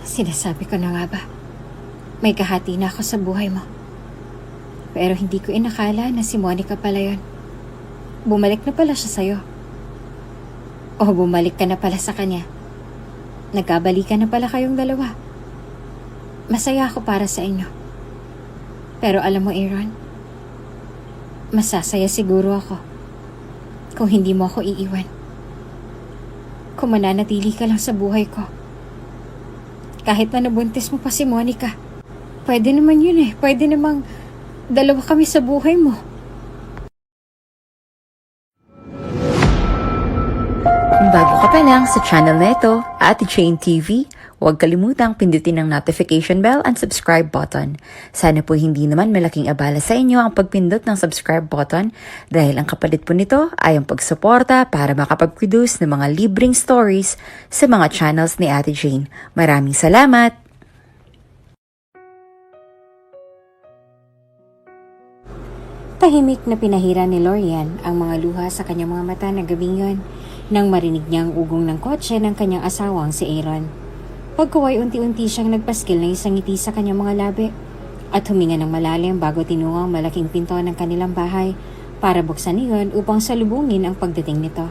Sinasabi ko na nga ba, may kahati na ako sa buhay mo. Pero hindi ko inakala na si Monica pala yun. Bumalik na pala siya sa'yo. O bumalik ka na pala sa kanya. Nagkabalikan na pala kayong dalawa. Masaya ako para sa inyo. Pero alam mo, Aaron, masasaya siguro ako kung hindi mo ako iiwan. Kung mananatili ka lang sa buhay ko. Kahit na nabuntis mo pa si Monica, pwede naman yun eh. Pwede namang dalawa kami sa buhay mo. Kung bago ka pa lang sa channel na ito, Ate Jane TV, huwag kalimutang pindutin ang notification bell and subscribe button. Sana po hindi naman malaking abala sa inyo ang pagpindot ng subscribe button dahil ang kapalit po nito ay ang pagsuporta para makapag-produce ng mga libreng stories sa mga channels ni Ate Jane. Maraming salamat! Tahimik na pinahira ni Lorian ang mga luha sa kanyang mga mata na gabing yun nang marinig niya ang ugong ng kotse ng kanyang asawang si Aaron. Pagkuway unti-unti siyang nagpaskil ng isang ngiti sa kanyang mga labi at huminga ng malalim bago tinungo ang malaking pinto ng kanilang bahay para buksan iyon upang salubungin ang pagdating nito.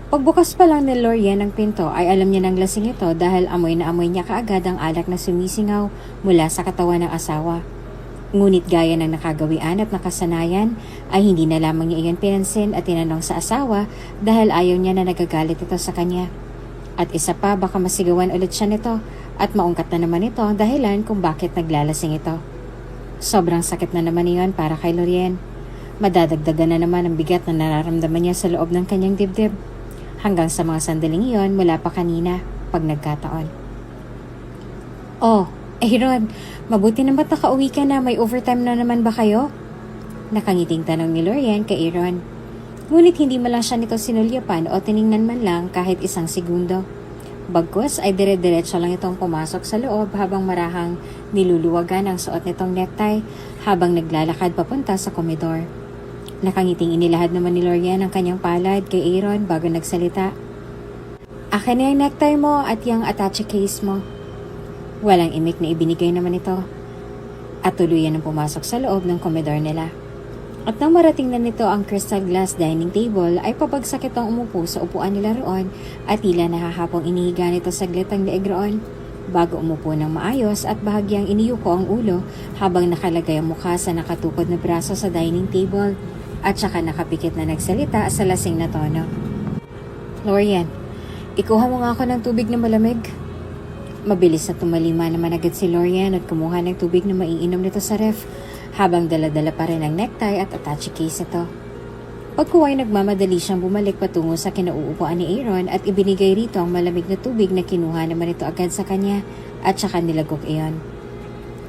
Pagbukas pa lang ni Lorian ng pinto ay alam niya ng lasing ito dahil amoy na amoy niya kaagad ang alak na sumisingaw mula sa katawan ng asawa. Ngunit gaya ng nakagawian at nakasanayan ay hindi na lamang niya iyon pinansin at tinanong sa asawa dahil ayaw niya na nagagalit ito sa kanya. At isa pa baka masigawan ulit siya nito at maungkat na naman ito ang dahilan kung bakit naglalasing ito. Sobrang sakit na naman iyon para kay Lorian. Madadagdagan na naman ang bigat na nararamdaman niya sa loob ng kanyang dibdib. Hanggang sa mga sandaling iyon mula pa kanina pag nagkataon. Oh, Aaron, mabuti na ba't nakauwi ka na? May overtime na naman ba kayo? Nakangiting tanong ni Lorian kay Aaron. Ngunit hindi man lang siya nito sinulyapan o tiningnan man lang kahit isang segundo. Bagkus ay dire-diretso lang itong pumasok sa loob habang marahang niluluwagan ang suot nitong necktie habang naglalakad papunta sa komedor. Nakangiting inilahad naman ni Lorian ang kanyang palad kay Aaron bago nagsalita. Akin na yung necktie mo at yung attache case mo. Walang imik na ibinigay naman ito. At tuluyan ang pumasok sa loob ng komedor nila. At nang marating na nito ang crystal glass dining table ay pabagsak itong umupo sa upuan nila roon at tila nahahapong inihiga nito saglit ang leeg roon bago umupo ng maayos at bahagyang iniyuko ang ulo habang nakalagay ang mukha sa nakatukod na braso sa dining table at saka nakapikit na nagsalita sa lasing na tono. Lorian, ikuha mo nga ako ng tubig na malamig. Mabilis na tumalima naman agad si Lorian at kumuha ng tubig na maiinom nito sa ref habang dala-dala pa rin ang necktie at attache case ito. Pagkuway nagmamadali siyang bumalik patungo sa kinauupuan ni Aaron at ibinigay rito ang malamig na tubig na kinuha naman ito agad sa kanya at saka nilagok iyon.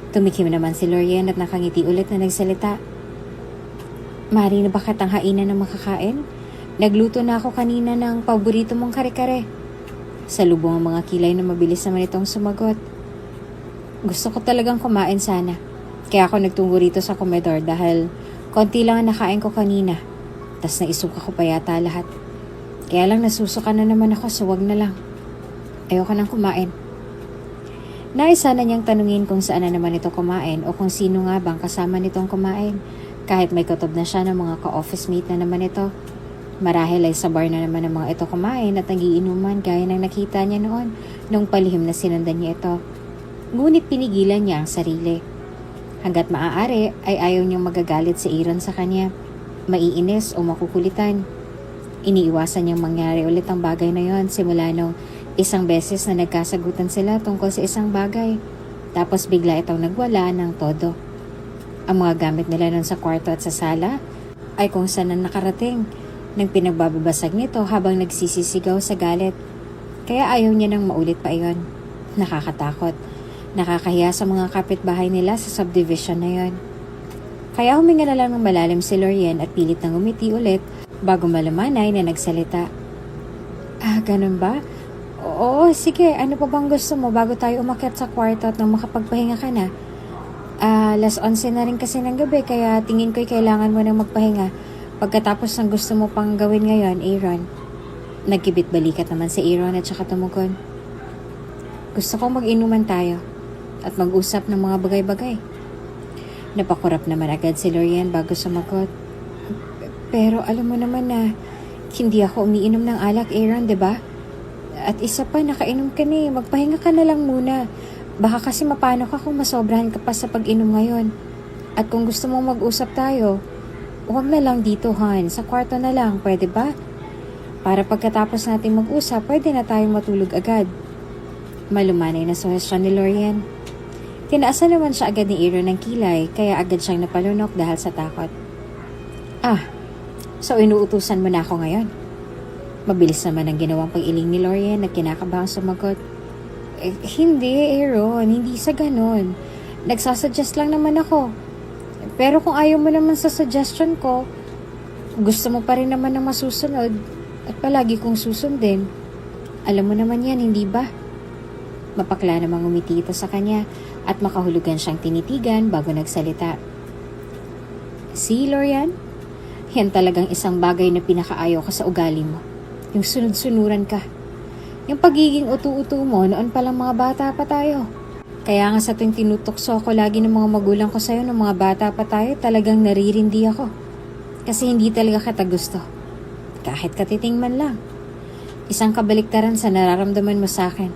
Tumikim naman si Lorian at nakangiti ulit na nagsalita. Mari na ba katang hainan ng makakain? Nagluto na ako kanina ng paborito mong kare-kare. Sa lubong ang mga kilay na mabilis naman itong sumagot. Gusto ko talagang kumain sana. Kaya ako nagtungo rito sa komedor dahil konti lang ang nakain ko kanina. Tas naisuka ko pa yata lahat. Kaya lang nasusuka na naman ako so wag na lang. Ayoko nang kumain. Naisa na niyang tanungin kung saan na naman ito kumain o kung sino nga bang kasama nitong kumain. Kahit may kutob na siya ng mga ka-office mate na naman ito. Marahil ay sa bar na naman ng mga ito kumain at nagiinuman gaya ng nakita niya noon nung palihim na sinundan niya ito. Ngunit pinigilan niya ang sarili. Hanggat maaari ay ayaw niyang magagalit si Aaron sa kanya. Maiinis o makukulitan. Iniiwasan niyang mangyari ulit ang bagay na yon simula nung isang beses na nagkasagutan sila tungkol sa isang bagay. Tapos bigla itong nagwala ng todo. Ang mga gamit nila nun sa kwarto at sa sala ay kung saan na nakarating nang pinagbababasag nito habang nagsisisigaw sa galit. Kaya ayaw niya nang maulit pa iyon. Nakakatakot. Nakakahiya sa mga kapitbahay nila sa subdivision na yon. Kaya huminga na lang ng malalim si Lorian at pilit nang umiti ulit bago malamanay na nagsalita. Ganun ba? Oo, sige. Ano pa bang gusto mo bago tayo umakyat sa kwarto at nang makapagpahinga ka na? 11:00 na rin kasi ng gabi kaya tingin ko'y kailangan mo nang magpahinga. Pagkatapos ng gusto mo pang gawin ngayon, Aaron. Nagkibit balikat naman si Aaron at saka tumugon. Gusto ko mag-inuman tayo at mag-usap ng mga bagay-bagay. Napakurap naman agad si Lorian bago sumagot. Pero alam mo naman na hindi ako umiinom ng alak, Aaron, 'di ba? At isa pa, nakainom ka na eh. Magpahinga ka na lang muna. Baka kasi mapano ka kung masobrahan ka pa sa pag-inom ngayon. At kung gusto mong mag-usap tayo, huwag na lang dito, Han. Sa kwarto na lang, pwede ba? Para pagkatapos natin mag-usap, pwede na tayong matulog agad. Malumanay na suhestyon ni Lorian. Tinaasan naman siya agad ni Aaron ng kilay, kaya agad siyang napalunok dahil sa takot. So inuutusan mo na ako ngayon? Mabilis naman ang ginawang pag-iling ni Lorian na kinakabahang sumagot. Hindi, Aaron. Hindi sa ganon. Nagsasuggest lang naman ako. Pero kung ayaw mo naman sa suggestion ko, gusto mo pa rin naman na masusunod at palagi kong susundin. Alam mo naman yan, hindi ba? Mapakla namang umiti ito sa kanya at makahulugan siyang tinitigan bago nagsalita. See, Lorian? Yan talagang isang bagay na pinakaayaw ko sa ugali mo. Yung sunod-sunuran ka. Yung pagiging utu-utu mo noon palang mga bata pa tayo. Kaya nga sa tuwing tinutokso ko lagi ng mga magulang ko sa'yo ng mga bata pa tayo, talagang naririndi ako. Kasi hindi talaga kita gusto. Kahit katiting man lang. Isang kabaliktaran sa nararamdaman mo sa akin.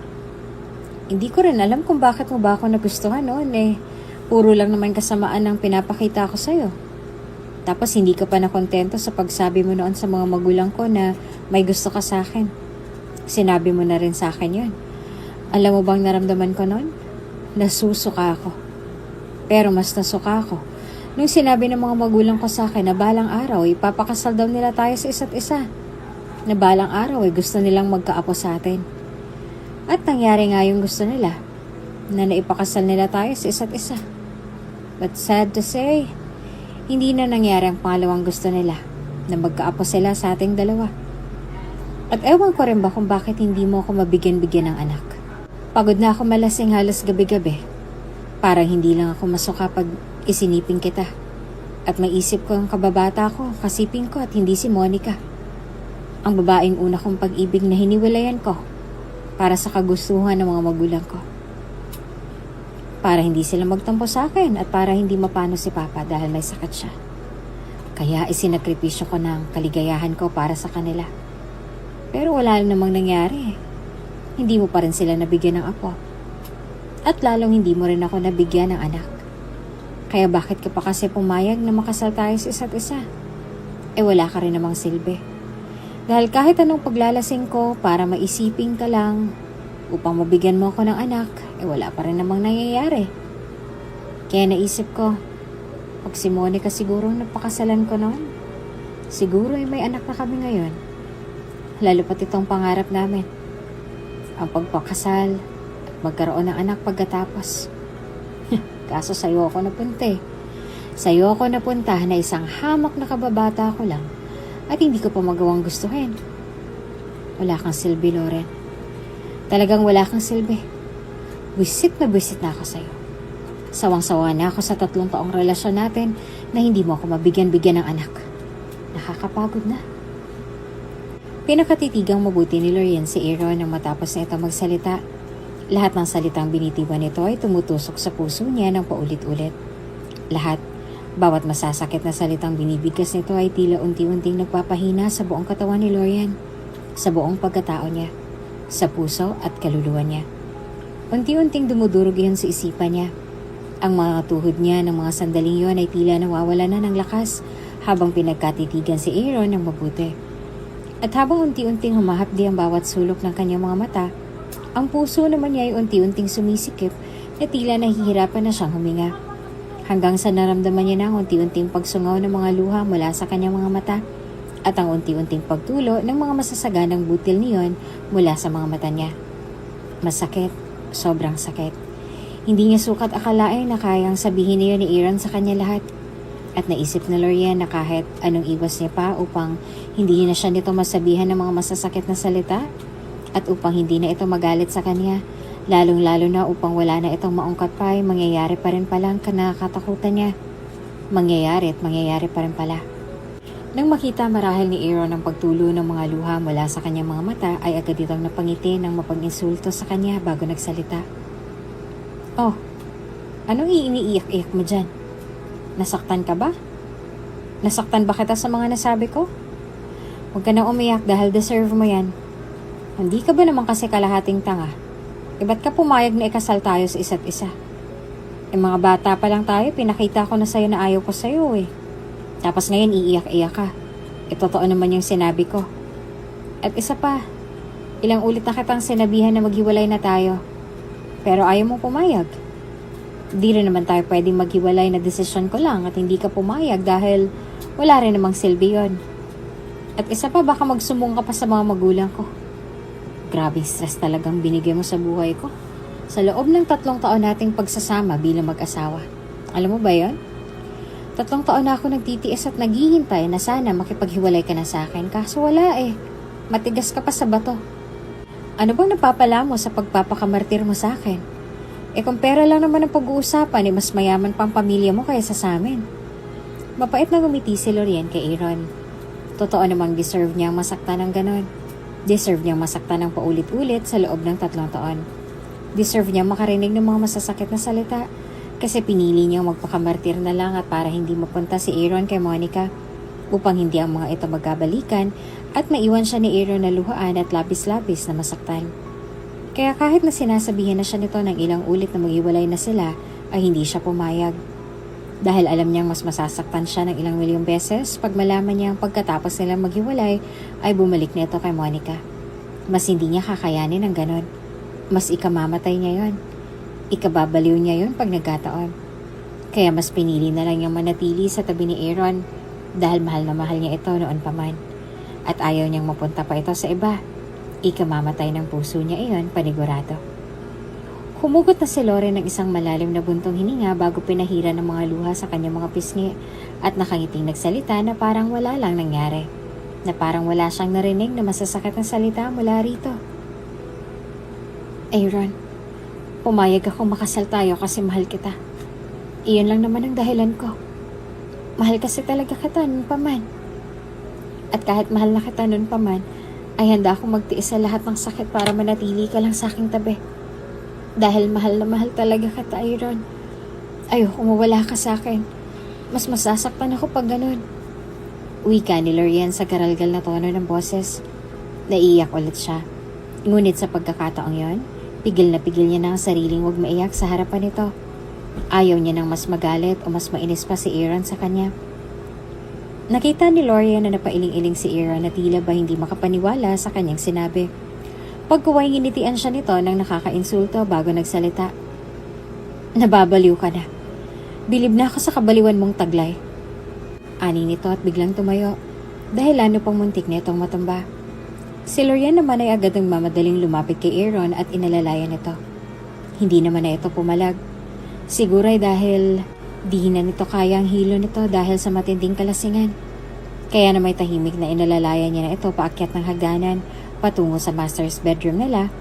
Hindi ko rin alam kung bakit mo ba ako nagustuhan noon eh. Puro lang naman kasamaan ang pinapakita ko sa'yo. Tapos hindi ka pa nakontento sa pagsabi mo noon sa mga magulang ko na may gusto ka sa akin. Sinabi mo na rin sa akin yun. Alam mo bang naramdaman ko noon? Nasusuka ako. Pero mas nasuka ako nung sinabi ng mga magulang ko sa akin na balang araw ipapakasal daw nila tayo sa isa't isa. Na balang araw gusto nilang magkaapo sa atin. At nangyari nga yung gusto nila na naipakasal nila tayo sa isa't isa. But sad to say, hindi na nangyari ang pangalawang gusto nila na magkaapo sila sa ating dalawa. At ewan ko rin ba kung bakit hindi mo ako mabigyan-bigyan ng anak. Pagod na ako malasing halos gabi-gabi. Parang hindi lang ako masuka pag isinipin kita. At maisip ko ang kababata ko, kasipin ko at hindi si Monica. Ang babaeng una kong pag-ibig na hiniwalayan ko para sa kagustuhan ng mga magulang ko. Para hindi sila magtampo sa akin at para hindi mapano si Papa dahil may sakit siya. Kaya isinakripisyo ko ng kaligayahan ko para sa kanila. Pero wala namang nangyari. Hindi mo pa rin sila nabigyan ng apo. At lalong hindi mo rin ako nabigyan ng anak. Kaya bakit ka pa kasi pumayag na makasal tayo sa isa't isa? Wala ka rin namang silbi. Dahil kahit anong paglalasing ko para maisipin ka lang upang mabigyan mo ako ng anak, wala pa rin namang nangyayari. Kaya naisip ko, pag si Monica siguro napakasalan ko noon, siguro may anak na kami ngayon. Lalo pat itong pangarap namin. Ang pagpakasal at magkaroon ng anak pagkatapos. Kaso sa'yo ako napunta eh. Sa'yo ako napunta na isang hamak na kababata ko lang at hindi ko pa magawang gustuhin. Wala kang silbi, Loren. Talagang wala kang silbi. Buisit na ako sa'yo. Sawang-sawa na ako sa 3 taong relasyon natin na hindi mo ako mabigyan-bigyan ng anak. Nakakapagod na. Pinakatitigang mabuti ni Lorian si Aaron nang matapos na ito magsalita. Lahat ng salitang binitiwan nito ay tumutusok sa puso niya ng paulit-ulit. Lahat, bawat masasakit na salitang binibigkas nito ay tila unti-unting nagpapahina sa buong katawan ni Lorian, sa buong pagkatao niya, sa puso at kaluluwa niya. Unti-unting dumudurog iyon sa isipan niya. Ang mga tuhod niya ng mga sandaling yon ay tila nawawala na ng lakas habang pinagkatitigan si Aaron ng mabuti. At habang unti-unting humahapdi ang bawat sulok ng kanyang mga mata, ang puso naman niya ay unti-unting sumisikip na tila nahihirapan na siyang huminga. Hanggang sa naramdaman niya na ang unti-unting pagsungaw ng mga luha mula sa kanyang mga mata at ang unti-unting pagtulo ng mga masasaganang butil niyon mula sa mga mata niya. Masakit, sobrang sakit. Hindi niya sukat akalain na kayang sabihin niyo ni Aaron sa kanya lahat. At naisip na Lorian na kahit anong iwas niya pa upang hindi na siya nito masabihan ng mga masasakit na salita at upang hindi na ito magalit sa kanya, lalong-lalo na upang wala na itong maungkat pa ay mangyayari pa rin pala ang nakakatakutan niya. Mangyayari at mangyayari pa rin pala. Nang makita marahil ni Aaron ang pagtulo ng mga luha mula sa kanyang mga mata, ay agad itong napangiti ng mapag-insulto sa kanya bago nagsalita. Oh, anong iniiyak-iyak mo dyan? Nasaktan ka ba? Nasaktan ba kita sa mga nasabi ko? Huwag ka nang umiyak dahil deserve mo yan. Hindi ka ba naman kasi kalahating tanga? Ba't ka pumayag na ikasal tayo sa isa't isa? Mga bata pa lang tayo, pinakita ko na sa'yo na ayaw ko sa'yo eh. Tapos ngayon iiyak-iyak ka. Totoo naman yung sinabi ko. At isa pa, ilang ulit na kitang sinabihan na maghiwalay na tayo. Pero ayaw mo pumayag. Di rin naman tayo pwedeng maghiwalay na desisyon ko lang at hindi ka pumayag dahil wala rin namang silbi yun. At isa pa, baka magsumbong ka pa sa mga magulang ko. Grabe stress talagang binigay mo sa buhay ko. Sa loob ng 3 taon nating pagsasama bilang mag-asawa. Alam mo ba yun? 3 taon na ako nagtitiis at naghihintay na sana makipaghiwalay ka na sa akin. Kaso wala eh. Matigas ka pa sa bato. Ano bang napapala mo sa pagpapakamartir mo sa akin? Kung pera lang naman ang pag-uusapan, mas mayaman pang pamilya mo kaysa sa amin. Mapait na ngumiti si Lorien kay Aaron. Totoo namang deserve niyang masaktan ng ganon. Deserve niyang masaktan ng paulit-ulit sa loob ng 3 taon. Deserve niyang makarinig ng mga masasakit na salita. Kasi pinili niyang magpakamartir na lang at para hindi mapunta si Aaron kay Monica upang hindi ang mga ito magkabalikan at maiwan siya ni Aaron na luhaan at labis-labis na masaktan. Kaya kahit na sinasabihan na siya nito ng ilang ulit na maghiwalay na sila ay hindi siya pumayag. Dahil alam niyang mas masasaktan siya ng ilang milyong beses pag malaman niyang pagkatapos nilang maghiwalay ay bumalik nito kay Monica. Mas hindi niya kakayanin ang ganon. Mas ikamamatay niya yon. Ikababaliw niya yon pag nagkataon. Kaya mas pinili na lang niyang manatili sa tabi ni Aaron dahil mahal na mahal niya ito noon pa man. At ayaw niyang mapunta pa ito sa iba. Ikamamatay ng puso niya iyon panigurado. Humugot na si Loren ng isang malalim na buntong hininga bago pinahira ng mga luha sa kanyang mga pisngi at nakangiting nagsalita na parang wala lang nangyari. Na parang wala siyang narinig na masasakit na salita mula rito. Aaron, pumayag akong makasal tayo kasi mahal kita. Iyon lang naman ang dahilan ko. Mahal kasi talaga kita nun pa man. At kahit mahal na kita nun pa man, ay handa akong magtiis sa lahat ng sakit para manatili ka lang sa aking tabi. Dahil mahal na mahal talaga kita, Aaron. Ayoko mawala ka sa akin. Mas masasaktan ako pag ganun. Wika ni Lorien sa garalgal na tono ng boses. Naiiyak ulit siya. Ngunit sa pagkakataong yon, pigil na pigil niya na ang sariling huwag maiyak sa harapan nito. Ayaw niya nang mas magalit o mas mainis pa si Aaron sa kanya. Nakita ni Lorien na napailing-iling si Aaron na tila ba hindi makapaniwala sa kanyang sinabi. Pagkuway nginitian siya nito nang nakakainsulto bago nagsalita. Nababaliw ka na. Bilib na ako sa kabaliwan mong taglay. Ani nito at biglang tumayo dahil lalo pang muntik na itong matumba. Si Lorien naman ay agad ang mamadaling lumapit kay Aaron at inalalayan ito. Hindi naman na ito pumalag. Siguro ay dahil di na nito kaya ang hilo nito dahil sa matinding kalasingan. Kaya na may tahimik na inalalayan niya na ito paakyat ng hagdanan patungo sa master's bedroom nila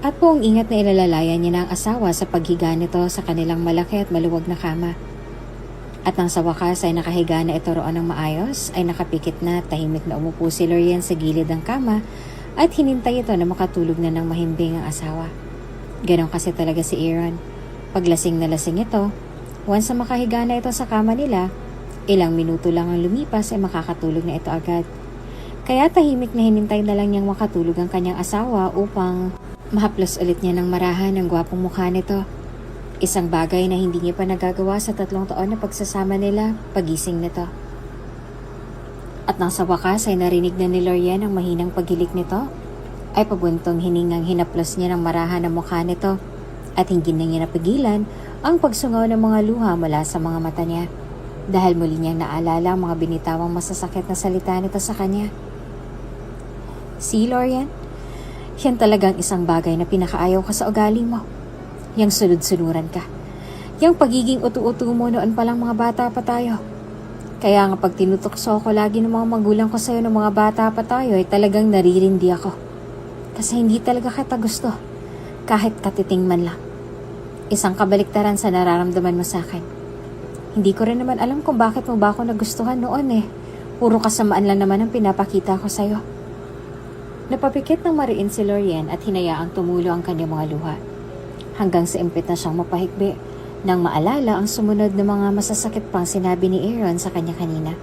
at buong ingat na ilalalayan niya na ang asawa sa paghiga nito sa kanilang malaki at maluwag na kama. At nang sa wakas ay nakahiga na ito roon ng maayos, ay nakapikit na tahimik na umupo si Lorien sa gilid ng kama at hinintay ito na makatulog na ng mahimbing ang asawa. Ganon kasi talaga si Aaron. Paglasing na lasing ito, once na makahiga na ito sa kama nila, ilang minuto lang ang lumipas ay makakatulog na ito agad. Kaya tahimik na hinintay na lang niyang makatulog ang kanyang asawa upang mahaplos ulit niya ng marahan ang gwapong mukha nito. Isang bagay na hindi niya pa nagagawa sa 3 taon na pagsasama nila pagising nito. At nang sa wakas ay narinig na ni Lorien ang mahinang paghilik nito, ay pabuntong hiningang hinaplos niya ng marahan ang mukha nito at hindi na niya napigilan ang pagsungaw ng mga luha mula sa mga mata niya dahil muli niyang naalala ang mga binitawang masasakit na salita nito sa kanya. Si Lorien, yan talagang isang bagay na pinakaayaw ka sa ugali mo. Yang sunod-sunuran ka. Yang pagiging utu-utu mo noon palang mga bata pa tayo. Kaya nga pag tinutokso ko lagi ng mga magulang ko sa'yo ng mga bata pa tayo ay talagang naririndi ako. Kasi hindi talaga kita gusto. Kahit katiting man lang. Isang kabaliktaran sa nararamdaman mo sa akin. Hindi ko rin naman alam kung bakit mo ba ako nagustuhan noon eh. Puro kasamaan lang naman ang pinapakita ko sa'yo. Napapikit ng mariin si Lorien at hinayaang tumulo ang kanyang mga luha. Hanggang sa impit na siyang mapahikbi nang maalala ang sumunod na mga masasakit pang sinabi ni Aaron sa kanya kanina.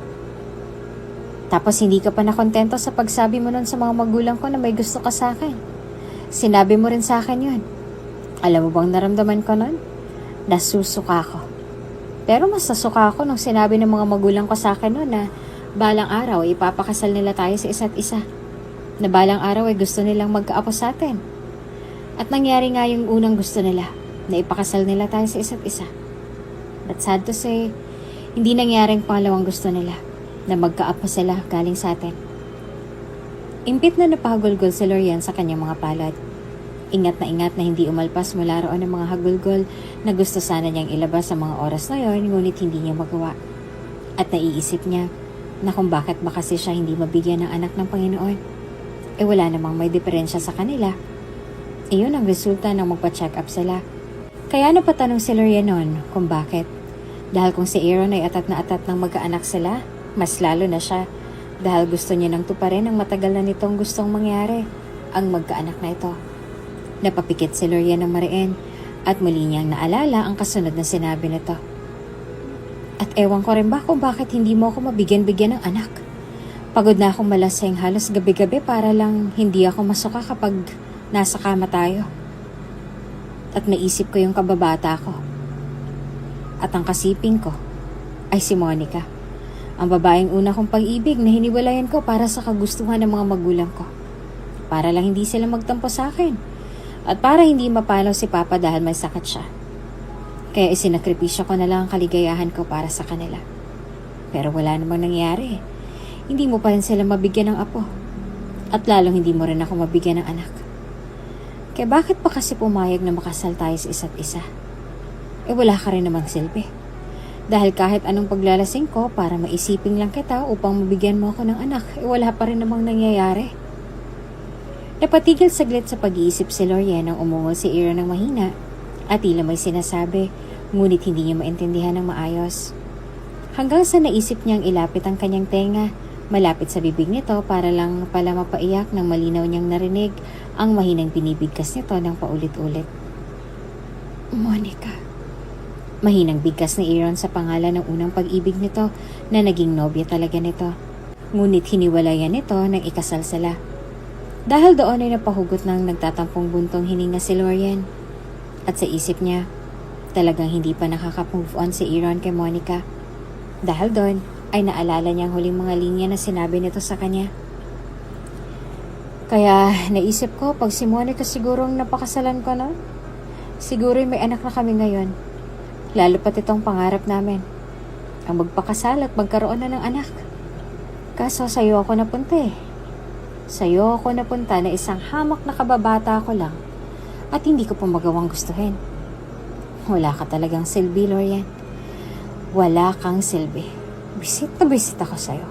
Tapos hindi ka pa nakontento sa pagsabi mo nun sa mga magulang ko na may gusto ka sa akin. Sinabi mo rin sa akin yun. Alam mo bang naramdaman ko nun? Nasusuka ako. Pero mas nasuka ako nung sinabi ng mga magulang ko sa akin nun na balang araw ipapakasal nila tayo sa isa't isa. Na balang araw ay gusto nilang magkaapo sa atin. At nangyari nga yung unang gusto nila, na ipakasal nila tayo sa isa't isa. But sad to say, hindi nangyari ang pangalawang gusto nila, na magkaapo sila galing sa atin. Impit na napahagulgol si Lorien sa kanyang mga palad. Ingat na hindi umalpas mula roon ang mga hagulgol na gusto sana niyang ilabas sa mga oras na yon, ngunit hindi niya magawa. At naiisip niya na kung bakit ba kasi siya hindi mabigyan ng anak ng Panginoon. Wala namang may diferensya sa kanila. Iyon ang resulta ng magpa-check up sila. Kaya napatanong si Lorien noon kung bakit. Dahil kung si Aaron ay atat na atat ng magkaanak sila, mas lalo na siya. Dahil gusto niya nang tuparin ang matagal na nitong gustong mangyari, ang magkaanak na ito. Napapikit si Lorien ng mariin at muli niyang naalala ang kasunod na sinabi nito. At ewan ko rin ba kung bakit hindi mo ako mabigyan-bigyan ng anak. Pagod na akong malasing halos gabi-gabi para lang hindi ako masuka kapag nasa kama tayo. At naisip ko yung kababata ko. At ang kasiping ko ay si Monica. Ang babaeng una kong pag-ibig na hiniwalayan ko para sa kagustuhan ng mga magulang ko. Para lang hindi sila magtampo sa akin. At para hindi mapalaw si Papa dahil may sakit siya. Kaya isinakripisyo ko na lang ang kaligayahan ko para sa kanila. Pero wala namang nangyari. Hindi mo pa rin sila mabigyan ng apo. At lalong hindi mo rin ako mabigyan ng anak. Kaya bakit pa kasi pumayag na makasal tayo sa isa't isa? Wala ka rin namang silbi. Dahil kahit anong paglalasing ko para maisipin lang kita upang mabigyan mo ako ng anak, wala pa rin namang nangyayari. Napatigil saglit sa pag-iisip si Lorien nang umungol si Aaron ng mahina at tila may sinasabi, ngunit hindi niya maintindihan ng maayos. Hanggang sa naisip niyang ilapit ang kanyang tenga, malapit sa bibig nito para lang pala mapaiyak nang malinaw niyang narinig ang mahinang binibigkas nito ng paulit-ulit. Monica. Mahinang bigkas ni Aaron sa pangalan ng unang pag-ibig nito na naging nobya talaga nito. Ngunit hiniwalayan nito nang ikasal sila. Dahil doon ay napahugot ng nagtatampong buntong hininga si Lorien. At sa isip niya, talagang hindi pa nakaka-move on si Aaron kay Monica. Dahil doon ay naalala niya ang huling mga linya na sinabi nito sa kanya. Kaya naisip ko pag si Monica sigurong napakasalan ko na, siguro may anak na kami ngayon. Lalo pat itong pangarap namin, ang magpakasal at magkaroon na ng anak. Kaso sa'yo ako napunta eh. Sa'yo ako napunta na isang hamak na kababata ko lang at hindi ko pa magawang gustuhin. Wala ka talagang silbi, Lorien. Wala kang silbi. Bisit na bisit ako sa'yo.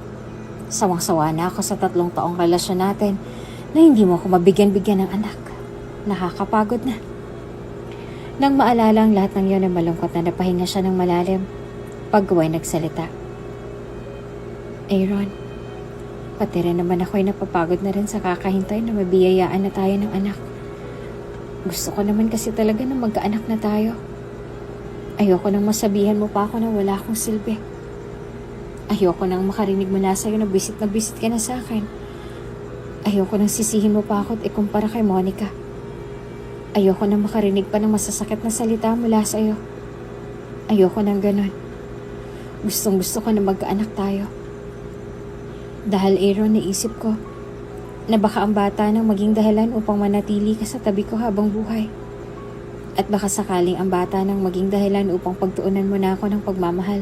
Sawang-sawa na ako sa 3 taong relasyon natin na hindi mo ako mabigyan-bigyan ng anak. Nakakapagod na. Nang maalala ang lahat ng yun ay malungkot na napahinga siya ng malalim. Pagkaway nagsalita. Aaron, pati rin naman ako ay napapagod na rin sa kakahintay na mabiyayaan na tayo ng anak. Gusto ko naman kasi talaga na magkaanak na tayo. Ayoko nang masabihan mo pa ako na wala akong silbi. Ayoko nang makarinig mula sa'yo na bisit ka na sa akin. Ayoko nang sisihin mo pa ako at ikumpara kay Monica. Ayoko nang makarinig pa ng masasakit na salita mula sa'yo. Ayoko nang ganon. Gustong-gusto ko na magkaanak tayo. Dahil Aaron, naisip ko na baka ang bata nang maging dahilan upang manatili ka sa tabi ko habang buhay. At baka sakaling ang bata nang maging dahilan upang pagtuunan mo na ako ng pagmamahal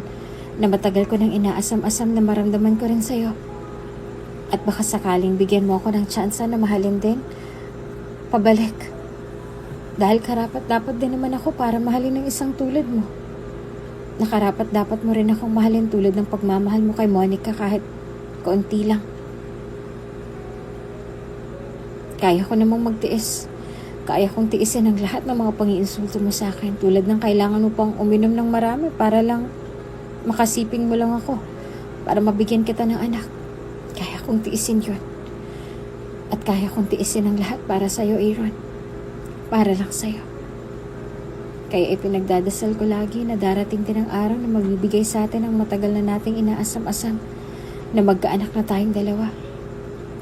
na matagal ko nang inaasam-asam na maramdaman ko rin sa'yo. At baka sakaling bigyan mo ako ng tsansa na mahalin din. Pabalik. Dahil karapat dapat din naman ako para mahalin ng isang tulad mo. Nakarapat dapat mo rin akong mahalin tulad ng pagmamahal mo kay Monica kahit kaunti lang. Kaya ko namang magtiis. Kaya kong tiisin ang lahat ng mga pang-iinsulto mo sa akin tulad ng kailangan mo pang uminom ng marami para lang makasiping mo lang ako para mabigyan kita ng anak. Kaya kong tiisin yun. At kaya kong tiisin ang lahat para sa'yo, Aaron. Para lang sa'yo. Kaya ipinagdadasal ko lagi na darating din ang araw na magbibigay sa atin ang matagal na nating inaasam-asam na magkaanak na tayong dalawa.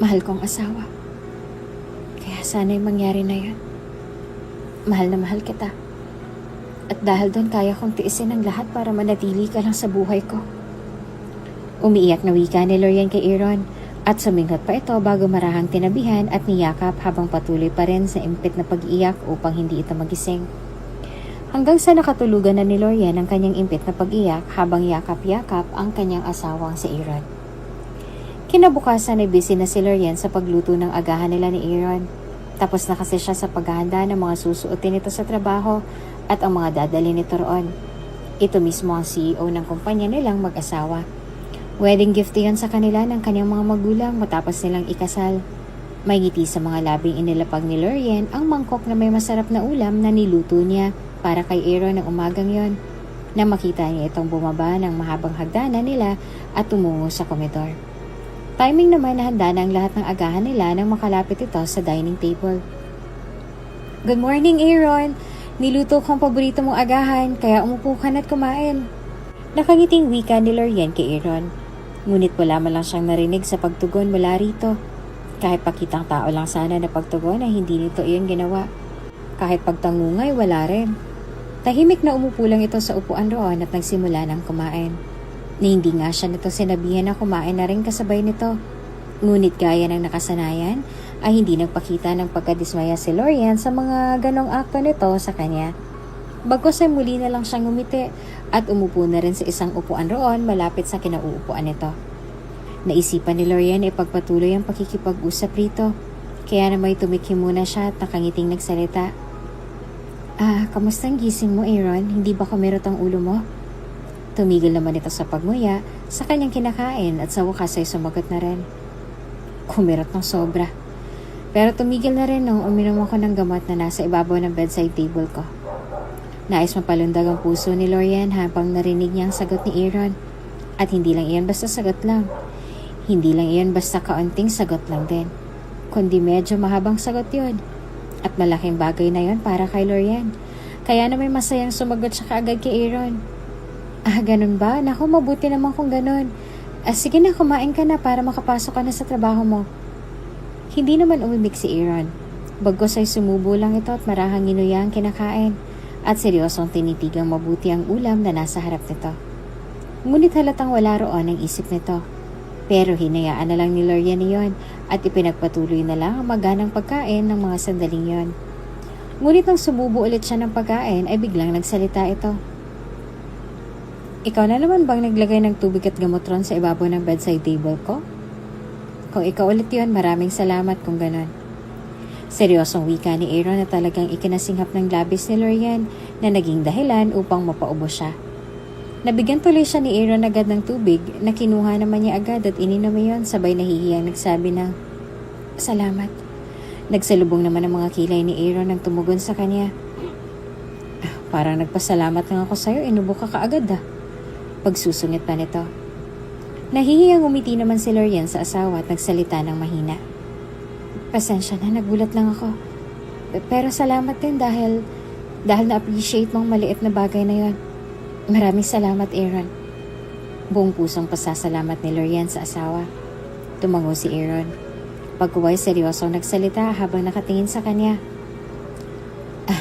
Mahal kong asawa. Kaya sana'y mangyari na yun. Mahal na mahal kita. At dahil doon kaya kong tiisin ang lahat para manatili ka lang sa buhay ko. Umiiyak na wika ni Lorian kay Aaron at suminghot pa ito bago marahang tinabihan at niyakap habang patuloy pa rin sa impit na pag-iyak upang hindi ito magising. Hanggang sa nakatulugan na ni Lorian ang kanyang impit na pag-iyak habang yakap-yakap ang kanyang asawang si Aaron. Kinabukasan ay busy na si Lorian sa pagluto ng agahan nila ni Aaron. Tapos na kasi siya sa paghahanda ng mga susuotin nito sa trabaho at ang mga dadali nito roon. Ito mismo ang CEO ng kumpanya nilang mag-asawa. Wedding gift yan sa kanila ng kanyang mga magulang matapos nilang ikasal. May ngiti sa mga labing inilapag ni Lorian ang mangkok na may masarap na ulam na niluto niya para kay Aaron ng umagang yon. Na makita niya itong bumaba ng mahabang hagdanan nila at tumungo sa komedor. Timing naman na handa na ang lahat ng agahan nila nang makalapit ito sa dining table. Good morning, Aaron! Niluto ko ang paborito mong agahan kaya umupo ka na't kumain. Nakangiting wika ni Lorian kay Aaron. Ngunit wala man lang siyang narinig sa pagtugon mula rito. Kahit pakitang tao lang sana na pagtugon ay hindi nito iyon ginawa. Kahit pagtangungay, wala rin. Tahimik na umupo lang ito sa upuan roon at nagsimula ng kumain. Ni hindi nga siya nito sinabihan na kumain na rin kasabay nito. Ngunit gaya ng nakasanayan ay hindi nagpakita ng pagkadismaya si Lorian sa mga ganong akto nito sa kanya. Bagkus ay muli na lang siyang ngumiti at umupo na rin sa isang upuan roon malapit sa kinauupuan nito. Naisipan ni Lorian ay pagpatuloy ang pakikipag-usap rito. Kaya na may tumikim muna siya at nakangiting nagsalita. Kamusta ang gising mo, Aaron? Hindi ba kumirot ang ulo mo? Tumigil naman ito sa pagmuya sa kanyang kinakain at sa wakas ay sumagot na rin. Kumirot ng sobra. Pero tumigil na rin nung uminom ako ng gamot na nasa ibabaw ng bedside table ko. Nais mapalundag ang puso ni Lorian habang narinig niya ang sagot ni Aaron. At hindi lang iyan basta sagot lang. Hindi lang iyan basta kaunting sagot lang din. Kundi medyo mahabang sagot yun. At malaking bagay na yon para kay Lorian. Kaya na may masayang sumagot siya kaagad kay Aaron. Ganun ba? Naku, mabuti naman kung ganun. Sige na, kumain ka na para makapasok ka na sa trabaho mo. Hindi naman umimik si Aaron. Bagkus ay sumubo lang ito at marahang inuya ang kinakain. At seryosong tinitigang mabuti ang ulam na nasa harap nito. Ngunit halatang wala roon ang isip nito. Pero hinayaan na lang ni Lorian iyon at ipinagpatuloy na lang ang maganang pagkain ng mga sandaling yon. Ngunit nang sumubo ulit siya ng pagkain ay biglang nagsalita ito. Ikaw na naman bang naglagay ng tubig at gamot ron sa ibabaw ng bedside table ko? Kung ikaw ulit yon, maraming salamat kung ganon. Seryosong wika ni Aaron na talagang ikinasinghap ng labis ni Lorian na naging dahilan upang mapaubo siya. Nabigyan tuloy siya ni Aaron agad ng tubig na kinuha naman niya agad at ininom iyon sabay nahihiyang nagsabi ng salamat. Nagsalubong naman ang mga kilay ni Aaron nang tumugon sa kanya. Parang nagpasalamat lang ako sa'yo, inubo ka kaagad Pagsusungit pa nito. Nahihiyang umiti naman si Lorian sa asawa at nagsalita ng mahina. Pasensya na, nagulat lang ako. Pero salamat din dahil na-appreciate mong maliit na bagay na yon. Maraming salamat, Aaron. Buong pusong pasasalamat ni Lorian sa asawa. Tumango si Aaron. Pagkuway seryosong nagsalita habang nakatingin sa kanya.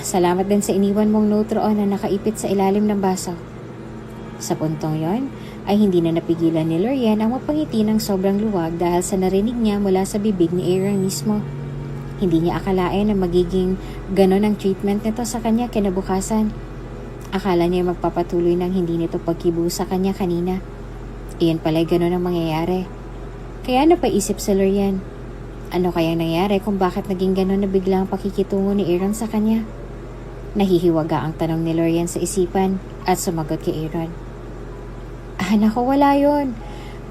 Salamat din sa iniwan mong note roon na nakaipit sa ilalim ng baso. Sa puntong yon, ay hindi na napigilan ni Lorian ang mapangiti ng sobrang luwag dahil sa narinig niya mula sa bibig ni Aaron mismo. Hindi niya akalain na magiging ganon ang treatment nito sa kanya kinabukasan. Akala niya magpapatuloy ng hindi nito pagkibu sa kanya kanina. Iyan pala'y ganon ang mangyayari. Kaya napaisip si Lorian. Ano kayang nangyari kung bakit naging ganon na biglang pakikitungo ni Aaron sa kanya? Nahihiwaga ang tanong ni Lorian sa isipan at sumagot kay Aaron. Nako, wala yon.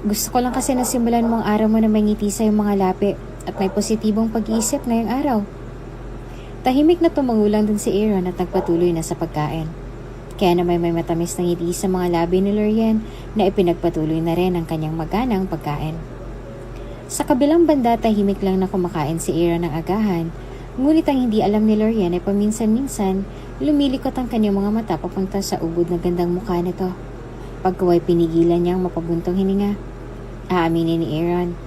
Gusto ko lang kasi nasimulan mo ang araw mo na may ngiti sa iyong mga lapi at may positibong pag-iisip ngayong araw. Tahimik na tumangulang din si Aaron at nagpatuloy na sa pagkain. Kaya naman may matamis na ngiti sa mga labi ni Lorian na ipinagpatuloy na rin ang kanyang maganang pagkain. Sa kabilang banda, tahimik lang na kumakain si Aaron ng agahan, ngunit ang hindi alam ni Lorian ay paminsan-minsan lumilikot ang kanyang mga mata papunta sa ubod na gandang mukha nito. Pagkaway pinigilan niyang mapabuntong hininga. Aaminin ni Aaron.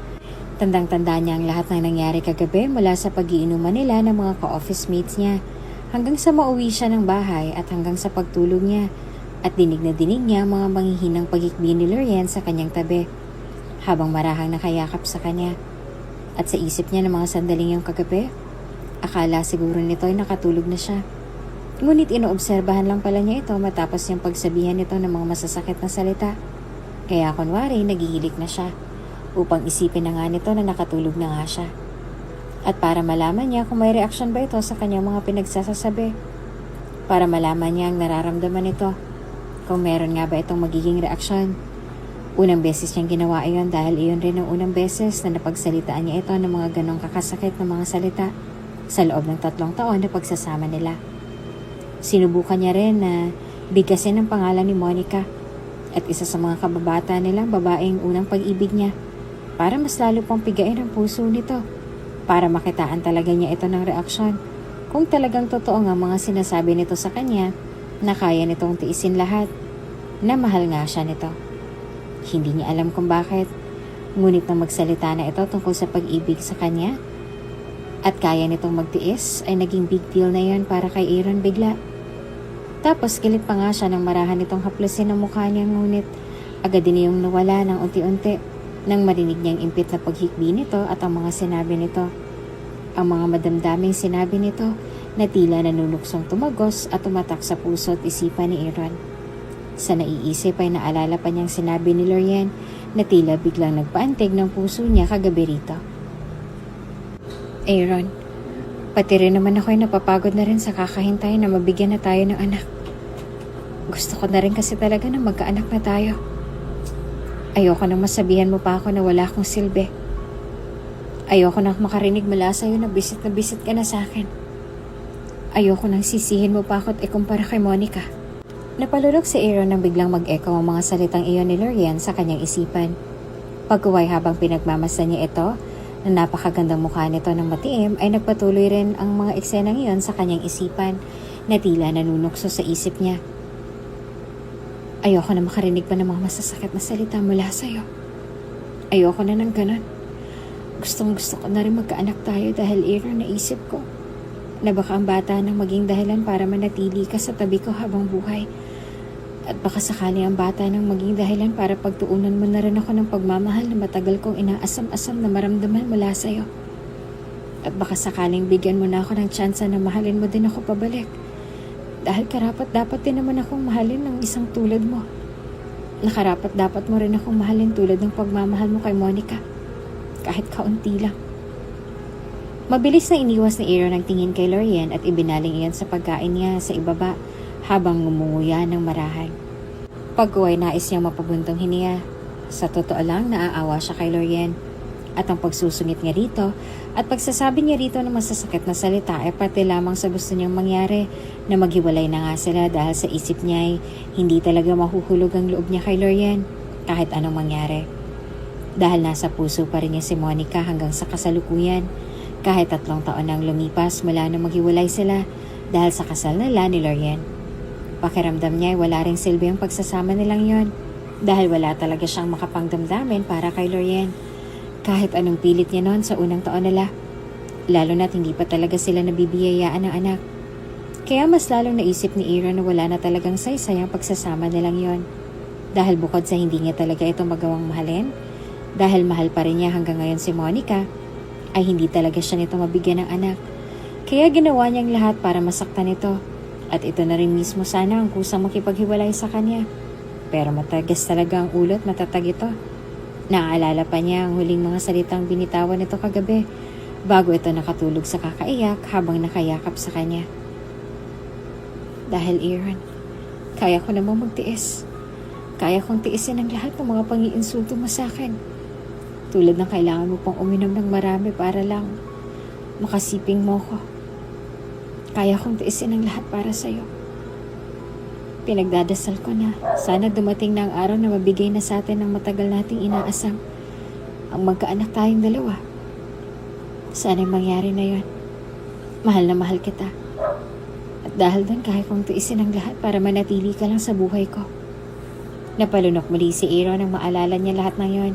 Tandang-tanda niya ang lahat ng nangyari kagabi mula sa pag-iinuman nila ng mga ka-office mates niya hanggang sa mauwi siya ng bahay at hanggang sa pagtulog niya at dinig na dinig niya ang mga manghihinang pagikbi ni Lorian sa kanyang tabi habang marahang nakayakap sa kanya. At sa isip niya ng mga sandaling yung kagabi, akala siguro nito ay nakatulog na siya. Ngunit inoobserbahan lang pala niya ito matapos niyang pagsabihan nito ng mga masasakit na salita. Kaya kunwari nagihilik na siya upang isipin na nga nito na nakatulog na nga siya. At para malaman niya kung may reaksyon ba ito sa kanyang mga pinagsasasabi. Para malaman niya ang nararamdaman nito kung meron nga ba itong magiging reaksyon. Unang beses niyang ginawa iyon dahil iyon rin ang unang beses na napagsalitaan niya ito ng mga ganong kakasakit na mga salita sa loob ng 3 taon na pagsasama nila. Sinubukan niya rin na bigkasin ang pangalan ni Monica at isa sa mga kababata nilang babaeng unang pag-ibig niya para mas lalo pang pigain ang puso nito para makitaan talaga niya ito ng reaksyon kung talagang totoo nga mga sinasabi nito sa kanya na kaya nitong tiisin lahat na mahal nga siya nito. Hindi niya alam kung bakit, ngunit nang magsalita na ito tungkol sa pag-ibig sa kanya at kaya nitong magtiis ay naging big deal na yon para kay Aaron bigla. Tapos kilit pa nga siya nang marahan itong haplasin ang mukha niya, ngunit agad din yung nawala ng unti-unti nang marinig niyang impit na paghikbi nito at ang mga sinabi nito. Ang mga madamdaming sinabi nito na tila nanunuksong tumagos at tumatak sa puso at isipan ni Aaron. Sa naiisip ay naalala pa niyang sinabi ni Lorian na tila biglang nagpaantig ng puso niya kagabi rito. Aaron, pati rin naman ako'y napapagod na rin sa kakahintay na mabigyan na tayo ng anak. Gusto ko na rin kasi talaga na magkaanak na tayo. Ayoko nang masabihan mo pa ako na wala akong silbi. Ayoko nang makarinig mula sa'yo na bisit ka na sa akin. Ayoko nang sisihin mo pa ako at ikumpara kay Monica. Napalulog si Aaron nang biglang mag-echo ang mga salitang iyon ni Lorian sa kanyang isipan. Pagkuway habang pinagmamasdan niya ito, na napakagandang mukha nito ng matiim ay nagpatuloy rin ang mga eksenang iyon sa kanyang isipan na tila nanunukso sa isip niya. Ayoko na makarinig pa ng mga masasakit na salita mula sa'yo. Ayoko na ng ganon. Gusto ko na rin magkaanak tayo dahil Aaron, naisip ko na baka ang bata nang maging dahilan para manatili ka sa tabi ko habang buhay. At baka sakali ang bata nang maging dahilan para pagtuunan mo na rin ako ng pagmamahal na matagal kong inaasam-asam na maramdaman mula sa'yo. At baka sakaling bigyan mo na ako ng tsansa na mahalin mo din ako pabalik. Dahil karapat-dapat din naman akong mahalin ng isang tulad mo. Nakarapat-dapat mo rin akong mahalin tulad ng pagmamahal mo kay Monica. Kahit kaunti lang. Mabilis na iniwas ni Aaron ang tingin kay Lorian at ibinaling iyon sa pagkain niya sa ibaba habang ngumunguya ng marahan. Pagkuway nais niyang mapabuntong hininga. Sa totoo lang, naaawa siya kay Lorian. At ang pagsusungit niya rito at pagsasabi niya rito ng masasakit na salita ay pati lamang sa gusto niyang mangyari na maghiwalay na nga sila dahil sa isip niya ay hindi talaga mahuhulog ang loob niya kay Lorian kahit anong mangyari. Dahil nasa puso pa rin niya si Monica hanggang sa kasalukuyan kahit 3 taon nang lumipas mula na maghiwalay sila dahil sa kasal nila ni Lorian. Pakiramdam niya ay wala ring silbi ang pagsasama nilang yon dahil wala talaga siyang makapangdamdamin para kay Lorian. Kahit anong pilit niya noon sa unang taon nila, lalo na't hindi pa talaga sila nabibiyayaan ng anak. Kaya mas lalong naisip ni Aaron na wala na talagang saysay ang pagsasama nilang yon. Dahil bukod sa hindi niya talaga ito magawang mahalin, dahil mahal pa rin niya hanggang ngayon si Monica, ay hindi talaga siya nito mabigyan ng anak. Kaya ginawa niyang lahat para masaktan ito, at ito na rin mismo sana ang kusang makipaghiwalay sa kanya. Pero matagas talaga ang ulo at matatag ito. Naaalala pa niya ang huling mga salitang binitawan nito kagabi bago ito nakatulog sa kakaiyak habang nakayakap sa kanya. Dahil Aaron, kaya ko namang magtiis. Kaya kong tiisin ang lahat ng mga pang-iinsulto mo sa akin. Tulad ng kailangan mo pang uminom ng marami para lang makasiping mo ko. Kaya kong tiisin ang lahat para sa'yo. Pinagdadasal ko na. Sana dumating na ang araw na mabigay na sa atin ang matagal nating inaasam. Ang magkaanak tayong dalawa. Sana'y mangyari na yon. Mahal na mahal kita. At dahil doon kaya kong tiisin ang lahat para manatili ka lang sa buhay ko. Napalunok muli si Aaron nang maalala niya lahat ng yon.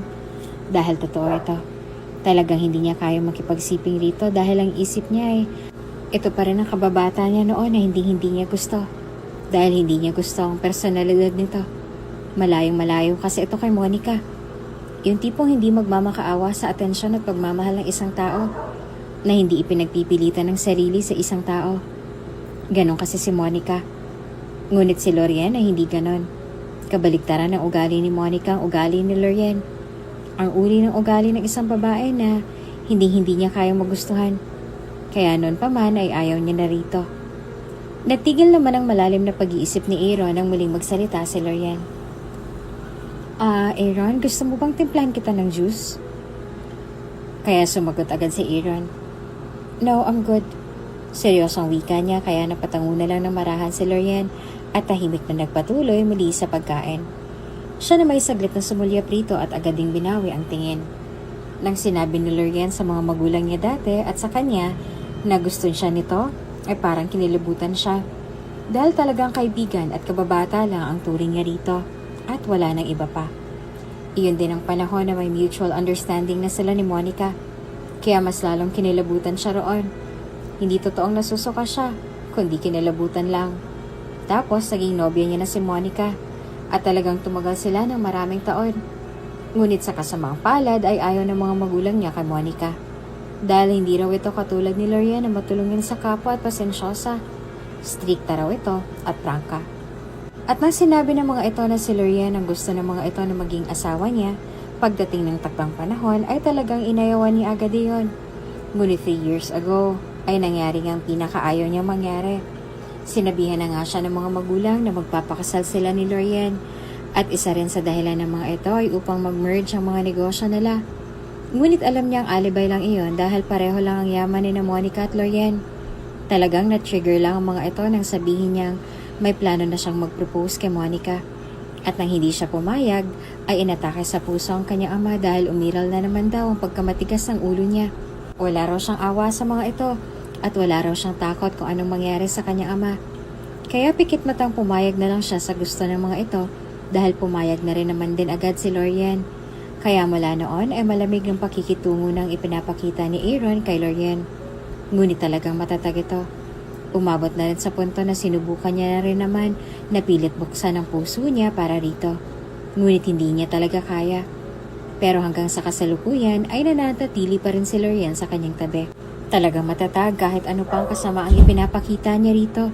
Dahil totoo ito. Talagang hindi niya kaya makipagsiping rito dahil ang isip niya ay ito pa rin ang kababata niya noon na hindi niya gusto. Dahil hindi niya gusto ang personalidad nito. Malayong-malayo kasi ito kay Monica. Yung tipong hindi magmamakaawa sa atensyon at pagmamahal ng isang tao na hindi ipinagpipilitan ng sarili sa isang tao. Ganon kasi si Monica. Ngunit si Lorien ay hindi ganon. Kabaligtaran ng ugali ni Monica ang ugali ni Lorien. Ang uri ng ugali ng isang babae na hindi niya kayang magustuhan. Kaya noon pa man ay ayaw niya na rito. Natigil naman ang malalim na pag-iisip ni Aaron nang muling magsalita si Lorien. Aaron, gusto mo bang timplahan kita ng juice? Kaya sumagot agad si Aaron. No, I'm good. Seryosong wika niya kaya napatango na lang ng marahan si Lorien at tahimik na nagpatuloy muli sa pagkain. Siya na may saglit na sumulyap rito at agad ding binawi ang tingin. Nang sinabi ni Lorien sa mga magulang niya dati at sa kanya na gusto siya nito, ay parang kinilabutan siya. Dahil talagang kaibigan at kababata lang ang turing niya rito at wala nang iba pa. Iyon din ang panahon na may mutual understanding na sila ni Monica. Kaya mas lalong kinilabutan siya roon. Hindi totoong nasusuka siya, kundi kinilabutan lang. Tapos naging nobya niya na si Monica at talagang tumagal sila ng maraming taon. Ngunit sa kasamaang palad ay ayaw ng mga magulang niya kay Monica. Dahil hindi raw ito katulad ni Lorien na matulungin sa kapwa at pasensyosa. Strikta raw ito at prangka. At nang sinabi ng mga ito na si Lorien ang gusto ng mga ito na maging asawa niya, pagdating ng takdang panahon ay talagang inayawan niya agad iyon. Ngunit 3 years ago ay nangyari ang pinakaayaw niyang mangyari. Sinabihan na nga siya ng mga magulang na magpapakasal sila ni Lorien at isa rin sa dahilan ng mga ito ay upang mag-merge ang mga negosyo nila. Ngunit alam niya ang alibay lang iyon dahil pareho lang ang yaman ni na Monica at Lorien. Talagang na-trigger lang ang mga ito nang sabihin niyang may plano na siyang mag-propose kay Monica. At nang hindi siya pumayag, ay inatake sa puso ang kanyang ama dahil umiral na naman daw ang pagkamatigas ng ulo niya. Wala raw siyang awa sa mga ito at wala raw siyang takot kung anong mangyari sa kanyang ama. Kaya pikit matang pumayag na lang siya sa gusto ng mga ito dahil pumayag na rin naman din agad si Lorien. Kaya mula noon ay malamig ng pakikitungo ng ipinapakita ni Aaron kay Lorien. Ngunit talagang matatag ito. Umabot na rin sa punto na sinubukan niya na rin naman na pilit buksan ang puso niya para rito. Ngunit hindi niya talaga kaya. Pero hanggang sa kasalukuyan ay nananatili pa rin si Lorien sa kanyang tabi. Talagang matatag kahit ano pa ang kasama ang ipinapakita niya rito.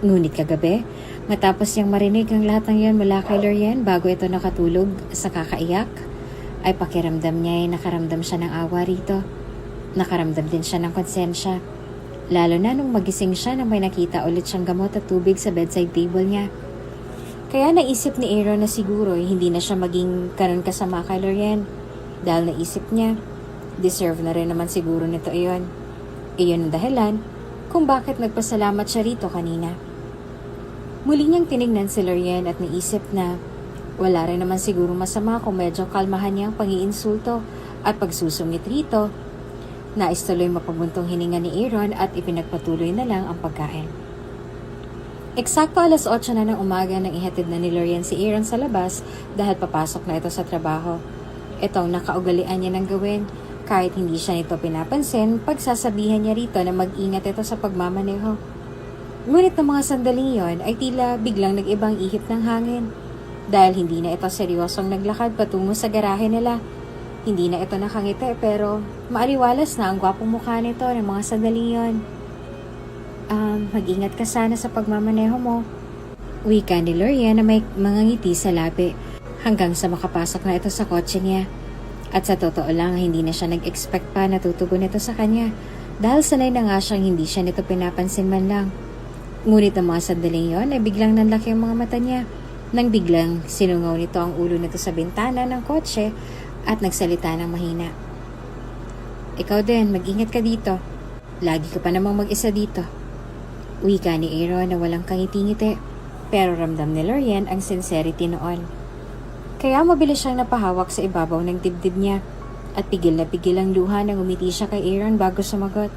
Ngunit kagabi, matapos niyang marinig ang lahat ng yan mula kay Lorien bago ito nakatulog sa kakaiyak, ay pakiramdam niya ay nakaramdam siya ng awa rito. Nakaramdam din siya ng konsensya. Lalo na nung magising siya nang may nakita ulit siyang gamot at tubig sa bedside table niya. Kaya naisip ni Aaron na siguro hindi na siya maging karon kasama kay Lorien. Dahil naisip niya, deserve na rin naman siguro nito iyon. Iyon ang dahilan kung bakit nagpasalamat siya rito kanina. Muli niyang tinignan si Lorien at naisip na wala rin naman siguro masama kung medyo kalmahan niya ang pag-iinsulto at pagsusungit rito. Nais tuloy mapabuntong hininga ni Aaron at ipinagpatuloy na lang ang pagkain. Eksakto 8:00 na ng umaga nang ihatid na ni Lorien si Aaron sa labas dahil papasok na ito sa trabaho. Itong nakaugalian niya ng gawin kahit hindi siya nito pinapansin, pagsasabihan niya rito na mag-ingat ito sa pagmamaneho. Ngunit ng mga sandaling iyon ay tila biglang nag-ibang ihip ng hangin dahil hindi na ito seryosong naglakad patungo sa garahe nila. Hindi na ito nakangiti pero maaliwalas na ang gwapong mukha nito ng mga sandaling iyon. Mag-ingat ka sana sa pagmamaneho mo. Wika ni Lorien na may mga ngiti sa labi hanggang sa makapasok na ito sa kotse niya. At sa totoo lang, hindi na siya nag-expect pa na tutugon ito sa kanya dahil sanay na nga siyang hindi siya nito pinapansin man lang. Ngunit ang mga sandaling iyon ay biglang nanlaki ang mga mata niya nang biglang sinungaw nito ang ulo nito sa bintana ng kotse at nagsalita ng mahina. Ikaw din, mag-ingat ka dito. Lagi ka pa namang mag-isa dito. Wika ni Aaron na walang kangiti-ngiti. Pero ramdam ni Lorian ang sincerity noon. Kaya mabilis siyang napahawak sa ibabaw ng dibdib niya at pigil na pigil ang luha nang umiti siya kay Aaron bago sumagot.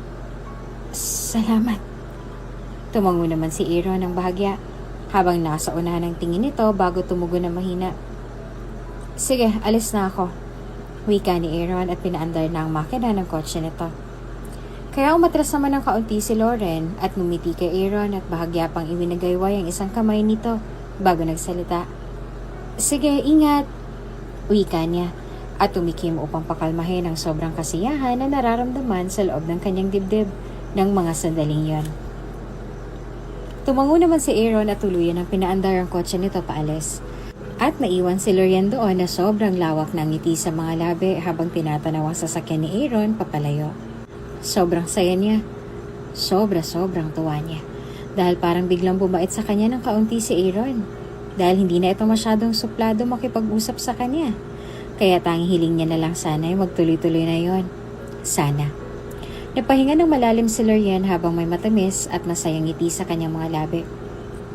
Salamat. Tumango naman si Aaron ng bahagya habang nasa unahan ng tingin nito bago tumugon na mahina. Sige, alis na ako. Wika ni Aaron at pinaandar na ang makina ng kotse nito. Kaya umatras naman ng kaunti si Lauren at ngumiti kay Aaron at bahagya pang iwinagayway ang isang kamay nito bago nagsalita. Sige, ingat. Wika niya at tumikim upang pakalmahin ang sobrang kasiyahan na nararamdaman sa loob ng kanyang dibdib ng mga sandaling yon. Tumango naman si Aaron at tuluyan ang pinaandar ang kotse nito paalis. At naiwan si Lorian doon na sobrang lawak ng ngiti sa mga labi habang tinatanaw ang sasakyan ni Aaron papalayo. Sobrang saya niya. Sobrang tuwa niya. Dahil parang biglang bumait sa kanya ng kaunti si Aaron. Dahil hindi na ito masyadong suplado makipag-usap sa kanya. Kaya tanging hiling niya na lang sana ay magtuloy-tuloy na yon. Sana. Napahinga ng malalim si Lorian habang may matamis at masayang ngiti sa kanyang mga labi.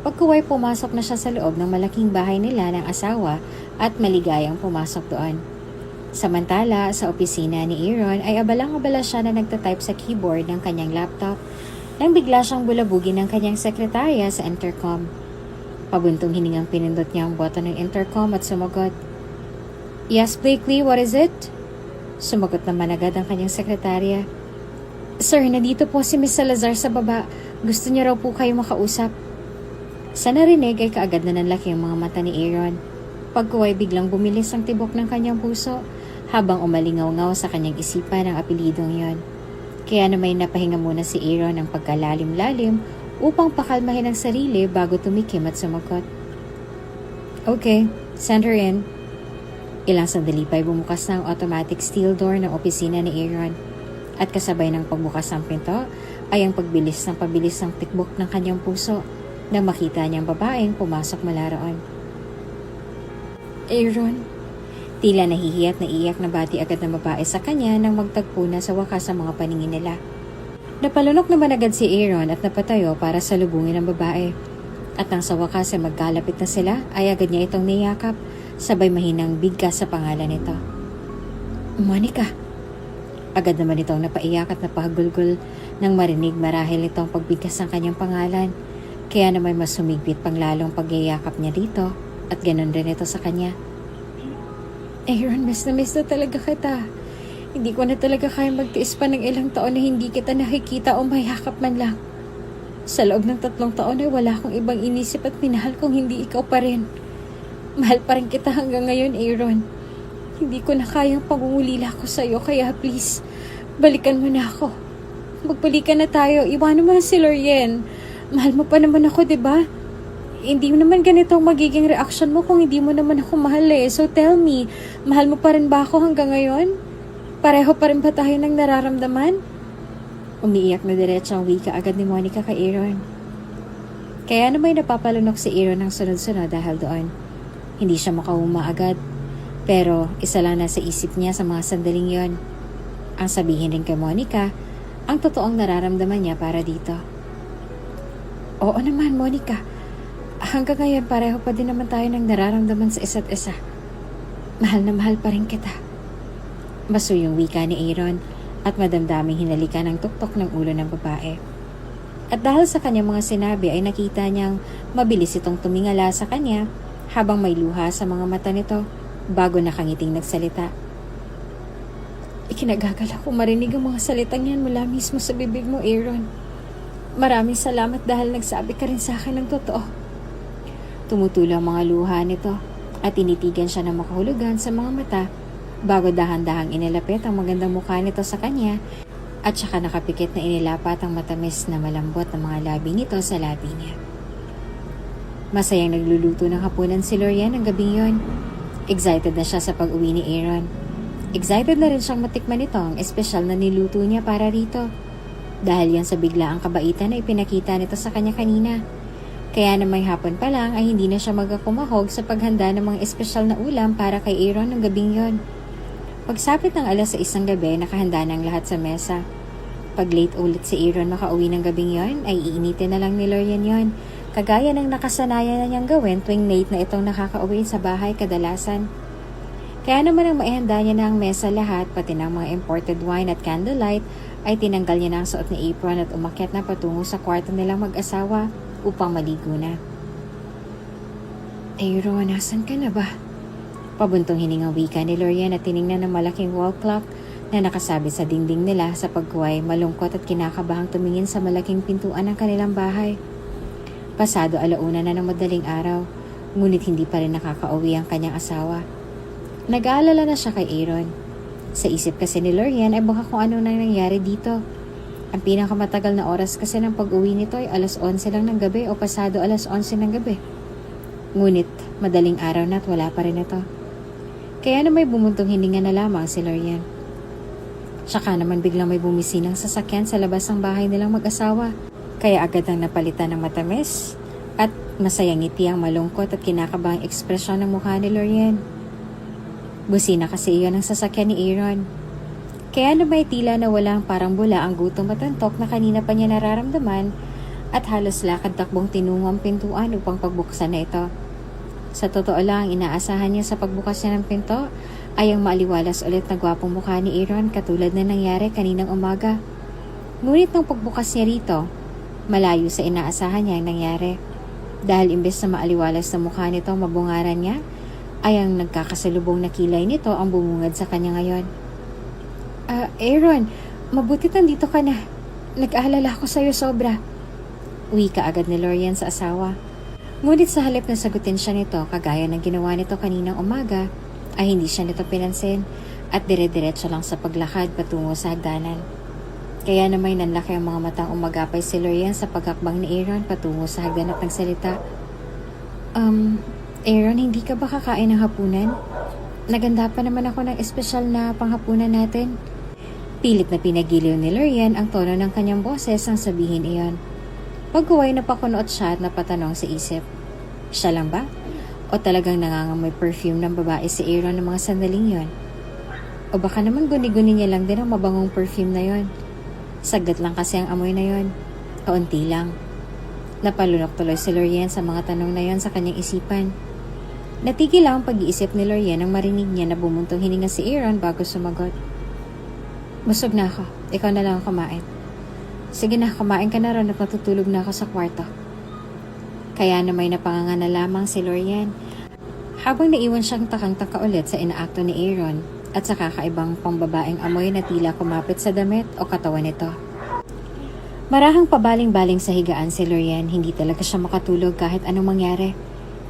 Pagkuway pumasok na siya sa loob ng malaking bahay nila ng asawa at maligayang pumasok doon. Samantala, sa opisina ni Aaron ay abalang-abala siya na nagtatype sa keyboard ng kanyang laptop nang bigla siyang bulabugin ng kanyang sekretarya sa intercom. Pabuntong hiningang pinindot niya ang button ng intercom at sumagot. Yes, Blakely, what is it? Sumagot naman agad ang kanyang sekretarya. Sir, nandito po si Miss Salazar sa baba. Gusto niya raw po kayo makausap. Sa narinig ay kaagad na nanlaki ang mga mata ni Aaron. Pagkuway biglang bumilis ang tibok ng kanyang puso habang umalingaw-ngaw sa kanyang isipan ang apelidong yon. Kaya naman napahinga muna si Aaron ng pagkalalim-lalim upang pakalmahin ang sarili bago tumikim at sumagot. Okay, send her in. Ilang sandali pa'y bumukas na ang automatic steel door ng opisina ni Aaron. At kasabay ng pagbukas ng pinto ay ang pagbilis ng pabilis ng tikbok ng kanyang puso nang makita niyang babaeng pumasok mula roon. Aaron, tila nahihiyat na iyak na bati agad ng babae sa kanya nang magtagpo na sa wakas ang mga paningin nila. Napalunok naman agad si Aaron at napatayo para salubungin ang babae. At nang sa wakas ay magkalapit na sila ay agad niya itong niyakap sabay mahinang bigkas sa pangalan nito. Monica. Agad naman itong napaiyak at napahagulgol nang marinig marahil itong pagbigkas ng kanyang pangalan. Kaya naman mas sumigpit pang lalong pagyayakap niya dito at ganun rin ito sa kanya. Aaron, miss na talaga kita. Hindi ko na talaga kaya magtiis pa ng ilang taon na hindi kita nakikita o mayakap man lang. Sa loob ng 3 taon ay wala akong ibang inisip at minahal kung hindi ikaw pa rin. Mahal pa rin kita hanggang ngayon, Aaron. Hindi ko na kayang pangungulila ko sa'yo kaya please, balikan mo na ako. Magbalikan na tayo, iwanan mo na si Lorian. Mahal mo pa naman ako, diba? Hindi naman ganito ang magiging reaction mo kung hindi mo naman ako mahal eh. So tell me, mahal mo pa rin ba ako hanggang ngayon? Pareho pa rin ba tayo ng nararamdaman? Umiiyak na diretso ang wika agad ni Monica kay Aaron. Kaya naman napapalunok si Aaron ng sunod-sunod dahil doon. Hindi siya makauma agad. Pero isa lang nasa isip niya sa mga sandaling yon. Ang sabihin rin kay Monica, ang totoong nararamdaman niya para dito. Oo naman, Monica. Hanggang ngayon, pareho pa din naman tayo ng nararamdaman sa isa't isa. Mahal na mahal pa rin kita. Baso yung wika ni Aaron at madamdaming hinalikan ng tuktok ng ulo ng babae. At dahil sa kanyang mga sinabi ay nakita niyang mabilis itong tumingala sa kanya habang may luha sa mga mata nito bago nakangiting nagsalita. Ikinagagal ako marinig ang mga salitang yan mula mismo sa bibig mo, Aaron. Maraming salamat dahil nagsabi ka rin sa akin ng totoo. Tumutulo ang mga luha nito at tinitigan siya ng makahulugan sa mga mata bago dahan-dahang inilapit ang magandang mukha nito sa kanya at saka nakapikit na inilapat ang matamis na malambot na mga labi nito sa labi niya. Masayang nagluluto ng hapunan si Lorian ng gabing yon. Excited na siya sa pag-uwi ni Aaron. Excited na rin siyang matikman ito ang espesyal na niluto niya para rito. Dahil yan sa biglaang kabaitan na ipinakita nito sa kanya kanina. Kaya na may hapon pa lang ay hindi na siya magakumahog sa paghanda ng mga espesyal na ulam para kay Aaron ng gabing yon. Pagsapit ng 6:00 gabi, nakahanda ng lahat sa mesa. Pag late ulit si Aaron makauwi ng gabing yon, ay iinitin na lang ni Lorian yon kagaya ng nakasanayan na niyang gawin tuwing late na itong nakakauwi sa bahay kadalasan. Kaya naman ang maihanda niya na ang mesa lahat, pati ng mga imported wine at candlelight, ay tinanggal niya na ang suot ni apron at umakyat na patungo sa kwarto nilang mag-asawa upang maligo na. Aaron, nasan ka na ba? Pabuntong hiningang wika ni Lorian at tiningnan ng malaking wall clock na nakasabit sa dingding nila sa pagkuhay, malungkot at kinakabahang tumingin sa malaking pintuan ng kanilang bahay. Pasado 1:00 na ng madaling araw, ngunit hindi pa rin nakakauwi ang kanyang asawa. Nag-aalala na siya kay Aaron. Sa isip kasi ni Lorian ay baka kung ano nang nangyari dito. Ang pinakamatagal na oras kasi ng pag-uwi nito ay 11:00 lang ng gabi o pasado 11:00 ng gabi. Ngunit madaling araw na at wala pa rin ito. Kaya na may bumuntong hininga na lamang si Lorian. Tsaka naman biglang may bumisinang sasakyan sa labas ng bahay nilang mag-asawa. Kaya agad ang napalitan ng matamis at masayang ngiti ang malungkot at kinakabahang ekspresyon ng mukha ni Lorian. Busina kasi iyon ang sasakyan ni Aaron. Kaya na may tila na walang parang bula ang gutom at antok na kanina pa niya nararamdaman at halos lakad takbong tinungo ang pintuan upang pagbuksan na ito. Sa totoo lang, inaasahan niya sa pagbukas niya ng pinto ay ang maaliwalas ulit na gwapong mukha ni Aaron katulad na nangyari kaninang umaga. Ngunit nung pagbukas niya rito, malayo sa inaasahan niya ang nangyari. Dahil imbes na maaliwalas na mukha nito mabungaran niya, ay ang nagkakasalubong na kilay nito ang bumungad sa kanya ngayon. Aaron, mabuti nandito ka na. Nag-aalala ako sa'yo sobra. Uwi ka agad ni Lorian sa asawa. Ngunit sa halip na sagutin siya nito, kagaya ng ginawa nito kaninang umaga, ay hindi siya nito pinansin at dire-diretso lang sa paglakad patungo sa hagdanan. Kaya naman nanlaki ang mga matang umagapay si Lorian sa paghakbang ni Aaron patungo sa hagdan at nagsalita. Aaron, hindi ka ba kakain ng hapunan? Naganda pa naman ako ng espesyal na panghapunan natin. Pilit na pinagiliw ni Lorian ang tono ng kanyang boses ang sabihin iyon. Pagkuway na pakunuot siya at napatanong sa isip. Siya lang ba? O talagang nangangamoy perfume ng babae si Aaron ng mga sandaling yon? O baka naman guni-guni niya lang din ang mabangong perfume na yon? Saglit lang kasi ang amoy na yon. Kaunti lang. Napalunok tuloy si Lorian sa mga tanong na yon sa kanyang isipan. Natigil lang ang pag-iisip ni Lorian nang marinig niya na bumuntong hininga si Aaron bago sumagot. Busog na ako. Ikaw na lang kumain. Sige na, kumain ka na ron at matutulog na ako sa kwarto. Kaya na may napanganga na lamang si Lorian habang naiwan siyang takang-taka ulit sa inaakto ni Aaron at sa kakaibang pambabaeng amoy na tila kumapit sa damit o katawan nito. Marahang pabaling-baling sa higaan si Lorian, hindi talaga siya makatulog kahit anong mangyari.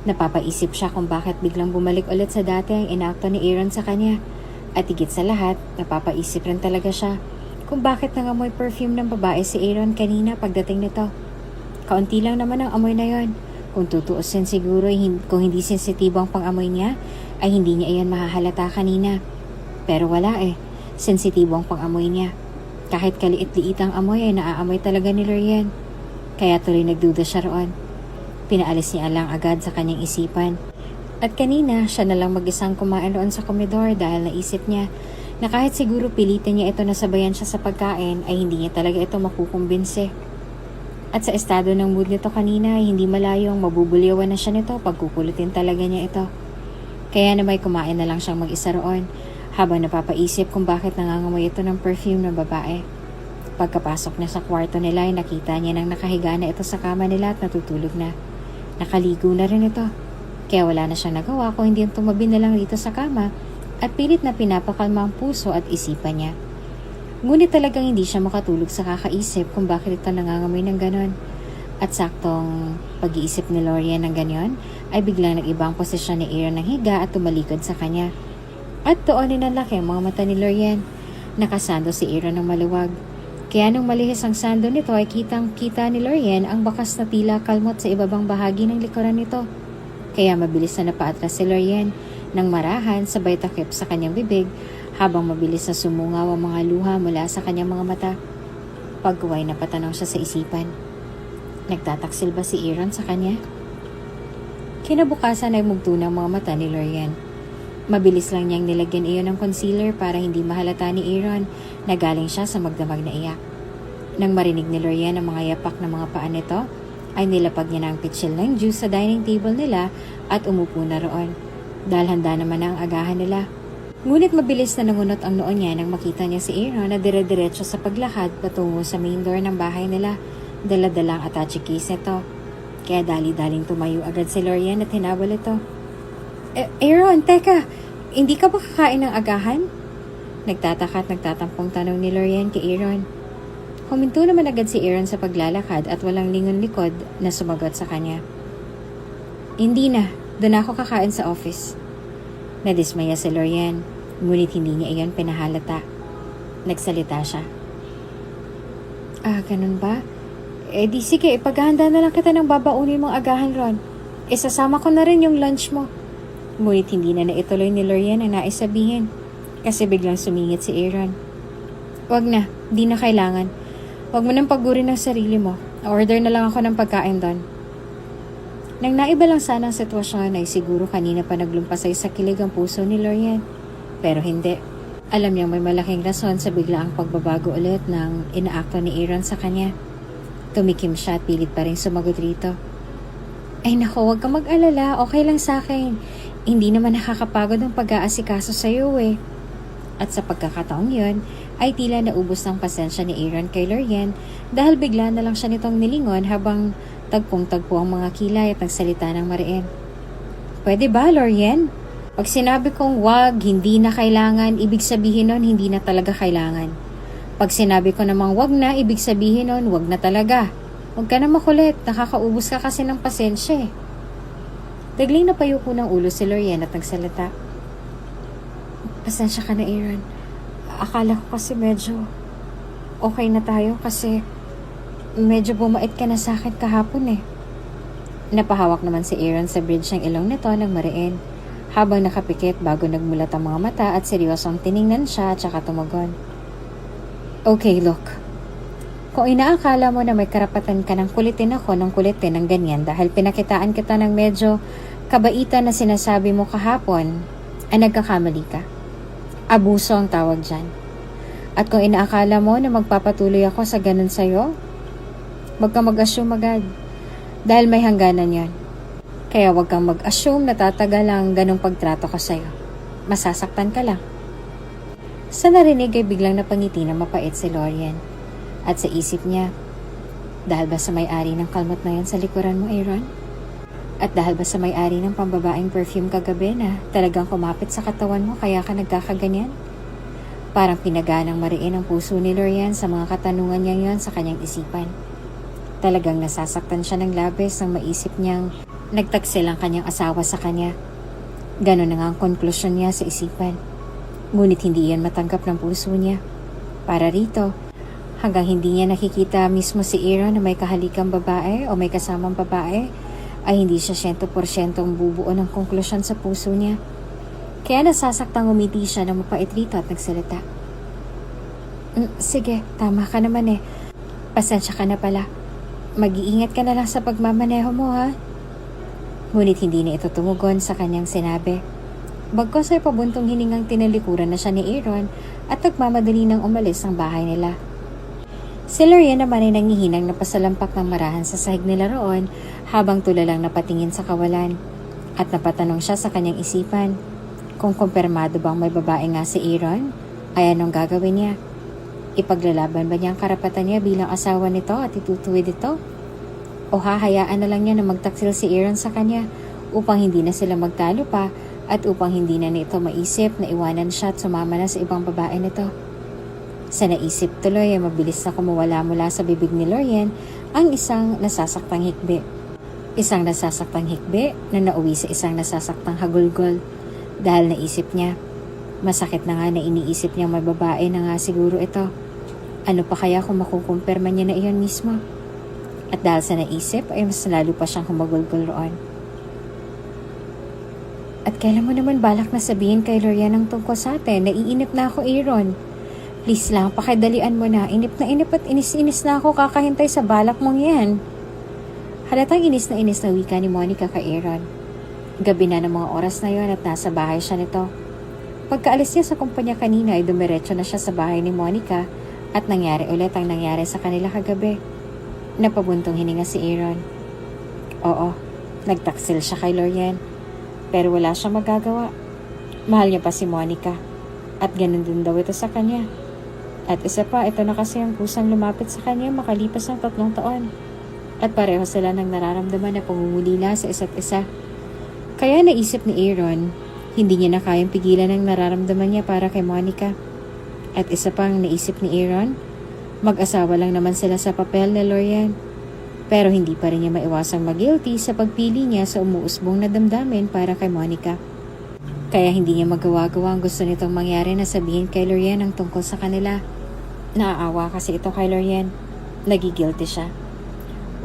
Napapaisip siya kung bakit biglang bumalik ulit sa dati ang inaakto ni Aaron sa kanya. At higit sa lahat, napapaisip rin talaga siya kung bakit nangamoy perfume ng babae si Aaron kanina pagdating nito. Kaunti lang naman ang amoy na yon. Kung tutuusin siguro kung hindi sensitibo ang pang-amoy niya, ay hindi niya iyan mahahalata kanina. Pero wala sensitibo ang pang-amoy niya. Kahit kaliit-liit ang amoy ay naaamoy talaga ni Lorian. Kaya tuloy nagduda siya roon. Pinaalis niya lang agad sa kanyang isipan. At kanina, siya na lang mag-isang kumain roon sa komedor dahil naisip niya na kahit siguro pilitin niya ito na sabayan siya sa pagkain ay hindi niya talaga ito makukumbinse. At sa estado ng mood nito kanina ay hindi malayong mabubulyawan na siya nito pagkukulutin talaga niya ito. Kaya na may kumain na lang siyang mag-isa roon habang napapaisip kung bakit nangangamoy ito ng perfume ng babae. Pagkapasok niya sa kwarto nila ay nakita niya nang nakahiga na ito sa kama nila at natutulog na. Nakaligo na rin ito. Kaya wala na siyang nagawa kung hindi yung tumabi na lang dito sa kama at pilit na pinapakalma ang puso at isipan niya. Ngunit talagang hindi siya makatulog sa kakaisip kung bakit ito nangangamoy ng ganon. At saktong pag-iisip ni Lorian ng ganon ay biglang nag-ibang posisyon ni Aaron ng higa at tumalikod sa kanya. At doon ninalaki ang mga mata ni Lorian. Nakasando si Aaron ng maluwag. Kaya nung malihis ang sando nito ay kitang-kita ni Lorian ang bakas na tila kalmot sa ibabang bahagi ng likuran nito. Kaya mabilis na napaatras si Lorian nang marahan sabay takip sa kanyang bibig habang mabilis na sumungaw ang mga luha mula sa kanyang mga mata. Pagkuway na patanong siya sa isipan. Nagtataksil ba si Aaron sa kanya? Kinabukasan ay mugto ng mga mata ni Lorian. Mabilis lang niyang nilagyan iyon ng concealer para hindi mahalata ni Aaron na galing siya sa magdamag na iyak. Nang marinig ni Lorian ang mga yapak ng mga paa nito, ay nilapag niya na ang pitsil ng juice sa dining table nila at umupo na roon. Dahil handa naman na ang agahan nila. Ngunit mabilis na nangunot ang noo niya nang makita niya si Aaron na dire-diretso sa paglakad patungo sa main door ng bahay nila. Dala-dalang attache case nito. Kaya dali-daling tumayo agad si Lorian at hinawal ito. Aaron, teka! Hindi ka ba kakain ng agahan? Nagtataka at nagtatampong tanong ni Lorian kay Aaron. Huminto naman agad si Aaron sa paglalakad at walang lingon likod na sumagot sa kanya. Hindi na. Doon ako kakain sa office. Nadismaya si Lorian, ngunit hindi niya iyon pinahalata. Nagsalita siya. Ganun ba? Di sige, ipaghahanda na lang kita ng babaunin mong agahan ron. Isasama ko na rin yung lunch mo. Ngunit hindi na naituloy ni Lorian ang nais sabihin, kasi biglang sumingit si Aaron. Wag na, di na kailangan. Wag mo nang pagurin ng sarili mo. Order na lang ako ng pagkain doon. Nang naiba lang sana ang sitwasyon ay siguro kanina pa naglumpasay sa kilig ang puso ni Lorian. Pero hindi. Alam niyang may malaking rason sa biglaang pagbabago ulit ng inaakto ni Aaron sa kanya. Tumikim siya at pilit pa rin sumagot rito. Ay nako, huwag kang mag-alala. Okay lang sa akin. Hindi naman nakakapagod ang pag-aasikaso sa iyo eh. At sa pagkakataong yun, ay tila naubos ng pasensya ni Aaron kay Lorian dahil bigla na lang siya nitong nilingon habang tagpong-tagpo ang mga kilay at nagsalita ng mariin. Pwede ba, Lorian? Pag sinabi kong wag, hindi na kailangan, ibig sabihin nun, hindi na talaga kailangan. Pag sinabi ko namang wag na, ibig sabihin nun, wag na talaga. Huwag ka na makulit, nakakaubos ka kasi ng pasensya eh. Biglang napayuko ng ulo si Lorian at nagsalita. Pasensya ka na, Aaron. Akala ko kasi medyo okay na tayo kasi medyo bumait ka na sa akin kahapon eh. Napahawak naman si Aaron sa bridge ng ilong nito ng mariin habang nakapikit bago nagmulat ang mga mata at seryosong tiningnan siya at saka tumagon. Okay, look. Kung inaakala mo na may karapatan ka ng kulitin ako ng kulitin ng ganyan dahil pinakitaan kita ng medyo kabaitan na sinasabi mo kahapon, ay nagkakamali ka. Abuso ang tawag dyan. At kung inaakala mo na magpapatuloy ako sa ganun sa'yo, wag kang mag-assume agad. Dahil may hangganan yan. Kaya wag kang mag-assume na tatagal ang ganung pagtrato ko sa'yo. Masasaktan ka lang. Sa narinig ay biglang napangiti na mapait si Lorian. At sa isip niya, dahil ba sa may-ari ng kalmot na yan sa likuran mo, Aaron? At dahil ba sa may-ari ng pambabaeng perfume kagabi na talagang kumapit sa katawan mo kaya ka nagkakaganyan? Parang pinaganang mariin ang puso ni Lorian sa mga katanungan niya yon sa kanyang isipan. Talagang nasasaktan siya ng labis nang maisip niyang nagtaksil ang kanyang asawa sa kanya. Ganon na nga ang konklusyon niya sa isipan. Ngunit hindi yan matanggap ng puso niya. Para rito, hanggang hindi niya nakikita mismo si Aaron na may kahalikang babae o may kasamang babae, ay hindi siya 100% bubuo ng konklusyon sa puso niya. Kaya nasasaktang umiti siya na mapait rito at nagsalita. Sige, tama ka naman eh. Pasensya ka na pala. Mag-iingat ka na lang sa pagmamaneho mo ha. Ngunit hindi na ito tumugon sa kanyang sinabi. Bagkos ay pabuntong hiningang tinalikuran na siya ni Aaron at nagmamadali nang umalis ang bahay nila. Si Lorian naman ay nangihinang na pasalampak ng marahan sa sahig nila roon habang tulalang napatingin sa kawalan. At napatanong siya sa kanyang isipan kung kumpirmado bang may babae nga si Aaron, ay anong gagawin niya? Ipaglalaban ba niya ang karapatan niya bilang asawa nito at itutuwid ito? O hahayaan na lang niya na magtaksil si Aaron sa kanya upang hindi na sila magtalo pa at upang hindi na nito maisip na iwanan siya at sumama na sa ibang babae nito? Sa naisip tuloy ay mabilis na kumuwala mula sa bibig ni Lorian ang isang nasasaktang hikbi. Isang nasasaktang hikbi na nauwi sa isang nasasaktang hagulgol dahil naisip niya. Masakit na nga na iniisip niya may babae na nga siguro ito. Ano pa kaya kung makukumpirma niya na iyon mismo? At dahil sa naisip ay mas lalo pa siyang humagulgol roon. At kailan mo naman balak na sabihin kay Lorian ang tungkol sa atin? Naiinip na ako, Aaron. Please lang, pakidalian mo na. Inip na inip at inis-inis na ako kakahintay sa balak mong yan. Halatang inis na wika ni Monica kay Aaron. Gabi na ng mga oras na yon at nasa bahay siya nito. Pagkaalis niya sa kumpanya kanina ay dumiretso na siya sa bahay ni Monica at nangyari ulit ang nangyari sa kanila kagabi. Napabuntong hininga si Aaron. Oo, nagtaksil siya kay Lorian. Pero wala siyang magagawa. Mahal niya pa si Monica. At ganun din daw ito sa kanya. At isa pa, ito na kasi ang kusang lumapit sa kanya makalipas ng 3 taon. At pareho sila ng nararamdaman na pangungulila sa isa't isa. Kaya naisip ni Aaron, hindi niya na kayang pigilan ang nararamdaman niya para kay Monica. At isa pang naisip ni Aaron, mag-asawa lang naman sila sa papel ni Lorian. Pero hindi pa rin niya maiwasang mag-guilty sa pagpili niya sa umuusbong na damdamin para kay Monica. Kaya hindi niya magawa-gawa ang gusto nitong mangyari na sabihin kay Lorian ang tungkol sa kanila. Naaawa kasi ito kay Lorian. Nagigilty siya.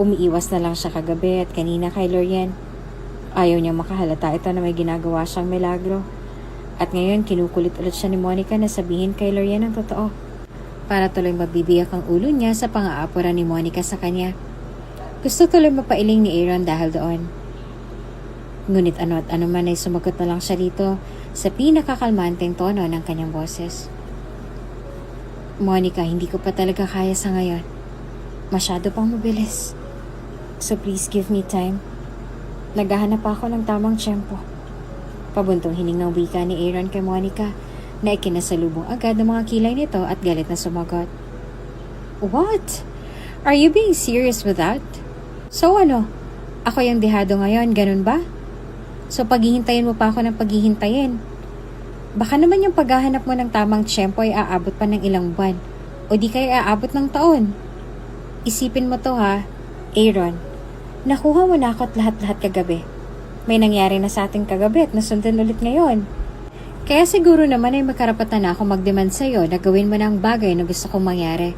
Umiiwas na lang siya kagabi at kanina kay Lorian. Ayaw niyang makahalata ito na may ginagawa siyang milagro. At ngayon kinukulit ulit siya ni Monica na sabihin kay Lorian ang totoo. Para tuloy mabibiyak ang ulo niya sa pang-aapura ni Monica sa kanya. Gusto tuloy mapailing ni Aaron dahil doon. Ngunit ano at ano man ay sumagot na lang siya dito sa pinakakalmanteng tono ng kanyang boses. Monica, hindi ko pa talaga kaya sa ngayon. Masyado pang mabilis. So please give me time. Naghahanap ako ng tamang tiyempo. Pabuntong hiningang wika ni Aaron kay Monica na ikinasalubong agad ng mga kilay nito at galit na sumagot. What? Are you being serious with that? So ano? Ako yung dehado ngayon, ganun ba? So paghihintayin mo pa ako ng paghihintayin. Baka naman yung paghahanap mo ng tamang tiyempo ay aabot pa ng ilang buwan o di kaya aabot ng taon. Isipin mo to ha, Aaron. Nakuha mo na ako at lahat-lahat kagabi. May nangyari na sa ating kagabi at nasundan ulit ngayon. Kaya siguro naman ay makarapatan na ako mag-demand sa'yo na gawin mo na ang bagay na gusto kong mangyari.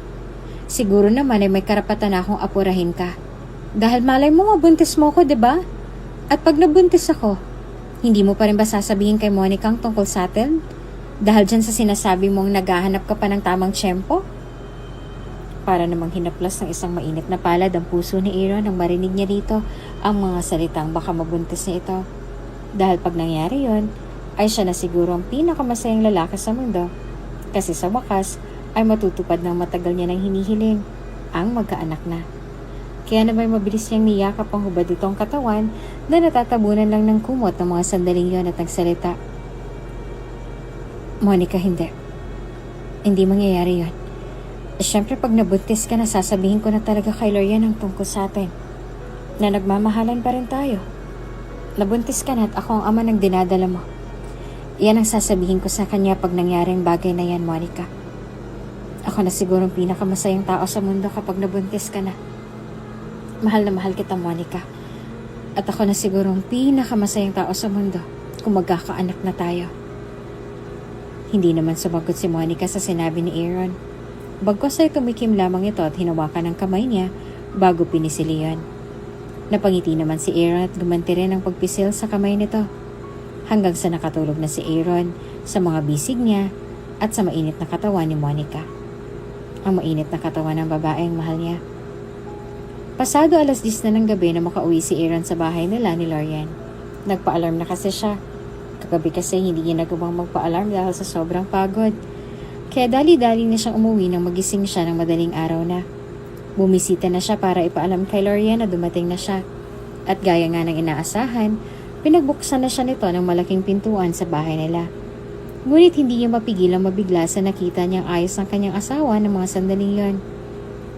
Siguro naman ay may karapatan na akong apurahin ka. Dahil malay mo mabuntis mo ako, diba? At pag nabuntis ako, hindi mo pa rin ba sasabihin kay Monica ang tungkol sa atin? Dahil dyan sa sinasabi mong naghahanap ka pa ng tamang tiyempo? Para namang hinaplas ng isang mainit na palad ang puso ni Aaron nang marinig niya dito ang mga salitang baka mabuntis niya ito. Dahil pag nangyari yon, ay siya na siguro ang pinakamasayang lalaki sa mundo. Kasi sa wakas ay matutupad ng matagal niya nang hinihiling, ang magkaanak na. Kaya naman mabilis niyang niyakap ang hubad itong katawan na natatabunan lang ng kumot ng mga sandaling yon at nagsalita. Monica, hindi. Hindi mangyayari yon. Siyempre pag nabuntis ka na, sasabihin ko na talaga kay Lorian ang tungkol sa atin. Na nagmamahalan pa rin tayo. Nabuntis ka na at ako ang ama ng dinadala mo. Yan ang sasabihin ko sa kanya pag nangyari ang bagay na yan, Monica. Ako na sigurong pinakamasayang tao sa mundo kapag nabuntis ka na. Mahal na mahal kita, Monica. At ako na sigurong pinakamasayang tao sa mundo kung magkakaanak na tayo. Hindi naman sumagot si Monica sa sinabi ni Aaron. Bagkos ay tumikim lamang ito at hinawakan ang kamay niya bago pinisili yan. Napangiti naman si Aaron at gumanti rin ang pagpisil sa kamay nito. Hanggang sa nakatulog na si Aaron sa mga bisig niya at sa mainit na katawan ni Monica. Ang mainit na katawan ng babaeng mahal niya. Pasado 10:00 na ng gabi na makauwi si Aaron sa bahay nila ni Lorian. Nagpa-alarm na kasi siya. Kagabi kasi hindi niya nagawang magpa-alarm dahil sa sobrang pagod. Kaya dali-dali na siyang umuwi nang magising siya ng madaling araw na. Bumisita na siya para ipaalam kay Lorian na dumating na siya. At gaya nga ng inaasahan, pinagbuksan na siya nito ng malaking pintuan sa bahay nila. Ngunit hindi niya mapigilang mabigla sa nakita niyang ayos ng kanyang asawa ng mga sandaling yon.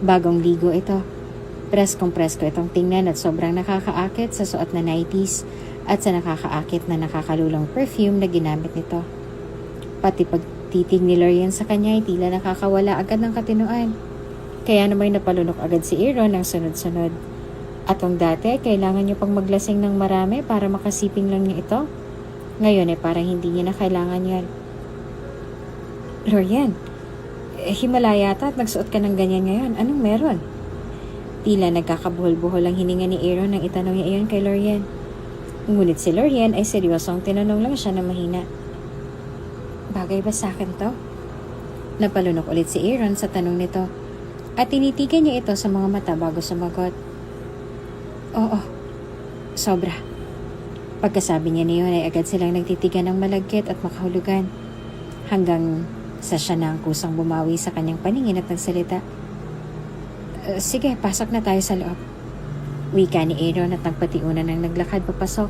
Bagong ligo ito. Preskong-presko itong tingnan at sobrang nakakaakit sa suot na 90s at sa nakakaakit na nakakalulong perfume na ginamit nito. Pati pagtitig ni Lorian sa kanya ay tila nakakawala agad ng katinuan. Kaya naman napalunok agad si Aaron ng sunod-sunod. At kung dati kailangan niya pang maglasing ng marami para makasiping lang niya ito, ngayon ay parang hindi niya na kailangan yan. Lorian, himala yata at nagsuot ka ng ganyan ngayon. Anong meron? Tila nagkakabuhol-buhol ang hininga ni Aaron nang itanong niya iyon kay Lorian. Ngunit si Lorian ay seryosong tinanong lang siya na mahina. Bagay ba sa akin to? Napalunok ulit si Aaron sa tanong nito at tinitigan niya ito sa mga mata bago sumagot. Oo, sobra. Pagkasabi niya niyon ay agad silang nagtitigan ng malagkit at makahulugan hanggang sa siya na ang kusang bumawi sa kanyang paningin at nagsalita. Sige, pasok na tayo sa loob. Wika ni Aaron at nagpatiunan ng naglakad papasok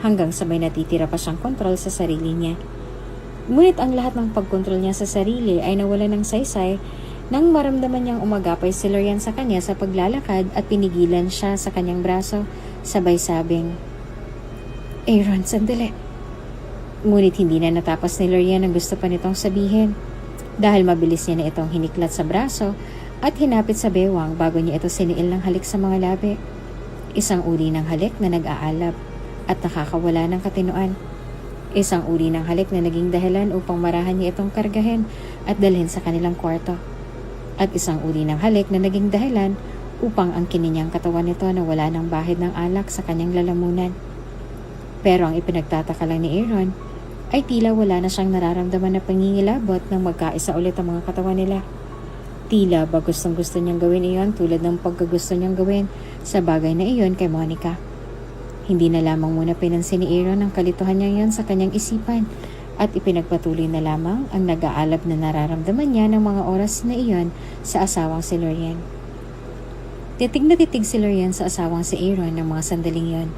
hanggang sabay natitira pa siyang kontrol sa sarili niya. Ngunit ang lahat ng pagkontrol niya sa sarili ay nawala ng saysay nang maramdaman niyang umagapay si Lorian sa kanya sa paglalakad at pinigilan siya sa kanyang braso sabay sabing, "Aaron, sandali." Ngunit hindi na natapos ni Lorian ang gusto pa nitong sabihin dahil mabilis niya na itong hiniklat sa braso at hinapit sa bewang bago niya ito siniil ng halik sa mga labi. Isang uri ng halik na nag-aalab at nakakawala ng katinoan. Isang uri ng halik na naging dahilan upang marahan niya itong kargahin at dalhin sa kanilang kwarto. At isang uri ng halik na naging dahilan upang ang kininyang katawan nito na wala ng bahid ng alak sa kanyang lalamunan. Pero ang ipinagtataka lang ni Aaron ay tila wala na siyang nararamdaman na pangingilabot nang magkaisa ulit ang mga katawan nila. Tila ba gustong gusto niyang gawin iyon tulad ng pagkagusto niyang gawin sa bagay na iyon kay Monica. Hindi na lamang muna pinansin ni Aaron ang kalituhan niya iyon sa kanyang isipan at ipinagpatuloy na lamang ang nag-aalab na nararamdaman niya ng mga oras na iyon sa asawang si Lorian. Titig na titig si Lorian sa asawang si Aaron ng mga sandaling iyon.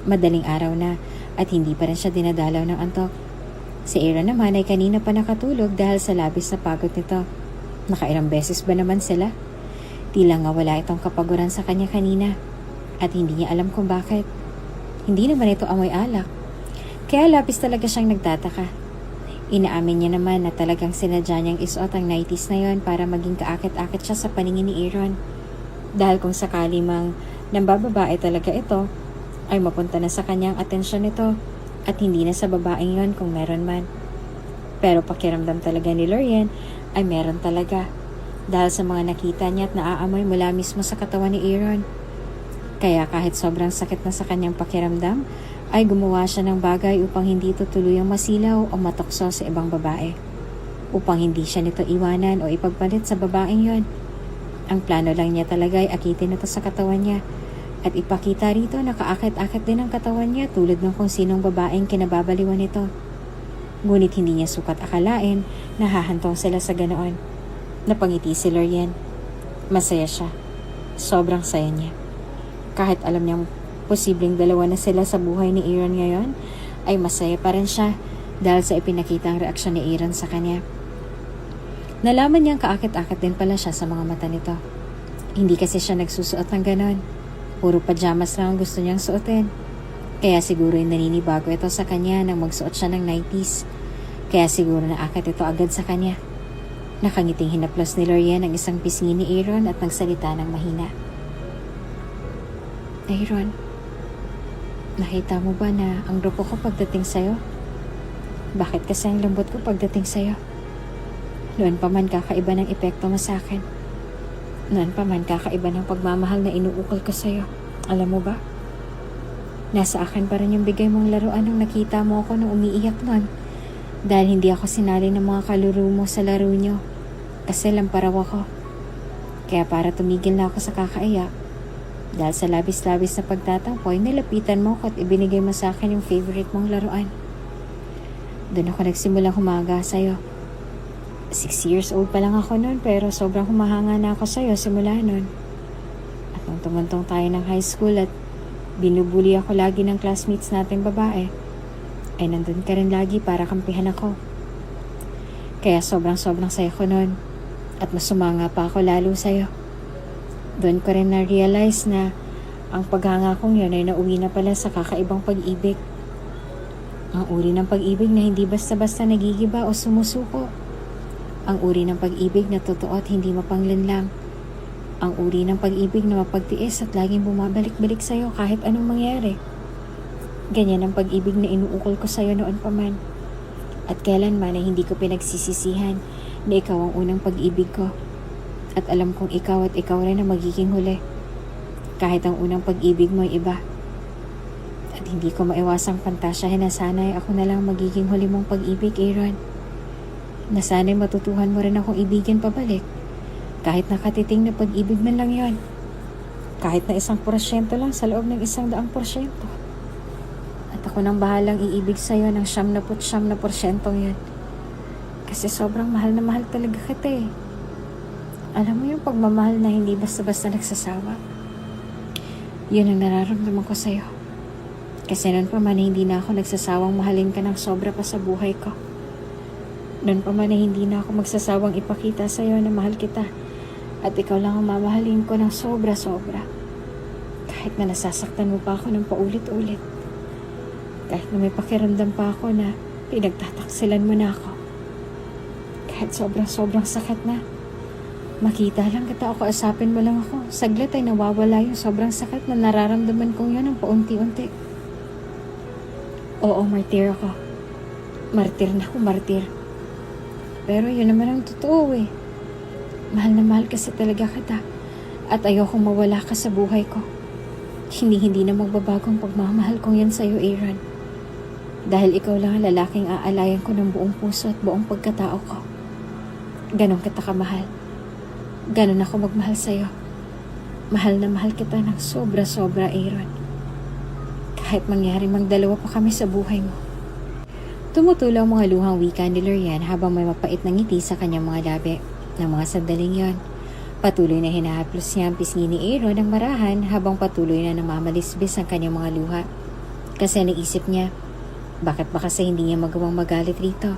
Madaling araw na at hindi pa rin siya dinadalaw ng antok. Si Aaron naman ay kanina pa nakatulog dahil sa labis na pagod nito. Nakailang beses ba naman sila? Tila nga wala itong kapaguran sa kanya kanina at hindi niya alam kung bakit. Hindi naman ito amoy alak. Kaya labis talaga siyang nagtataka. Inaamin niya naman na talagang sinadya niyang isuot ang 90s na yon para maging kaakit-akit siya sa paningin ni Aaron. Dahil kung sakali mang nambababae talaga ito, ay mapunta na sa kanyang atensyon nito at hindi na sa babaeng yon kung meron man. Pero pakiramdam talaga ni Lorian ay meron talaga dahil sa mga nakita niya at naaamoy mula mismo sa katawan ni Aaron. Kaya kahit sobrang sakit na sa kanyang pakiramdam, ay gumawa siya ng bagay upang hindi ito tuluyang masilaw o matokso sa ibang babae. Upang hindi siya nito iwanan o ipagpalit sa babaeng yon. Ang plano lang niya talaga ay akitin ito sa katawan niya at ipakita rito na kaakit-akit din ang katawan niya tulad ng kung sinong babaeng kinababaliwan nito. Ngunit hindi niya sukat akalain na hahantong sila sa ganoon. Napangiti si Lorian. Masaya siya. Sobrang saya niya. Kahit alam niyang posibleng dalawa na sila sa buhay ni Aaron ngayon, ay masaya pa rin siya dahil sa ipinakitang reaksyon ni Aaron sa kanya. Nalaman niyang kaakit-akit din pala siya sa mga mata nito. Hindi kasi siya nagsusuot ng ganon. Puro pajamas lang ang gusto niyang suotin. Kaya siguro yung naninibago ito sa kanya nang magsuot siya ng 90s. Kaya siguro naakit ito agad sa kanya. Nakangiting hinaplos ni Lorian ang isang pisngi ni Aaron at nagsalita ng mahina. "Aaron, nakita mo ba na ang grupo ko pagdating sa'yo? Bakit kasi ang lambot ko pagdating sa'yo? Noon pa man kakaiba ng epekto mo sa akin. Noon pa man kakaiba ng pagmamahal na inuukol ko sa'yo. Alam mo ba? Nasa akin pa rin yung bigay mong laruan nung nakita mo ako nung umiiyak noon. Dahil hindi ako sinali ng mga kalaro mo sa laro nyo. Kasi lamparaw ako. Kaya para tumigil na ako sa kakaiyak, dahil sa labis-labis na pagtatampo ay nilapitan mo ko at ibinigay mo sa akin yung favorite mong laruan. Doon ako nagsimulang humaga sa'yo. 6 years old pa lang ako noon pero sobrang humahanga na ako sa'yo simula noon. At nung tumuntong tayo ng high school at binubuli ako lagi ng classmates natin babae, ay nandun ka rin lagi para kampihan ako. Kaya sobrang saya ko noon at mas sumanga pa ako lalo sa'yo. Doon ko rin na-realize na ang paghanga kong yun ay nauwi na pala sa kakaibang pag-ibig. Ang uri ng pag-ibig na hindi basta-basta nagigiba o sumusuko. Ang uri ng pag-ibig na totoo at hindi mapanglinlang. Ang uri ng pag-ibig na mapagtiis at laging bumabalik-balik sa'yo kahit anong mangyari. Ganyan ang pag-ibig na inuukol ko sa'yo noon pa man. At kailanman ay hindi ko pinagsisisihan na ikaw ang unang pag-ibig ko. At alam kong ikaw at ikaw rin ang magiging huli. Kahit ang unang pag-ibig mo ay iba. At hindi ko maiwasang pantasyahin na sana'y ako na lang magiging huli mong pag-ibig, Aaron. Na sana'y matutuhan mo rin akong ibigin pabalik. Kahit nakatiting na pag-ibig man lang yon. Kahit na 1% lang sa loob ng 100%. At ako nang bahalang iibig sa'yo ng 99% yun. Kasi sobrang mahal na mahal talaga kita eh. Alam mo yung pagmamahal na hindi basta-basta nagsasawa. Yun ang nararamdaman ko sa'yo. Kasi noon pa man hindi na ako nagsasawang mahalin ka ng sobra pa sa buhay ko. Noon pa man hindi na ako magsasawang ipakita sa'yo na mahal kita. At ikaw lang ang mamahalin ko ng sobra-sobra. Kahit na nasasaktan mo pa ako ng paulit-ulit. Kahit na may pakiramdam pa ako na pinagtataksilan mo na ako. Kahit sobrang-sobrang sakit na. Makita lang kita o kausapin mo lang ako. Saglit ay nawawala yung sobrang sakit na nararamdaman kong yun ng paunti-unti. Oo, martir ako. Martir na ako, martir. Pero yun naman ang totoo eh. Mahal na mahal kasi talaga kita. At ayokong mawala ka sa buhay ko. Hindi na magbabagong pagmamahal kong yan sa'yo, Aaron. Dahil ikaw lang ang lalaking aalayan ko ng buong puso at buong pagkatao ko. Ganon kita kamahal. Ganon ako magmahal sa'yo. Mahal na mahal kita ng sobra-sobra, Aaron. Kahit mangyari mang dalawa pa kami sa buhay mo. Tumutulo ang mga luhang wika ni Lorian habang may mapait na ngiti sa kanyang mga labi. Ng mga sandaling yon, patuloy na hinahaplos niya ang pisngi ni Aaron ng marahan habang patuloy na namamalisbis ang kanyang mga luha. Kasi naisip niya, bakit ba kasi hindi niya magawang magalit rito?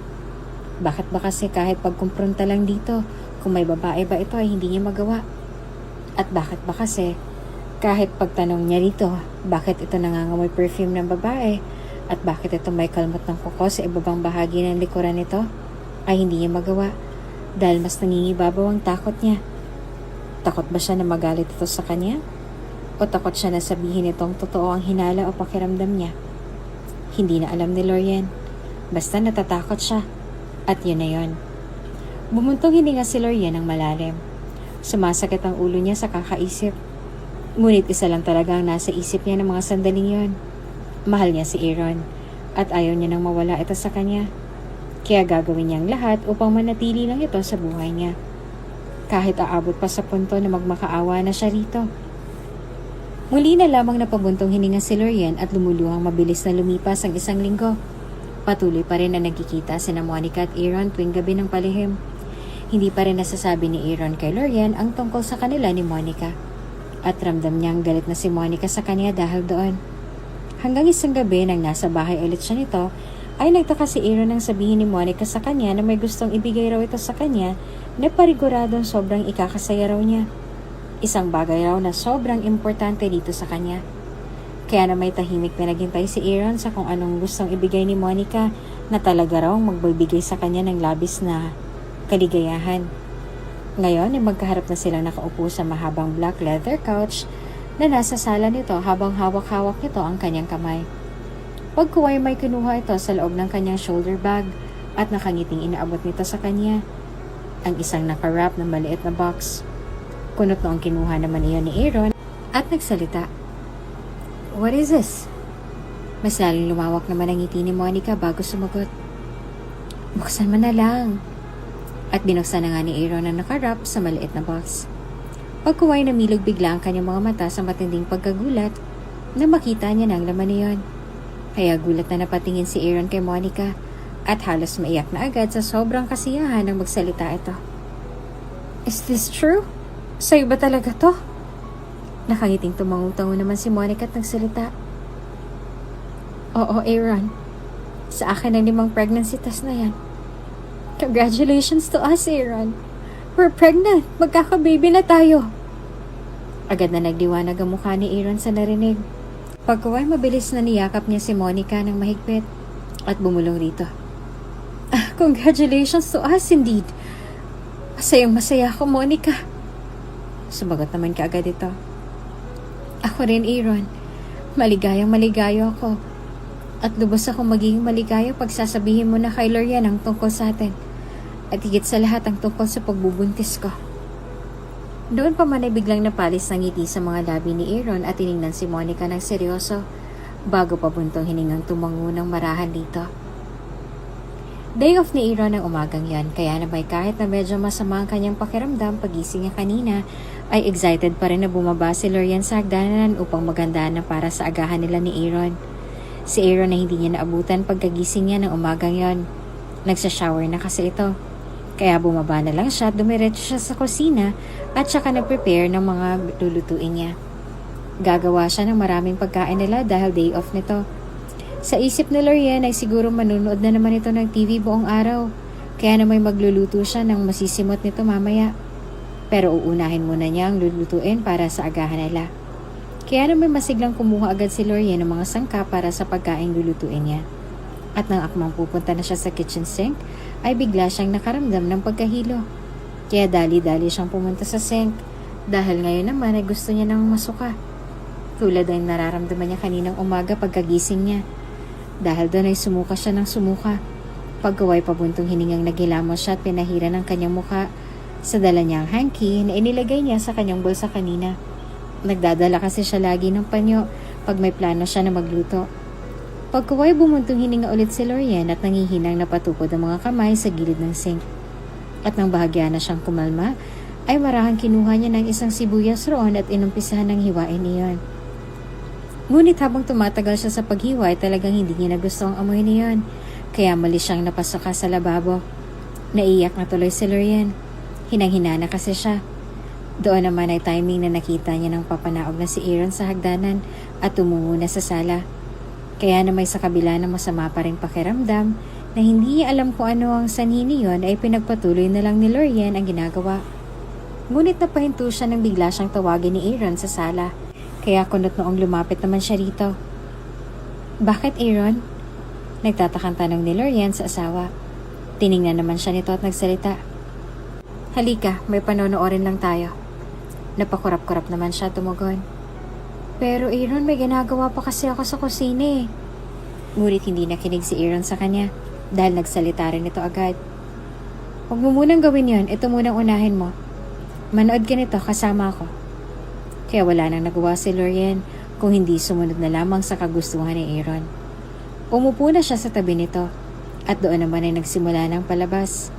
Bakit ba kasi kahit pagkumpronta lang dito, kung may babae ba ito ay hindi niya magawa? At bakit ba kasi kahit pagtanong niya rito, bakit ito nangangamoy perfume ng babae? At bakit ito may kalmot ng kuko sa ibabang bahagi ng likuran nito? Ay hindi niya magawa dahil mas nangingibabaw ang takot niya. Takot ba siya na magalit ito sa kanya? O takot siya na sabihin itong totoo ang hinala o pakiramdam niya? Hindi na alam ni Lorian. Basta natatakot siya. At yun na yun. Bumuntong hininga si Lorian ng malalim. Sumasakit ang ulo niya sa kakaisip. Ngunit isa lang talaga ang nasa isip niya ng mga sandaling yon. Mahal niya si Aaron at ayaw niya nang mawala ito sa kanya. Kaya gagawin niyang lahat upang manatili lang ito sa buhay niya. Kahit aabot pa sa punto na magmakaawa na siya rito. Muli na lamang napabuntong hininga si Lorian at lumuluhang mabilis na lumipas ang isang linggo. Patuloy pa rin na nagkikita sina Monica at Aaron tuwing gabi ng palihim. Hindi pa rin nasasabi ni Aaron kay Lorian ang tungkol sa kanila ni Monica. At ramdam niyang galit na si Monica sa kanya dahil doon. Hanggang isang gabi nang nasa bahay ulit siya nito, ay nagtaka si Aaron nang sabihin ni Monica sa kanya na may gustong ibigay raw ito sa kanya na pariguradong sobrang ikakasaya raw niya. Isang bagay raw na sobrang importante dito sa kanya. Kaya na may tahimik na naghintay si Aaron sa kung anong gustong ibigay ni Monica na talaga raw magbibigay sa kanya ng labis na kaligayahan. Ngayon ay magkaharap na silang nakaupo sa mahabang black leather couch na nasa sala nito habang hawak-hawak nito ang kanyang kamay. Pagkuway may kinuha ito sa loob ng kanyang shoulder bag at nakangiting inaabot nito sa kanya ang isang nakarap na maliit na box. Kunot noong kinuha naman iyon ni Aaron at nagsalita. What is this? Mas laling lumawak naman ang ngiti ni Monica bago sumagot. Buksan mo na lang. At binuksan na nga ni Aaron ang nakarap sa maliit na box. Pagkuway namilog bigla ang kanyang mga mata sa matinding pagkagulat na makita niya ng laman niyon. Kaya gulat na napatingin si Aaron kay Monica at halos maiyak na agad sa sobrang kasiyahan ng magsalita ito. Is this true? Sa'yo ba talaga to? Nakangiting tumango-tango naman si Monica at nagsalita. Oo, Aaron. Sa akin ang 5 pregnancy test na yan. Congratulations to us, Aaron. We're pregnant. Magkaka-baby na tayo. Agad na nagdiwanag ang mukha ni Aaron sa narinig. Pagkuway mabilis na niyakap niya si Monica ng mahigpit at bumulong rito. Congratulations to us indeed. Masayang masaya ako, Monica. Sumagot naman kaagad ito. Ako rin, Aaron. Maligayang maligayo ako. At lubos akong magiging maligaya pag sasabihin mo na kay Lorian ang tungkol sa atin. At higit sa lahat ang tungkol sa pagbubuntis ko. Doon pa man ay biglang napalis ng ngiti sa mga labi ni Aaron at tiningnan si Monica ng seryoso bago pa buntong hiningang tumango ng marahan dito. Day off ni Aaron ang umagang yan kaya naman kahit na medyo masama ang kanyang pakiramdam pagising niya kanina ay excited pa rin na bumaba si Lorian sa hagdanan upang magandaan na para sa agahan nila ni Aaron. Si Aaron na hindi niya naabutan pagkagising niya ng umagang yon. Nagsa-shower na kasi ito. Kaya bumaba na lang siya at dumiretso siya sa kusina at saka nag-prepare ng mga lulutuin niya. Gagawa siya ng maraming pagkain nila dahil day off nito. Sa isip ni Lorian ay siguro manunood na naman ito ng TV buong araw. Kaya na may magluluto siya ng masisimot nito mamaya. Pero uunahin muna niya ang lulutuin para sa agahan nila. Kaya naman masiglang kumuha agad si Lorian ng mga sangkap para sa pagkain lulutuin niya. At nang akmang pupunta na siya sa kitchen sink, ay bigla siyang nakaramdam ng pagkahilo. Kaya dali-dali siyang pumunta sa sink dahil ngayon naman ay gusto niya ng masuka. Tulad ay nararamdaman niya kaninang umaga pagkagising niya. Dahil doon ay sumuka siya ng sumuka. Pagkaway pabuntong hiningang nagilamos siya at pinahira ng kanyang muka sa dala niyang hanky na inilagay niya sa kanyang bulsa kanina. Nagdadala kasi siya lagi ng panyo pag may plano siya na magluto. Pagkaway bumuntong hininga ulit si Lorian at nangihinang napatukod ang mga kamay sa gilid ng sink. At nang bahagya na siyang kumalma, ay marahang kinuha niya ng isang sibuyas roon at inumpisahan ng hiwain iyon. Ngunit habang tumatagal siya sa paghiwa ay talagang hindi niya nagusto ang amoy niyon, kaya mali siyang napasuka sa lababo. Naiyak na tuloy si Lorian. Hinang-hina na kasi siya. Doon naman ay timing na nakita niya ng papanaog na si Aaron sa hagdanan at tumungo na sa sala. Kaya na may sa kabila ng masama pa rin pakiramdam na hindi niya alam kung ano ang sanhi niyon ay pinagpatuloy na lang ni Lorian ang ginagawa. Ngunit napahinto siya nang bigla siyang tawagin ni Aaron sa sala. Kaya kunot noong lumapit naman siya rito. Bakit Aaron? Nagtatakang tanong ni Lorian sa asawa. Tiningnan naman siya nito at nagsalita. Halika, may panonoorin lang tayo. Napakurap-kurap naman siya tumugon. Pero Aaron, may ginagawa pa kasi ako sa kusina eh. Ngunit hindi nakinig si Aaron sa kanya dahil nagsalita rin ito agad. Huwag mo munang gawin yon, ito munang unahin mo. Manood ka nito kasama ako. Kaya wala nang nagawa si Lorian kung hindi sumunod na lamang sa kagustuhan ni Aaron. Umupo na siya sa tabi nito at doon naman ay nagsimula ng palabas.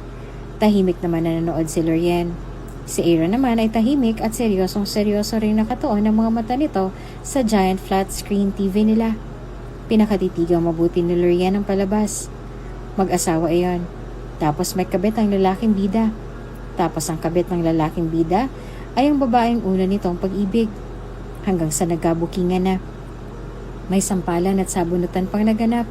Tahimik naman na nanood si Lorian. Si Aaron naman ay tahimik at seryosong-seryoso rin nakatuon ng mga mata nito sa giant flat screen TV nila. Pinakatitigang mabuti ni Lorian ang palabas. Mag-asawa iyon. Tapos may kabit ang lalaking bida. Tapos ang kabit ng lalaking bida ay ang babaeng una nitong pag-ibig. Hanggang sa nagkabukingan na. May sampalan at sabunutan pang naganap.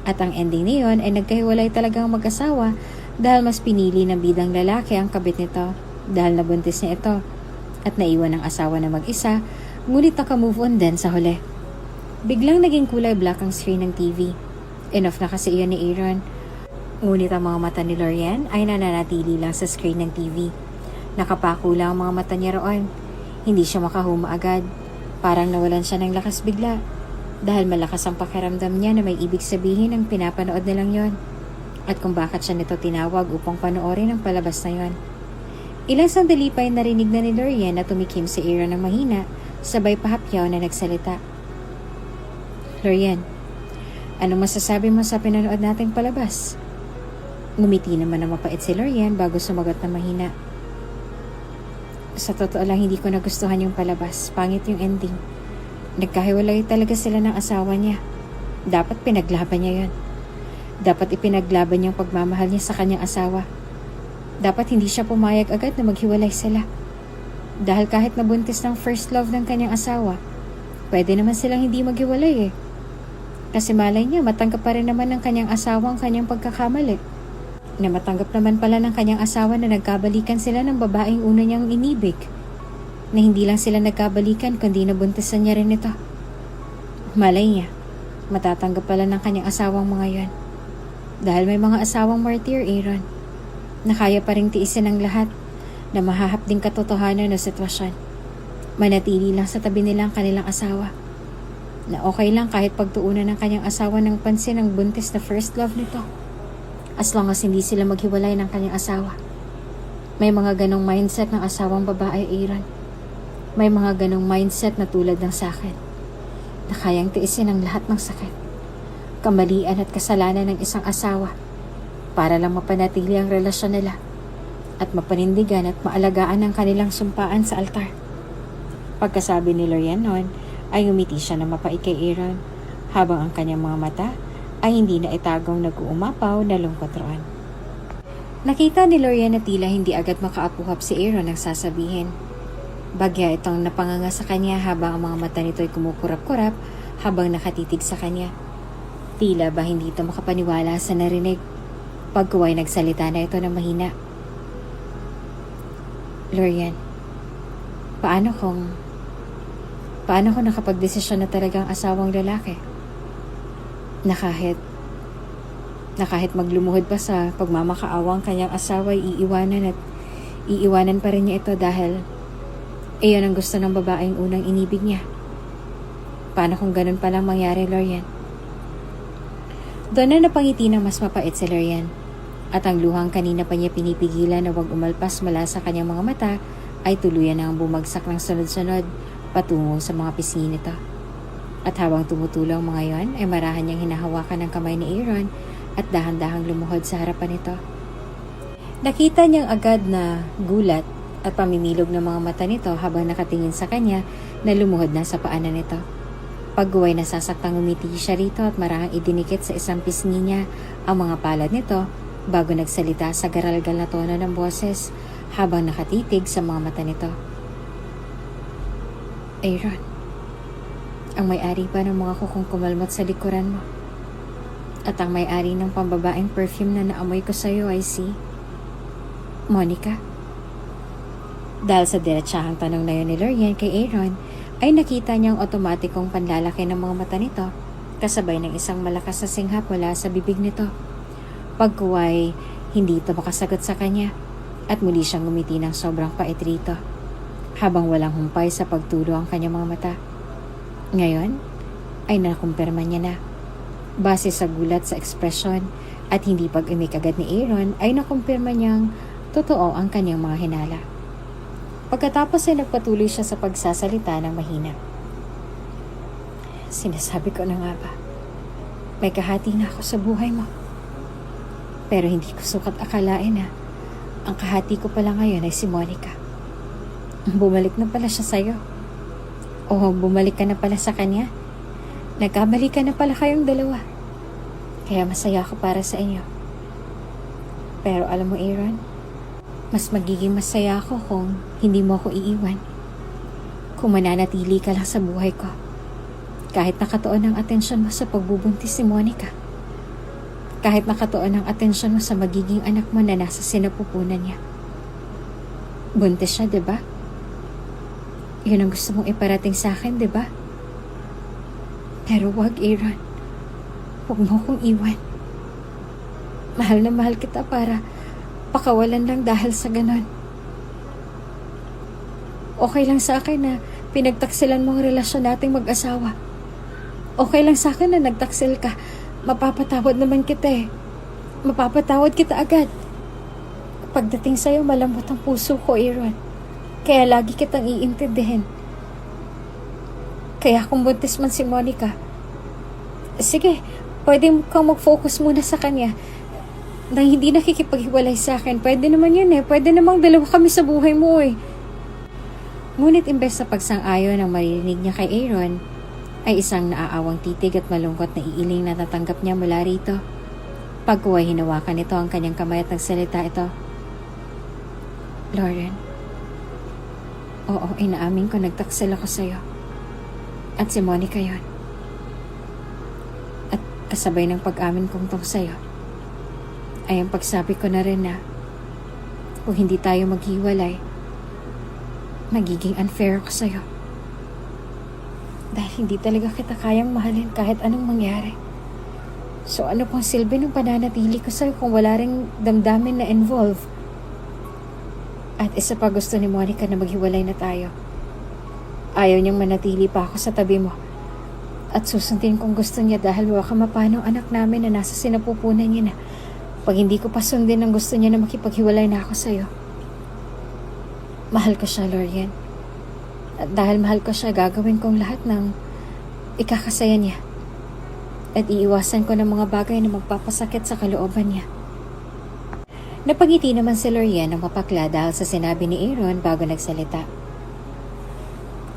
At ang ending niyon ay nagkahiwalay talagang mag-asawa dahil mas pinili ng bidang lalaki ang kabit nito dahil nabuntis niya ito at naiwan ng asawa na mag-isa, ngunit naka-move on din sa huli. Biglang naging kulay black ang screen ng TV. Enough na kasi iyon ni Aaron. Ngunit ang mga mata ni Lorian ay nananatili lang sa screen ng TV. Nakapako lang ang mga mata niya roon. Hindi siya makahuma agad. Parang nawalan siya ng lakas bigla dahil malakas ang pakiramdam niya na may ibig sabihin ang pinapanood nilang yon at kung bakit siya nito tinawag upang panoorin ang palabas na yon. Ilang sandali pa ay narinig na ni Lorian na tumikim si Aaron ng mahina, sabay pahapyaw na nagsalita. Lorian, anong masasabi mo sa pinanood nating palabas? Ngumiti naman na mapait si Lorian bago sumagot na mahina. Sa totoo lang hindi ko nagustuhan yung palabas, pangit yung ending. Nagkahiwalay talaga sila ng asawa niya. Dapat pinaglaban niya yon. Dapat ipinaglaban niyang pagmamahal niya sa kanyang asawa. Dapat hindi siya pumayag agad na maghiwalay sila. Dahil kahit nabuntis ng first love ng kanyang asawa, pwede naman silang hindi maghiwalay eh. Kasi malay niya, matanggap pa rin naman ng kanyang asawa ang kanyang pagkakamali. Na matanggap naman pala ng kanyang asawa na nagkabalikan sila ng babaeng una niyang inibig. Na hindi lang sila nagkabalikan kundi nabuntisan niya rin ito. Malay niya, matatanggap pala ng kanyang asawang mga yon. Dahil may mga asawang martyr, Aaron, na kaya pa rin tiisin ang lahat na mahahapding katotohanan o sitwasyon. Manatili lang sa tabi nila ang kanilang asawa. Na okay lang kahit pagtuunan ng kanyang asawa ng pansin ang buntis na first love nito. As long as hindi sila maghiwalay ng kanyang asawa. May mga ganong mindset ng asawang babae, Aaron. May mga ganong mindset na tulad ng sakin. Na kayang tiisin ang lahat ng sakit. Kamalian at kasalanan ng isang asawa para lang mapanatili ang relasyon nila at mapanindigan at maalagaan ang kanilang sumpaan sa altar. Pagkasabi ni Lorian noon, ay umiti siya na mapait kay Aaron habang ang kanyang mga mata ay hindi na itagong nag-uumapaw na lungkot roon. Nakita ni Lorian na tila hindi agad makaapuhap si Aaron ng sasabihin. Bagya itong napanganga sa kanya habang ang mga mata nito'y kumukurap-kurap habang nakatitig sa kanya. Tila ba hindi ito makapaniwala sa narinig. Pagkuway nagsalita na ito ng mahina. Lorian, paano kung nakapagdesisyon na talagang asawang lalaki? Na kahit maglumuhod pa sa pagmamakaawang kanyang asawa ay iiwanan pa rin niya ito dahil iyon ang gusto ng babaeng unang inibig niya. Paano kung ganun palang mangyari, Lorian? Doon na napangiti ng mas mapait si Lorian. At ang luhang kanina pa niya pinipigilan na huwag umalpas mula sa kanyang mga mata ay tuluyan na ang bumagsak ng sunod-sunod patungo sa mga pisngi nito. At habang tumutulong mga yon ay marahan niyang hinahawakan ng kamay ni Aaron at dahan-dahang lumuhod sa harapan nito. Nakita niyang agad na gulat at pamimilog ng mga mata nito habang nakatingin sa kanya na lumuhod na sa paanan nito. Pagguway nasasaktang umiti siya rito at marahang idinikit sa isang pisngi niya ang mga palad nito bago nagsalita sa garalgal na tono ng boses habang nakatitig sa mga mata nito. Aaron, ang may-ari pa ng mga kukong kumalmot sa likuran mo. At ang may-ari ng pambabaeng perfume na naamoy ko sa'yo ay si Monica. Dahil sa diretsahang tanong na yun ni Lorian kay Aaron, ay nakita niyang otomatikong panlalaki ng mga mata nito kasabay ng isang malakas na singhap mula sa bibig nito. Pagkuway, hindi ito makasagot sa kanya at muli siyang ngumiti ng sobrang pait rito habang walang humpay sa pagtulo ang kanyang mga mata. Ngayon, ay nakumpirma niya na. Base sa gulat sa ekspresyon at hindi pag-imik agad ni Aaron ay nakumpirma niyang totoo ang kanyang mga hinala. Pagkatapos ay nagpatuloy siya sa pagsasalita ng mahina. Sinasabi ko na nga ba, may kahati na ako sa buhay mo. Pero hindi ko sukat akalain na ang kahati ko pala ngayon ay si Monica. Bumalik na pala siya sa'yo. O bumalik ka na pala sa kanya. Nagkabalikan na pala kayong dalawa. Kaya masaya ako para sa inyo. Pero alam mo, Aaron, mas magiging masaya ako kung hindi mo ako iiwan. Kung mananatili ka lang sa buhay ko. Kahit nakatuon ang atensyon mo sa pagbubuntis si Monica. Kahit nakatuon ang atensyon mo sa magiging anak mo na nasa sinapupunan niya. Buntis siya, diba? Yun ang gusto mong iparating sa akin, diba? Pero wag, Aaron. Huwag mo akong iwan. Mahal na mahal kita para pakawalan lang dahil sa ganon. Okay lang sa akin na pinagtaksilan mo ang relasyon nating mag-asawa. Okay lang sa akin na nagtaksil ka. Mapapatawad naman kita eh. Mapapatawad kita agad. Pagdating sa'yo, malambot ang puso ko, Aaron. Kaya lagi kitang iintindihin. Kaya kung buntis man si Monica, sige, pwede kang mag-focus muna sa kanya. Na hindi nakikipaghiwalay sa akin. Pwede naman yun eh. Pwede namang dalawa kami sa buhay mo eh. Ngunit imbes sa pagsang-ayon ang marinig niya kay Aaron, ay isang naaawang titig at malungkot na iiling na natanggap niya mula rito. Pagkuway hinawakan nito ang kanyang kamay at nagsalita ito. Lauren, oo, inaamin ko nagtaksil ako sa'yo. At si Monica yon. At kasabay ng pag-amin kong tong sa'yo, ay ang pagsabi ko na rin na kung hindi tayo maghiwalay, magiging unfair ako sa'yo. Dahil hindi talaga kita kayang mahalin kahit anong mangyari. So ano pang silbi ng pananatili ko sa'yo kung wala ring damdamin na involve? At isa pa, gusto ni Monica na maghiwalay na tayo. Ayaw niyang manatili pa ako sa tabi mo. At susundin kung gusto niya dahil baka mapano ang anak namin na nasa sinapupunan niya na pag hindi ko pa sundin ang gusto niya na makipaghiwalay na ako sa'yo. Mahal ko siya, Lorian. At dahil mahal ko siya, gagawin kong lahat ng ikakasaya niya. At iiwasan ko ng mga bagay na magpapasakit sa kalooban niya. Napangiti naman si Lorian ng mapakla dahil sa sinabi ni Aaron bago nagsalita.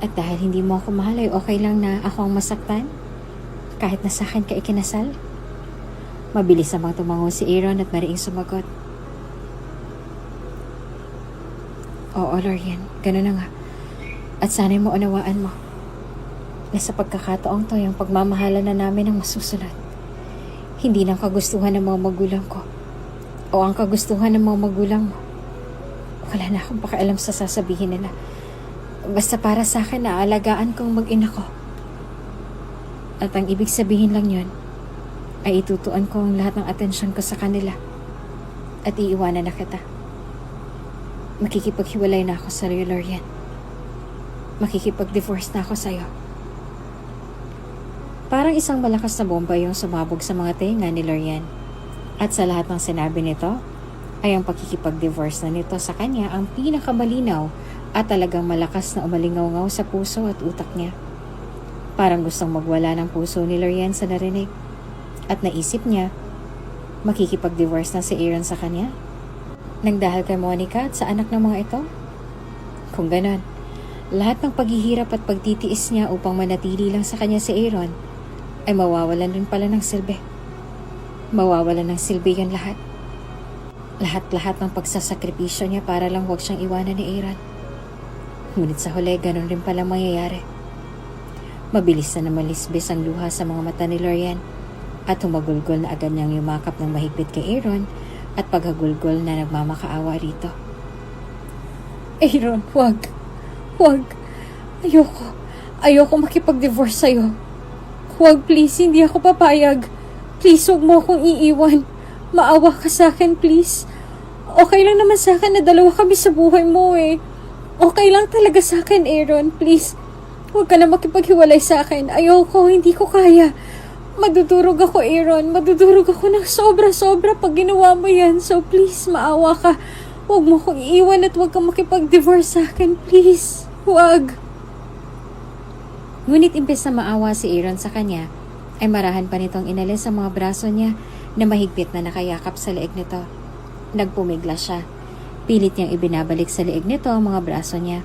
At dahil hindi mo ako mahal, ay okay lang na ako ang masaktan? Kahit na sa akin ka ikinasal? Mabilis namang tumango si Aaron at mariing sumagot. Oo, Lorian, gano'n na nga. At sana'y maunawaan mo na sa pagkakataong to, yung pagmamahalan na namin ang masusunod. Hindi ng kagustuhan ng mga magulang ko o ang kagustuhan ng mga magulang mo. Wala na akong pakialam sa sasabihin nila. Basta para sa akin, naalagaan kong mag-ina ko. At ang ibig sabihin lang yun ay itutuan ko ang lahat ng atensyon ko sa kanila at iiwanan na kita. Makikipaghiwalay na ako sa iyo, Lorian. Makikipag-divorce na ako sa'yo. Parang isang malakas na bomba yung sumabog sa mga tenga ni Lorian. At sa lahat ng sinabi nito, ay ang pakikipag-divorce na nito sa kanya ang pinakamalinaw at talagang malakas na umalingaw-ngaw sa puso at utak niya. Parang gustong magwala ng puso ni Lorian sa narinig. At naisip niya, makikipag-divorce na si Aaron sa kanya? Nang dahil kay Monica at sa anak ng mga ito? Kung ganon, lahat ng paghihirap at pagtitiis niya upang manatili lang sa kanya si Aaron ay mawawalan rin pala ng silbi. Mawawalan ng silbi yun lahat. Lahat-lahat ng pagsasakripisyo niya para lang huwag siyang iwanan ni Aaron. Ngunit sa huli, ganun rin pala mangyayari. Mabilis na naman lisbis ang luha sa mga mata ni Lorian at humagulgol na agad niyang yumakap ng mahigpit kay Aaron at paghagulgol na nagmamakaawa rito. Aaron, huwag. Huwag. Ayoko makipag-divorce sa'yo. Huwag, please. Hindi ako papayag. Please, huwag mo akong iiwan. Maawa ka sa akin, please. Okay lang naman sa akin na dalawa kami sa buhay mo eh. Okay lang talaga sa akin, Aaron. Please, huwag ka na makipaghiwalay sa akin. Ayoko, hindi ko kaya. Madudurog ako, Aaron. Madudurog ako ng sobra-sobra pag ginawa mo yan. So please, maawa ka. Huwag mo akong iiwan at huwag kang makipag-divorce sa akin. Please, huwag. Ngunit imbes na maawa si Aaron sa kanya, ay marahan pa nitong inalis ang mga braso niya na mahigpit na nakayakap sa leeg nito. Nagpumigla siya. Pilit niyang ibinabalik sa leeg nito ang mga braso niya.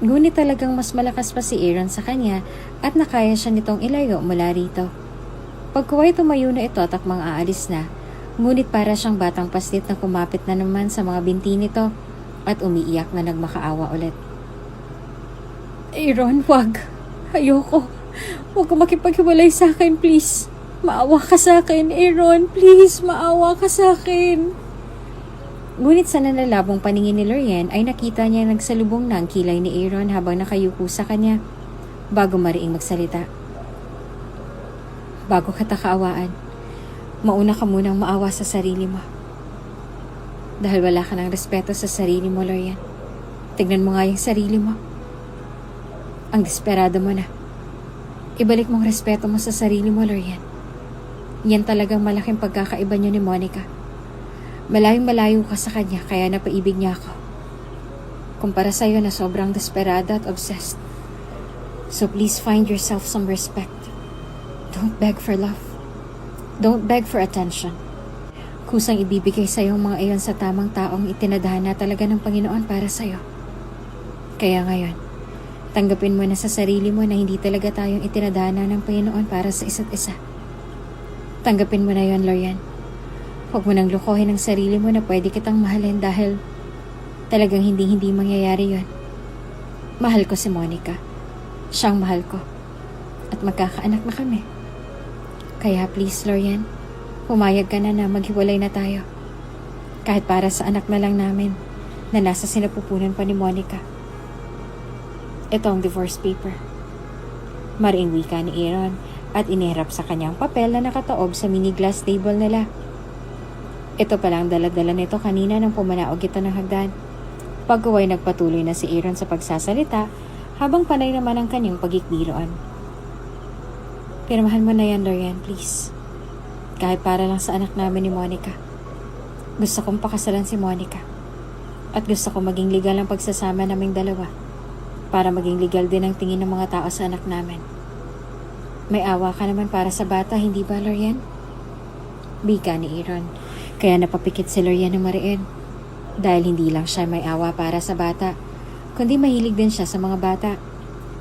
Ngunit talagang mas malakas pa si Aaron sa kanya at nakaya siya nitong ilayo mula rito. Pagkuway tumayo na ito at akmang aalis na, ngunit para siyang batang paslit na kumapit na naman sa mga binti nito at umiiyak na nagmakaawa ulit. Aaron, wag. Ayoko. Huwag ka makipaghiwalay sa akin, please. Maawa ka sa akin, Aaron. Please, maawa ka sa akin. Ngunit sa nalalabong paningin ni Lorian ay nakita niya nagsalubong na ang kilay ni Aaron habang nakayuko sa kanya bago mariing magsalita. Bago ka kaawaan, mauna ka munang maawa sa sarili mo. Dahil wala ka ng respeto sa sarili mo, Lorian. Tignan mo nga yung sarili mo. Ang desperado mo na. Ibalik mong respeto mo sa sarili mo, Lorian. Yan talagang malaking pagkakaiba niyo ni Monica. Malayong-malayo ka sa kanya kaya napaibig niya ako. Kumpara sa'yo na sobrang desperada at obsessed. So please find yourself some respect. Don't beg for love. Don't beg for attention. Kusang ibibigay sa'yo ang mga iyon sa tamang taong itinadhana talaga ng Panginoon para sa'yo. Kaya ngayon, tanggapin mo na sa sarili mo na hindi talaga tayong itinadhana ng Panginoon para sa isa't isa. Tanggapin mo na yon, Lorian. Huwag mo nang lukohin ang sarili mo na pwede kitang mahalin dahil talagang hindi mangyayari yon. Mahal ko si Monica. Siyang mahal ko. At magkakaanak na kami. Kaya please, Lorian, pumayag ka na maghiwalay na tayo. Kahit para sa anak na lang namin na nasa sinapupunan pa ni Monica. Ito ang divorce paper. Mariing wika ni Aaron at inihirap sa kanyang papel na nakataob sa mini glass table nila. Ito palang dala-dala nito kanina nang pumanaog ito ng hagdan. Pagkaway nagpatuloy na si Aaron sa pagsasalita habang panay naman ang kanyang pagikbiroan. Pirmahan mo na yan, Lorian, please. Kahit para lang sa anak namin ni Monica. Gusto kong pakasalan si Monica. At gusto kong maging legal ang pagsasama naming dalawa. Para maging legal din ang tingin ng mga tao sa anak namin. May awa ka naman para sa bata, hindi ba, Lorian? Bika ni Aaron. Kaya napapikit si Lorian ng mariin. Dahil hindi lang siya may awa para sa bata, kundi mahilig din siya sa mga bata.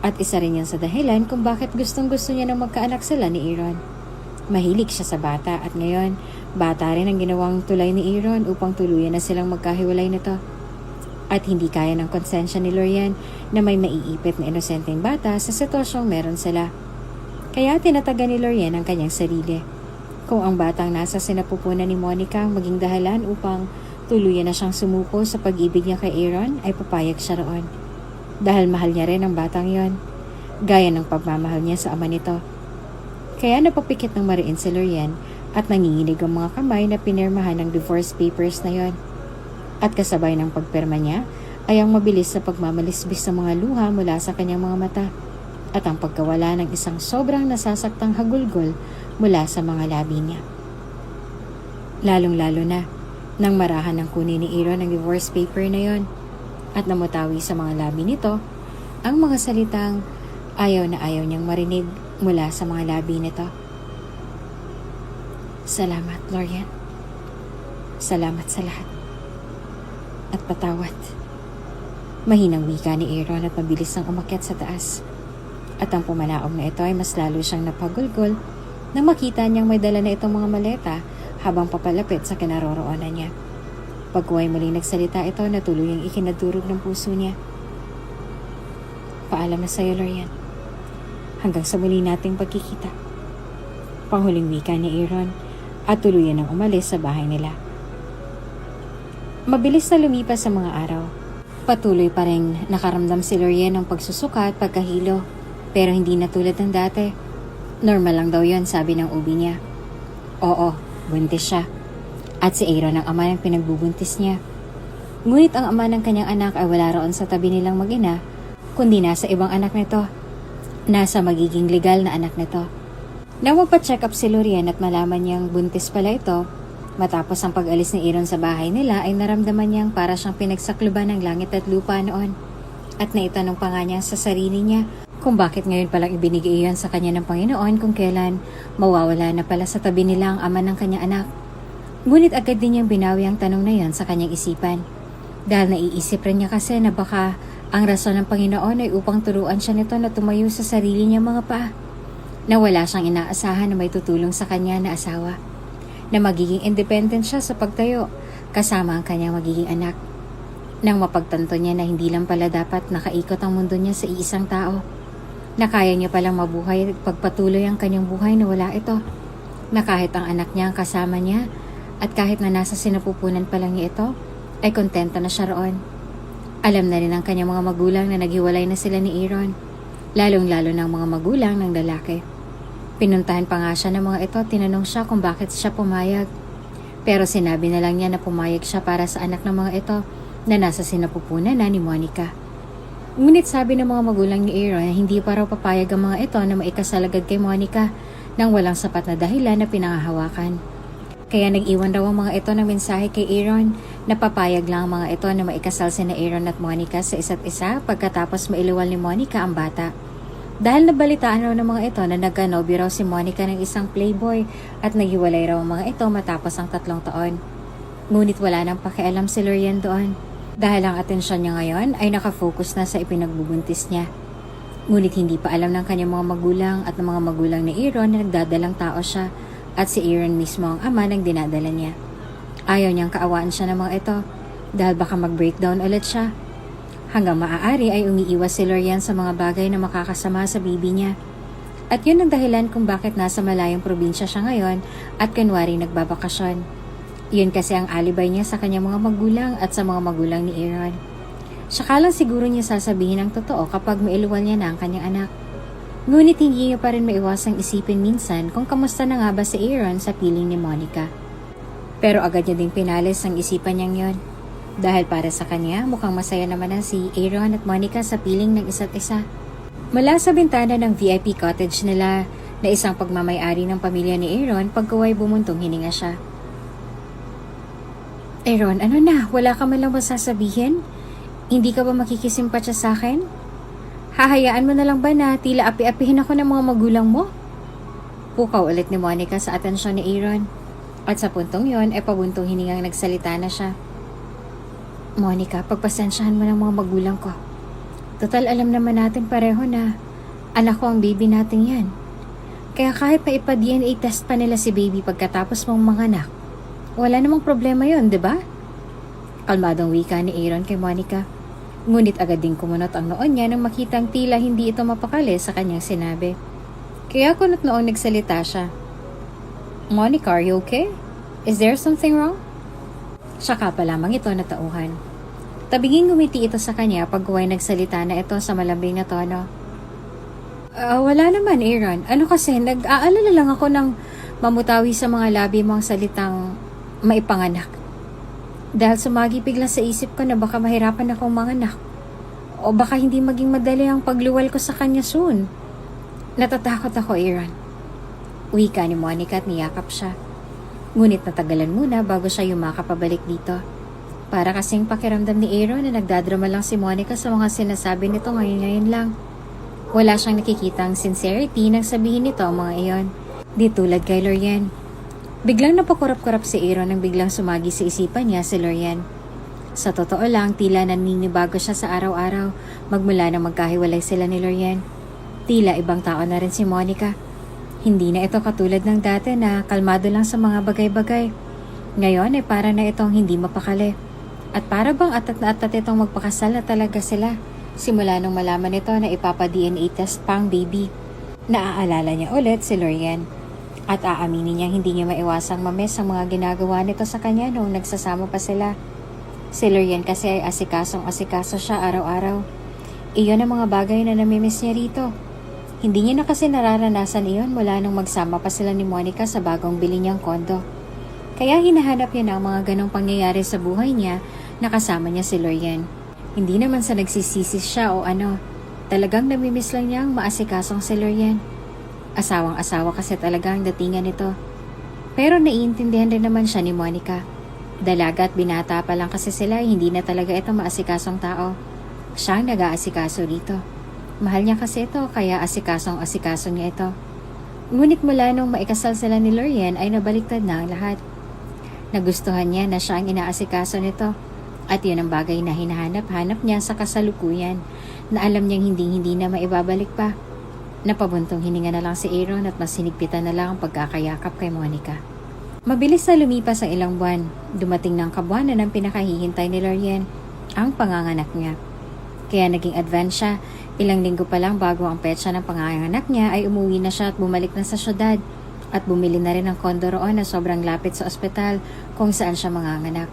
At isa rin yan sa dahilan kung bakit gustong-gusto niya nang magkaanak sila ni Aaron. Mahilig siya sa bata at ngayon, bata rin ang ginawang tulay ni Aaron upang tuluyan na silang magkahiwalay nito. At hindi kaya ng konsensya ni Lorian na may maiipit na inosenteng bata sa sitwasyong meron sila. Kaya tinataga ni Lorian ang kanyang sarili. Kung ang batang nasa sinapupunan ni Monica ang maging dahilan upang tuluyan na siyang sumuko sa pag-ibig niya kay Aaron, ay papayag siya roon. Dahil mahal niya rin ang batang yon, gaya ng pagmamahal niya sa ama nito. Kaya napapikit ng mariin si Lorian at nanginginig ang mga kamay na pinirmahan ng divorce papers na yon. At kasabay ng pagpirma niya ay ang mabilis na pagmamalisbis sa mga luha mula sa kanyang mga mata at ang pagkawala ng isang sobrang nasasaktang hagulgol mula sa mga labi niya. Lalong-lalo na nang marahan ng kunin ni Aaron ang divorce paper na yon at namutawi sa mga labi nito ang mga salitang ayaw na ayaw niyang marinig mula sa mga labi nito. Salamat, Lorian. Salamat sa lahat. At patawad. Mahinang wika ni Aaron at mabilis nang umakyat sa taas. At ang pumanaog na ito ay mas lalo siyang napagulgol nang makita niyang may dala na itong mga maleta habang papalapit sa kinaroroonan niya. Pagkuhay muling nagsalita ito na tuluyang ikinadurog ng puso niya. Paalam na sa'yo, Lorian. Hanggang sa muli nating pagkikita. Panghuling wika ni Aaron at tuluyan ang umalis sa bahay nila. Mabilis na lumipas sa mga araw. Patuloy pa rin nakaramdam si Lorian ng pagsusuka at pagkahilo, pero hindi na tulad ng dati. Normal lang daw yon, sabi ng ubi niya. Oo, buntis siya. At si Aaron ang ama ng pinagbubuntis niya. Ngunit ang ama ng kanyang anak ay wala roon sa tabi nilang mag-ina, kundi nasa ibang anak nito. Nasa magiging legal na anak nito. Nang magpa-check up si Lorian at malaman niyang buntis pala ito, matapos ang pag-alis ni Aaron sa bahay nila ay naramdaman niyang para siyang pinagsakluban ng langit at lupa noon. At naitanong pa nga niya sa sarili niya kung bakit ngayon palang ibinigay iyon sa kanya ng Panginoon kung kailan mawawala na pala sa tabi nila ang ama ng kanyang anak. Ngunit agad din niyang binawi ang tanong na yon sa kanyang isipan. Dahil naiisip rin niya kasi na baka ang rason ng Panginoon ay upang turuan siya nito na tumayo sa sarili niyang mga paa. Na wala siyang inaasahan na may tutulong sa kanya na asawa. Na magiging independent siya sa pagtayo, kasama ang kanyang magiging anak. Nang mapagtanto niya na hindi lang pala dapat nakaikot ang mundo niya sa iisang tao. Na kaya niya palang mabuhay at pagpatuloy ang kanyang buhay na wala ito. Na kahit ang anak niya ang kasama niya, at kahit na nasa sinapupunan pa lang niya ito, ay kontento na siya roon. Alam na rin ang kanyang mga magulang na naghiwalay na sila ni Aaron, lalong-lalo ng mga magulang ng lalaki. Pinuntahan pa nga siya ng mga ito, tinanong siya kung bakit siya pumayag. Pero sinabi na lang niya na pumayag siya para sa anak ng mga ito na nasa sinapupunan na ni Monica. Ngunit sabi ng mga magulang ni Aaron na hindi pa raw papayag ang mga ito na maikasal agad kay Monica nang walang sapat na dahilan na pinangahawakan. Kaya nag-iwan raw ang mga ito ng mensahe kay Aaron na papayag lang ang mga ito na maikasal sina Aaron at Monica sa isa't isa pagkatapos mailuwal ni Monica ang bata. Dahil nabalitaan raw ng mga ito na nagkanobi raw si Monica ng isang playboy at naghiwalay raw ang mga ito matapos ang 3 taon. Ngunit wala nang pakialam si Lorian doon dahil ang atensyon niya ngayon ay nakafocus na sa ipinagbubuntis niya. Ngunit hindi pa alam ng kanyang mga magulang at ng mga magulang ni Aaron na nagdadalang tao siya at si Aaron mismo ang ama ng dinadala niya. Ayaw niyang kaawaan siya ng mga ito dahil baka mag-breakdown ulit siya. Hanggang maaari ay umiiwas si Lorian sa mga bagay na makakasama sa bibi niya. At yun ang dahilan kung bakit nasa malayong probinsya siya ngayon at kunwari nagbabakasyon. Yun kasi ang alibay niya sa kanyang mga magulang at sa mga magulang ni Aaron. Saka lang siguro niya sasabihin ang totoo kapag mailuwal niya na ang kanyang anak. Ngunit hindi niya pa rin maiwasang isipin minsan kung kamusta na nga ba si Aaron sa piling ni Monica. Pero agad niya ding pinalis ang isipan niyang yon. Dahil para sa kanya, mukhang masaya naman na si Aaron at Monica sa piling ng isa't isa. Mula sa bintana ng VIP cottage nila na isang pagmamayari ng pamilya ni Aaron, pagkaway bumuntong hininga siya. Aaron, ano na? Wala ka man lang masasabihin? Hindi ka ba makikisimpatya sa akin? Hahayaan mo na lang ba na tila api-apihin ako ng mga magulang mo? Pukaw ulit ni Monica sa atensyon ni Aaron. At sa puntong yon, pabuntong hiningang nagsalita na siya. Monica, pagpasensyahan mo ng mga magulang ko. Total alam naman natin pareho na anak ko ang baby natin yan. Kaya kahit pa ipa-DNA test pa nila si baby pagkatapos mong manganak, wala namang problema yon, di ba? Kalmadong wika ni Aaron kay Monica. Ngunit agad ding kumunot ang noon niya nang makitang tila hindi ito mapakali sa kanyang sinabi. Kaya kunot noong nagsalita siya. Monica, are you okay? Is there something wrong? Saka pa lamang ito natauhan. Tabinging ngumiti ito sa kanya pag huway nagsalita na ito sa malambing na tono. Wala naman, Aaron. Ano kasi, nag-aalala lang ako ng mamutawi sa mga labi mo ang salitang maipanganak. Dahil sumagi bigla sa isip ko na baka mahirapan akong manganak. O baka hindi maging madali ang pagluwal ko sa kanya soon. Natatakot ako, Aaron. Wika ni Monica at niyakap siya. Ngunit natagalan muna bago siya yumakap pabalik dito. Para kasing pakiramdam ni Aaron na nagdadrama lang si Monica sa mga sinasabi nito ngayon lang. Wala siyang nakikitang sincerity nang sabihin nito ang mga iyon. Di tulad kay Lorian. Biglang napakurap-kurap si Aaron nang biglang sumagi sa isipan niya si Lorian. Sa totoo lang, tila naninibago siya sa araw-araw magmula nang magkahiwalay sila ni Lorian. Tila ibang tao na rin si Monica. Hindi na ito katulad ng dati na kalmado lang sa mga bagay-bagay. Ngayon ay para na itong hindi mapakali. At para bang atat na atat itong magpakasal na talaga sila. Simula nung malaman nito na ipapa-DNA test pang baby. Naaalala niya ulit si Lorian. At aaminin niyang hindi niya maiwasang mames ang mga ginagawa nito sa kanya noong nagsasama pa sila. Si Lorian kasi ay asikasong-asikaso siya araw-araw. Iyon ang mga bagay na namimiss niya rito. Hindi niya na kasi nararanasan iyon mula nung magsama pa sila ni Monica sa bagong bili niyang kondo. Kaya hinahanap niya na ang mga ganong pangyayari sa buhay niya na kasama niya si Lorian. Hindi naman sa nagsisisi siya o ano. Talagang namimiss lang niyang maasikasong si Lorian. Asawang-asawa kasi talaga ang datingan nito. Pero naiintindihan rin naman siya ni Monica. Dalaga at binata pa lang kasi sila, hindi na talaga ito maasikasong tao. Siya ang nag-aasikaso rito. Mahal niya kasi ito, kaya asikasong-asikaso niya ito. Ngunit mula nung maikasal sila ni Lorian ay nabaliktad na ang lahat. Nagustuhan niya na siya ang inaasikaso nito. At yun ang bagay na hinahanap-hanap niya sa kasalukuyan, na alam niyang hindi na maibabalik pa. Napabuntong hininga na lang si Aaron at mas hinigpitan na lang ang pagkakayakap kay Monica. Mabilis na lumipas ang ilang buwan. Dumating ng kabuanan ng pinakahihintay ni Lorian, ang panganganak niya. Kaya naging advance siya. Ilang linggo pa lang bago ang petsa ng panganganak niya ay umuwi na siya at bumalik na sa syudad. At bumili na rin ng kondo roon na sobrang lapit sa ospital kung saan siya manganganak.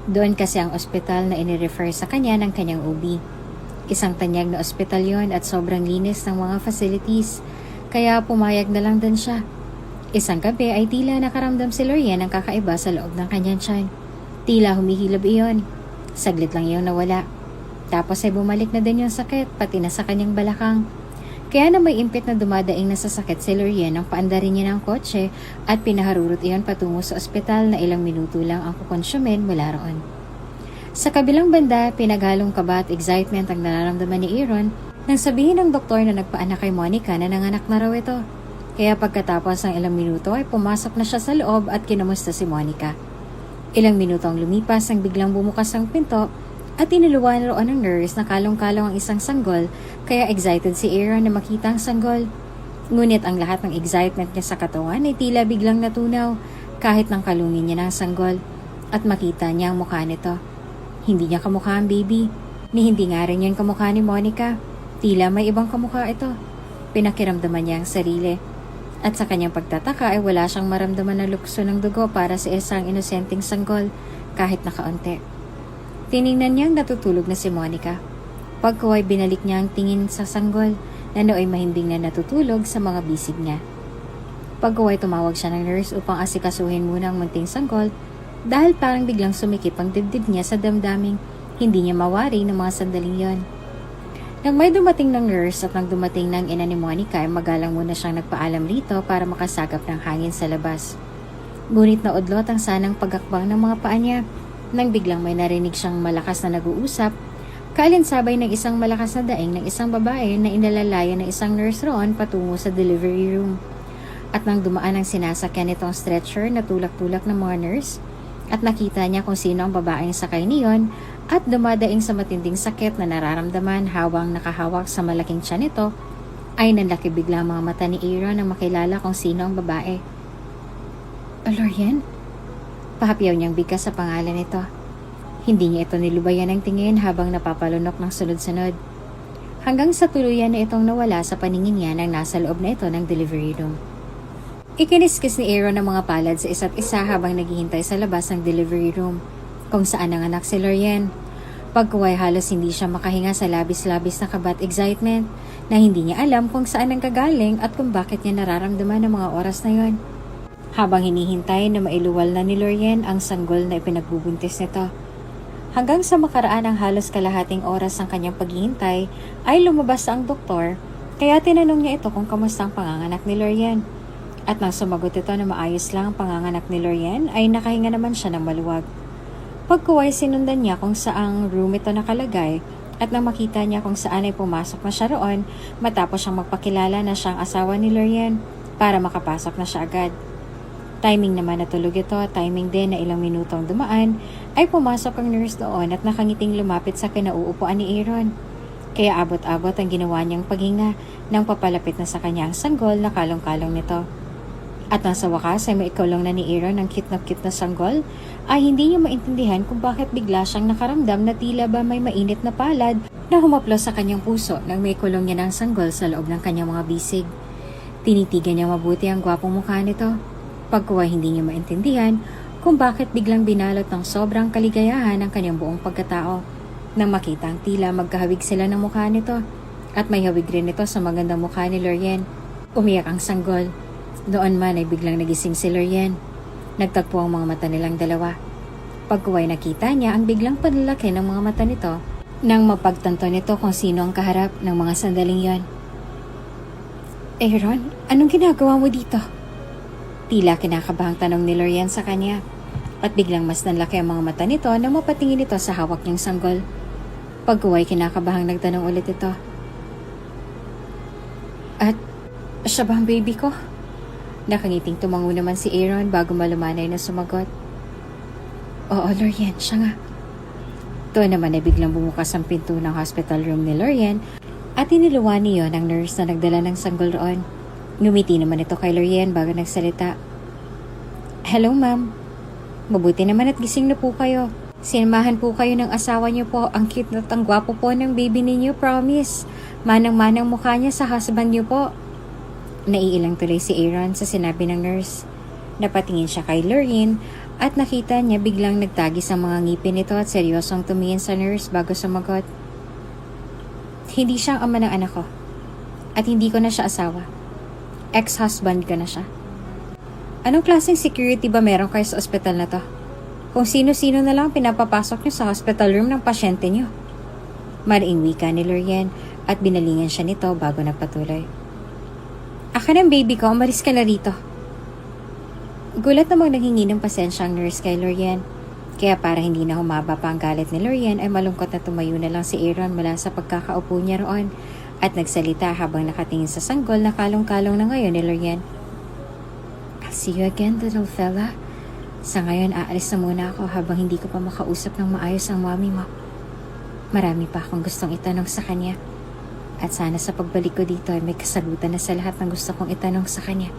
Doon kasi ang ospital na inirefer sa kanya ng kanyang OB. Isang tanyag na ospital yon at sobrang linis ng mga facilities. Kaya pumayag na lang din siya. Isang gabi ay tila nakaramdam si Lorian ng kakaiba sa loob ng kanyang tiyan. Tila humihilab iyon. Saglit lang iyon nawala. Tapos ay bumalik na din yung sakit, pati na sa kanyang balakang. Kaya na may impit na dumadaing na sa sakit si Lorian ang paandarin niya ng kotse at pinaharurot iyon patungo sa ospital na ilang minuto lang ang kukonsumin mula roon. Sa kabilang banda, pinaghalong kaba at excitement ang nararamdaman ni Aaron nang sabihin ng doktor na nagpaanak kay Monica na nanganak na raw ito. Kaya pagkatapos ng ilang minuto ay pumasok na siya sa loob at kinamusta si Monica. Ilang minuto ang lumipas nang biglang bumukas ang pinto at tinuluan roon ng nurse na kalong-kalong ang isang sanggol, kaya excited si Aaron na makita ang sanggol. Ngunit ang lahat ng excitement niya sa katawan ay tila biglang natunaw kahit nang kalungin niya ng sanggol at makita niya ang mukha nito. Hindi niya kamukha ang baby, ni hindi nga rin yan kamukha ni Monica. Tila may ibang kamukha ito. Pinakiramdaman niya ang sarili. At sa kanyang pagtataka ay wala siyang maramdaman na lukso ng dugo para sa isang inosenteng sanggol kahit nakaunti. Tiningnan niyang natutulog na si Monica. Pagkaway binalik niya ang tingin sa sanggol na nooy mahimbing na natutulog sa mga bisig niya. Pagkaway tumawag siya ng nurse upang asikasuhin muna ang munting sanggol dahil parang biglang sumikip ang dibdib niya sa damdaming hindi niya mawari ng mga sandaling yon. Nang may dumating ng nurse at nang dumating ng ina ni Monica ay magalang muna siyang nagpaalam rito para makasagap ng hangin sa labas. Ngunit naudlot ang sanang pagakbang ng mga paa niya nang biglang may narinig siyang malakas na nag-uusap, kaalinsabay ng isang malakas na daing ng isang babae na inalalayan ng isang nurse roon patungo sa delivery room. At nang dumaan ang sinasakyan nitong stretcher na tulak-tulak ng mga nurse, at nakita niya kung sino ang babaeng sakay niyon at dumadaing sa matinding sakit na nararamdaman habang nakahawak sa malaking tiyan nito, ay nanlaki bigla ang mga mata ni Aaron nang makilala kung sino ang babae. Lorian? Pahapyaw niyang bigkas sa pangalan nito. Hindi niya ito nilubayan ng tingin habang napapalunok ng sunod-sunod. Hanggang sa tuluyan na itong nawala sa paningin niya nang nasa loob na ito ng delivery room. Ikiniskis ni Aaron ang mga palad sa isa't isa habang naghihintay sa labas ng delivery room, kung saan nanganak si Lorian. Pagkuway halos hindi siya makahinga sa labis-labis na kaba at excitement na hindi niya alam kung saan nanggagaling at kung bakit niya nararamdaman ng mga oras na yon. Habang hinihintay na mailuwal na ni Lorian ang sanggol na ipinagbubuntis nito. Hanggang sa makaraan ang halos kalahating oras ng kanyang paghihintay ay lumabas ang doktor, kaya tinanong niya ito kung kamusta ang panganganak ni Lorian. At nang sumagot ito na maayos lang ang panganganak ni Lorian ay nakahinga naman siya ng maluwag. Pagkuway sinundan niya kung saang room ito nakalagay at nang makita niya kung saan ay pumasok na siya roon matapos siyang magpakilala na siyang asawa ni Lorian para makapasok na siya agad. Timing naman na tulog ito, timing din na ilang minutong dumaan, ay pumasok ang nurse doon at nakangiting lumapit sa kinauupuan ni Aaron. Kaya abot-abot ang ginawa niyang paghinga nang papalapit na sa kanya ang sanggol na kalong-kalong nito. At nang sa wakas ay maikulong na ni Aaron ang cute na sanggol, ay hindi niya maintindihan kung bakit bigla siyang nakaramdam na tila ba may mainit na palad na humaplos sa kanyang puso nang may kulong niya ng sanggol sa loob ng kanyang mga bisig. Tinitigan niya mabuti ang gwapong mukha nito. Pagkuha hindi niya maintindihan kung bakit biglang binalot ng sobrang kaligayahan ang kanyang buong pagkatao. Nang makita ang tila magkahawig sila ng mukha nito at may hawig rin ito sa magandang mukha ni Lorian. Umiyak ang sanggol. Doon man ay biglang nagising si Lorian. Nagtagpo ang mga mata nilang dalawa. Pagkuha nakita niya ang biglang panlalaki ng mga mata nito nang mapagtanto nito kung sino ang kaharap ng mga sandaling yon. Aaron, anong ginagawa mo dito? Tila kinakabahang tanong ni Lorian sa kanya at biglang mas nanlaki ang mga mata nito nang mapatingin ito sa hawak niyang sanggol. Pagkuway kinakabahang nagtanong ulit ito. At siya ba ang baby ko? Nakangiting tumango naman si Aaron bago malumanay na sumagot. Oo, Lorian, siya nga. Doon naman ay biglang bumukas ang pinto ng hospital room ni Lorian at iniluwa niyo ng nurse na nagdala ng sanggol roon. Ngumiti naman ito kay Lorian bago nagsalita. Hello, ma'am. Mabuti naman at gising na po kayo. Sinamahan po kayo ng asawa niyo po. Ang cute at ang gwapo po ng baby ninyo, promise. Manang-manang mukha niya sa husband niyo po. Naiilang tuloy si Aaron sa sinabi ng nurse. Napatingin siya kay Lorian at nakita niya biglang nagtagis ang mga ngipin nito at seryosong tumingin sa nurse bago sumagot. Hindi siya ang ama ng anak ko. At hindi ko na siya asawa. Ex-husband ka na siya. Anong klaseng security ba meron kayo sa ospital na to? Kung sino-sino na lang pinapapasok niyo sa hospital room ng pasyente niyo. Mariing wika ni Lorian at binalingan siya nito bago nagpatuloy. Akin ang baby ko, umalis ka na rito. Gulat namang nanghingi ng pasensya ang nurse kay Lorian. Kaya para hindi na humaba pa ang galit ni Lorian ay malungkot na tumayo na lang si Aaron mula sa pagkakaupo niya roon at nagsalita habang nakatingin sa sanggol na kalong-kalong na ngayon ni Lorian. I'll see you again, little fella. Sa ngayon, aalis na muna ako habang hindi ko pa makausap ng maayos ang mami mo. Marami pa akong gustong itanong sa kanya. At sana sa pagbalik ko dito ay may kasagutan na sa lahat ng gusto kong itanong sa kanya.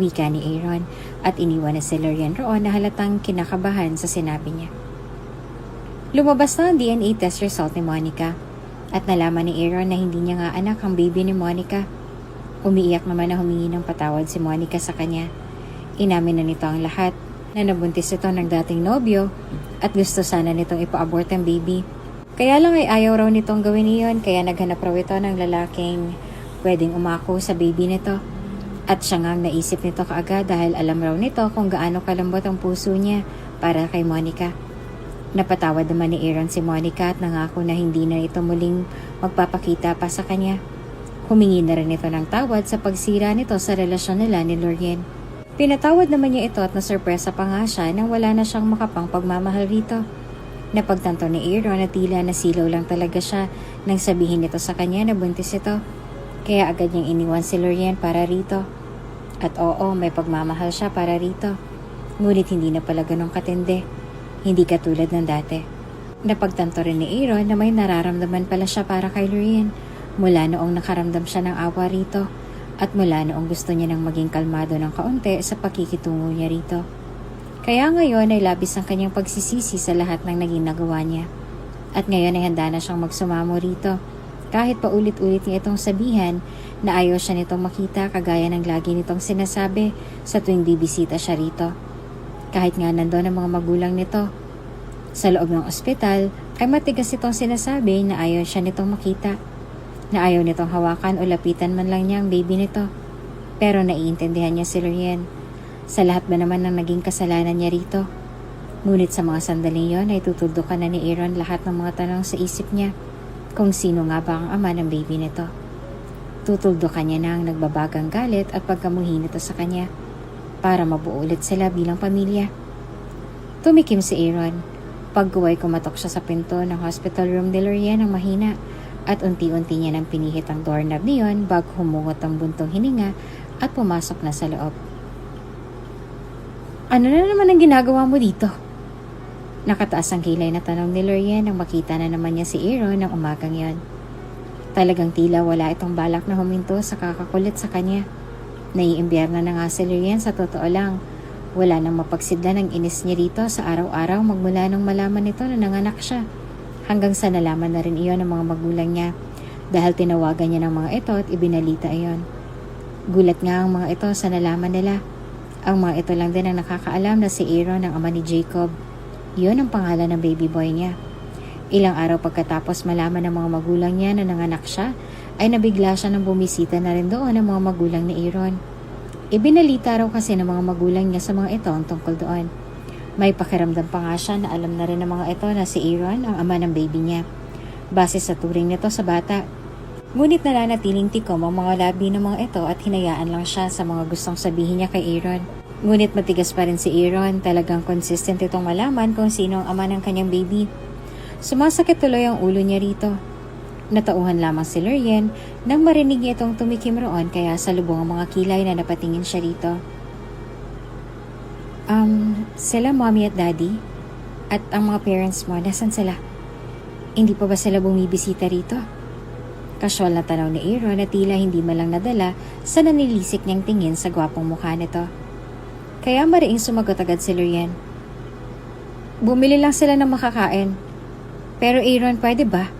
Wika ni Aaron at iniwan na si Lorian roon na halatang kinakabahan sa sinabi niya. Lumabas na ang DNA test result ni Monica. At nalaman ni Aaron na hindi niya nga anak ang baby ni Monica. Umiiyak naman na humingi ng patawad si Monica sa kanya. Inamin na nito ang lahat na nabuntis ito ng dating nobyo at gusto sana nitong ipa-abort ang baby. Kaya lang ay ayaw raw nitong gawin iyon kaya naghanap raw ito ng lalaking pwedeng umako sa baby nito. At siya nga naisip nito kaagad dahil alam raw nito kung gaano kalambot ang puso niya para kay Monica. Napatawad naman ni Aaron si Monica at nangako na hindi na ito muling magpapakita pa sa kanya. Humingi na rin ito ng tawad sa pagsira nito sa relasyon nila ni Lorian. Pinatawad naman niya ito at nasurpresa pa nga siya nang wala na siyang makapang pagmamahal rito. Napagtanto ni Aaron na tila nasilaw lang talaga siya nang sabihin nito sa kanya na buntis ito. Kaya agad niyang iniwan si Lorian para rito. At oo, may pagmamahal siya para rito. Ngunit hindi na pala ganong katindi. Hindi katulad ng dati. Napagtanto rin ni Aaron na may nararamdaman pala siya para kay Lorian mula noong nakaramdam siya ng awa rito at mula noong gusto niya nang maging kalmado ng kaunti sa pakikitungo niya rito. Kaya ngayon ay labis ang kanyang pagsisisi sa lahat ng naging nagawa niya. At ngayon ay handa na siyang magsumamo rito. Kahit paulit-ulit niya itong sabihan na ayaw siya nitong makita kagaya ng lagi nitong sinasabi sa tuwing bibisita siya rito. Kahit nga nandoon ang mga magulang nito. Sa loob ng ospital ay matigas itong sinasabi na ayaw siya nitong makita. Na ayaw nitong hawakan o lapitan man lang niya ang baby nito. Pero naiintindihan niya si Lorien. Sa lahat ba naman ng naging kasalanan niya rito? Ngunit sa mga sandaling yon ay tutuldukan na ni Aaron lahat ng mga tanong sa isip niya kung sino nga ba ang ama ng baby nito. Tutuldukan niya na ang nagbabagang galit at pagkamuhi nito sa kanya para mabuo ulit sila bilang pamilya. Tumikim si Aaron. Pagkuway kumatok siya sa pinto ng hospital room ni Lorien ng mahina at unti-unti niya nang pinihit ang doorknob niyon bago humungot ang buntong hininga at pumasok na sa loob. Ano na naman ang ginagawa mo dito? Nakataas ang kilay na tanong ni Lorien nang makita na naman niya si Aaron ng umagang yon. Talagang tila wala itong balak na huminto sa kakakulit sa kanya. Naiimbierna na nga si Lorien sa totoo lang. Wala nang mapagsidlan ng inis niya rito sa araw-araw magmula nung malaman nito na nanganak siya. Hanggang sa nalaman na rin iyon ng mga magulang niya dahil tinawagan niya ng mga ito at ibinalita iyon. Gulat nga ang mga ito sa nalaman nila. Ang mga ito lang din ang nakakaalam na si Aaron ang ama ni Jacob. Yun ang pangalan ng baby boy niya. Ilang araw pagkatapos malaman ng mga magulang niya na nanganak siya, ay nabigla siya nang bumisita na rin doon ang mga magulang ni Aaron. Ibinalita raw kasi ng mga magulang niya sa mga ito ang tungkol doon. May pakiramdam pa nga siya na alam na rin ng mga ito na si Aaron ang ama ng baby niya. Base sa turing nito sa bata. Ngunit nananatiling tikom ang mga labi ng mga ito at hinayaan lang siya sa mga gustong sabihin niya kay Aaron. Ngunit matigas pa rin si Aaron, talagang consistent itong malaman kung sino ang ama ng kanyang baby. Sumasakit tuloy ang ulo niya rito. Natauhan lamang si Lorien nang marinig niya itong tumikim roon kaya salubong ang mga kilay na napatingin siya rito. Sila mommy at daddy? At ang mga parents mo, nasan sila? Hindi pa ba sila bumibisita rito? Kasyol na tanaw ni Aaron na tila hindi malang nadala sa nanilisik niyang tingin sa gwapong mukha nito. Kaya mariing sumagot agad si Lorien. Bumili lang sila ng makakain. Pero Aaron, pwede ba?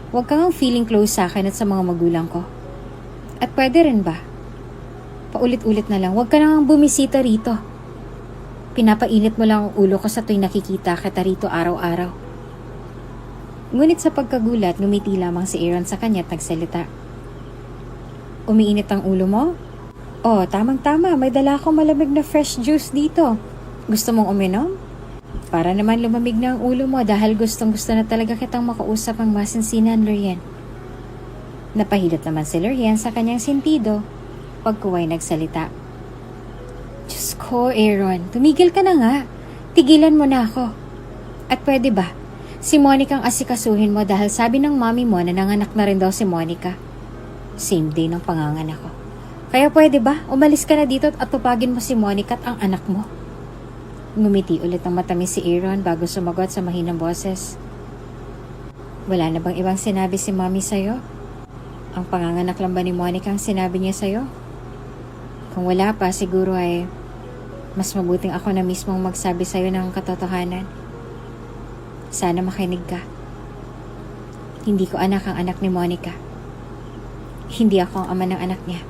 Huwag kang feeling close sa akin at sa mga magulang ko. At pwede rin ba? Paulit-ulit na lang, huwag ka nang bumisita rito. Pinapainit mo lang ang ulo ko sa tuwing nakikita kita rito araw-araw. Ngunit sa pagkagulat, ngumiti lamang si Aaron sa kanya at nagsalita. Umiinit ang ulo mo? Oh, tamang-tama. May dala akong malamig na fresh juice dito. Gusto mong uminom? Para naman lumamig na ang ulo mo dahil gustong-gusto na talaga kitang makausap ang masinsinan, Lorien. Napahilot naman si Lorien sa kanyang sentido pagkuway nagsalita. Diyos ko, Aaron. Tumigil ka na nga. Tigilan mo na ako. At pwede ba? Si Monica ang asikasuhin mo dahil sabi ng mami mo na nanganak na rin daw si Monica. Same day ng panganganak ko. Kaya pwede ba? Umalis ka na dito at tupagin mo si Monica at ang anak mo. Ngumiti ulit ang matamis si Aaron bago sumagot sa mahinang boses. Wala na bang ibang sinabi si mami sa'yo? Ang panganganak lang ba ni Monica ang sinabi niya sa'yo? Kung wala pa, siguro ay mas mabuting ako na mismong magsabi sa'yo ng katotohanan. Sana makinig ka. Hindi ko anak ang anak ni Monica. Hindi ako ang ama ng anak niya.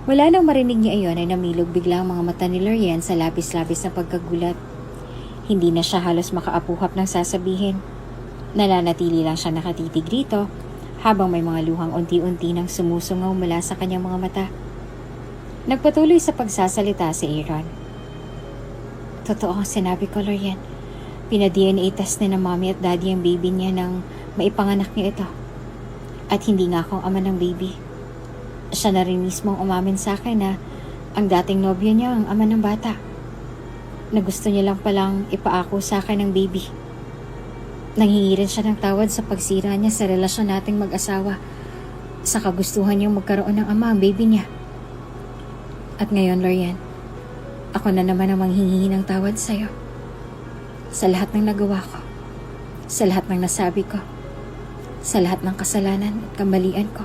Wala nang marinig niya iyon ay namilog bigla ang mga mata ni Lorien sa labis-labis na pagkagulat. Hindi na siya halos makaapuhap ng sasabihin. Nananatili lang siya nakatitig rito habang may mga luhang unti-unti nang sumusungaw mula sa kanyang mga mata. Nagpatuloy sa pagsasalita si Aaron. Totoo ang sinabi ko, Lorien. Pina-DNA test na ng mommy at daddy ang baby niya nang maipanganak niya ito. At hindi nga akong ama ng baby. Siya na rin mismong umamin sa akin na ang dating nobyo niya ang ama ng bata. Na gusto niya lang palang ipaako sa akin ng baby. Nanghingi rin siya ng tawad sa pagsira niya sa relasyon nating mag-asawa. Sa kagustuhan niyang magkaroon ng ama ang baby niya. At ngayon, Lorien, ako na naman ang manghingi ng tawad sa'yo. Sa lahat ng nagawa ko, sa lahat ng nasabi ko, sa lahat ng kasalanan at kamalian ko.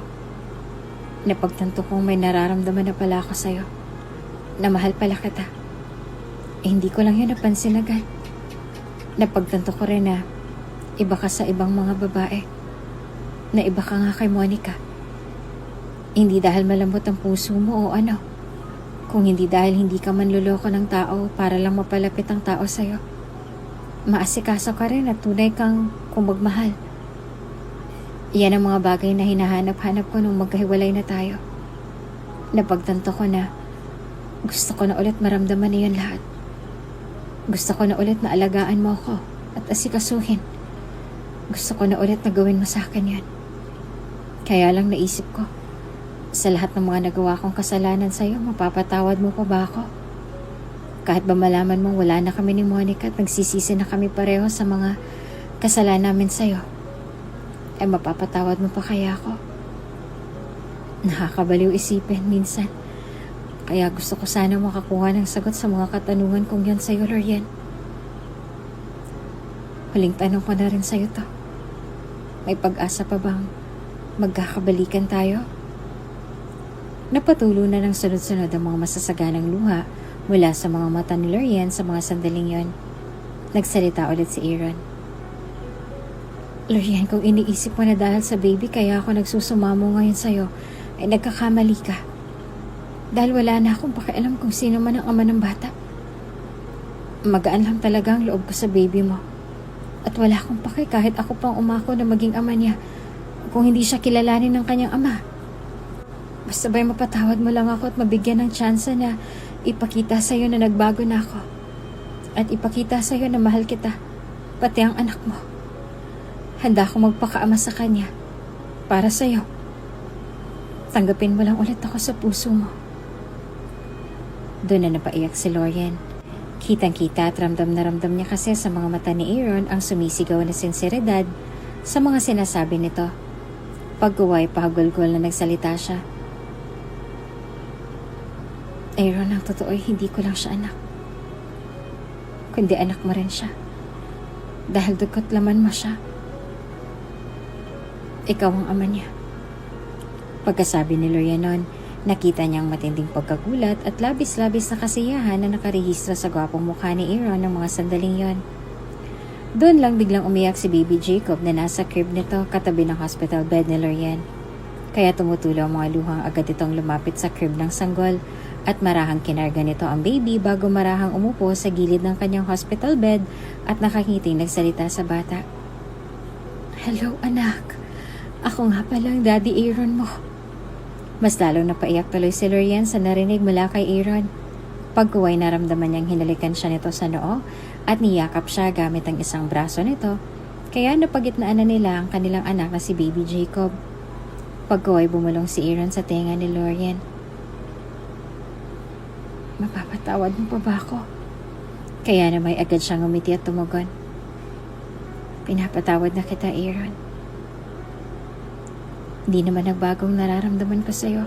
Napagtanto kong may nararamdaman na pala ako sa'yo, na mahal pala kita. hindi ko lang yun napansin agad. Napagtanto ko rin na iba ka sa ibang mga babae. Na iba ka nga kay Monica. Hindi dahil malambot ang puso mo o ano. Kung hindi dahil hindi ka manluloko ng tao para lang mapalapit ang tao sa'yo. Maasikaso ka rin at tunay kang kumagmahal. Yan ang mga bagay na hinahanap-hanap ko nung magkahiwalay na tayo. Napagtanto ko na gusto ko na ulit maramdaman na yun lahat. Gusto ko na ulit na alagaan mo ako at asikasuhin. Gusto ko na ulit na gawin mo sa akin yan. Kaya lang naisip ko, sa lahat ng mga nagawa kong kasalanan sa'yo, mapapatawad mo pa ba ako? Kahit ba malaman mong wala na kami ni Monica at nagsisisi na kami pareho sa mga kasalanan namin sa'yo, ay mapapatawad mo pa kaya ako? Nakakabaliw isipin minsan. Kaya gusto ko sana makakuha ng sagot sa mga katanungan kong yan sa'yo, Lorian. Huling tanong ko na rin sa'yo to. May pag-asa pa bang magkakabalikan tayo? Napatulo na ng sunod-sunod ang mga masasaganang luha mula sa mga mata ni Lorian sa mga sandaling yon. Nagsalita ulit si Aaron. Lorian, kung iniisip mo na dahil sa baby kaya ako nagsusumamo ngayon sa'yo, ay nagkakamali ka. Dahil wala na akong pakialam kung sino man ang ama ng bata. Magaan lang talaga ang loob ko sa baby mo. At wala akong paki kahit ako pang umako na maging ama niya kung hindi siya kilalanin ng kanyang ama. Basta ba'y mapatawad mo lang ako at mabigyan ng tsansa na ipakita sa'yo na nagbago na ako. At ipakita sa'yo na mahal kita, pati ang anak mo. Handa akong magpakaama sa kanya para sa'yo. Tanggapin mo lang ulit ako sa puso mo. Doon na napaiyak si Lorian. Kitang-kita at ramdam na ramdam niya kasi sa mga mata ni Aaron ang sumisigaw na sinseridad sa mga sinasabi nito. Pagkuway, pahagulgol na nagsalita siya. Aaron, ang totoo ay hindi ko lang siya anak. Kundi anak mo rin siya. Dahil dugot laman mo siya. Ikaw ang ama niya. Pagkasabi ni Lorian noon, nakita niyang matinding pagkagulat at labis-labis na kasiyahan na nakarehistro sa gwapong mukha ni Aaron ng mga sandaling yon. Doon lang biglang umiyak si baby Jacob na nasa crib nito katabi ng hospital bed ni Lorian. Kaya tumutulo ang mga luhang agad itong lumapit sa crib ng sanggol at marahang kinarga nito ang baby bago marahang umupo sa gilid ng kanyang hospital bed at nakakiting nagsalita sa bata. Hello anak, ako nga palang Daddy Aaron mo. Mas lalong napaiyak tuloy si Lorian sa narinig mula kay Aaron. Pagkuway naramdaman niyang hinalikan siya nito sa noo at niyakap siya gamit ang isang braso nito, kaya napagitnaan na nila ang kanilang anak na si baby Jacob. Pagkuway bumulong si Aaron sa tenga ni Lorian. Mapapatawad mo pa ba ako? Kaya na may agad siyang umiti at tumugon. Pinapatawad na kita, Aaron. Di naman nagbagong nararamdaman ko sa'yo.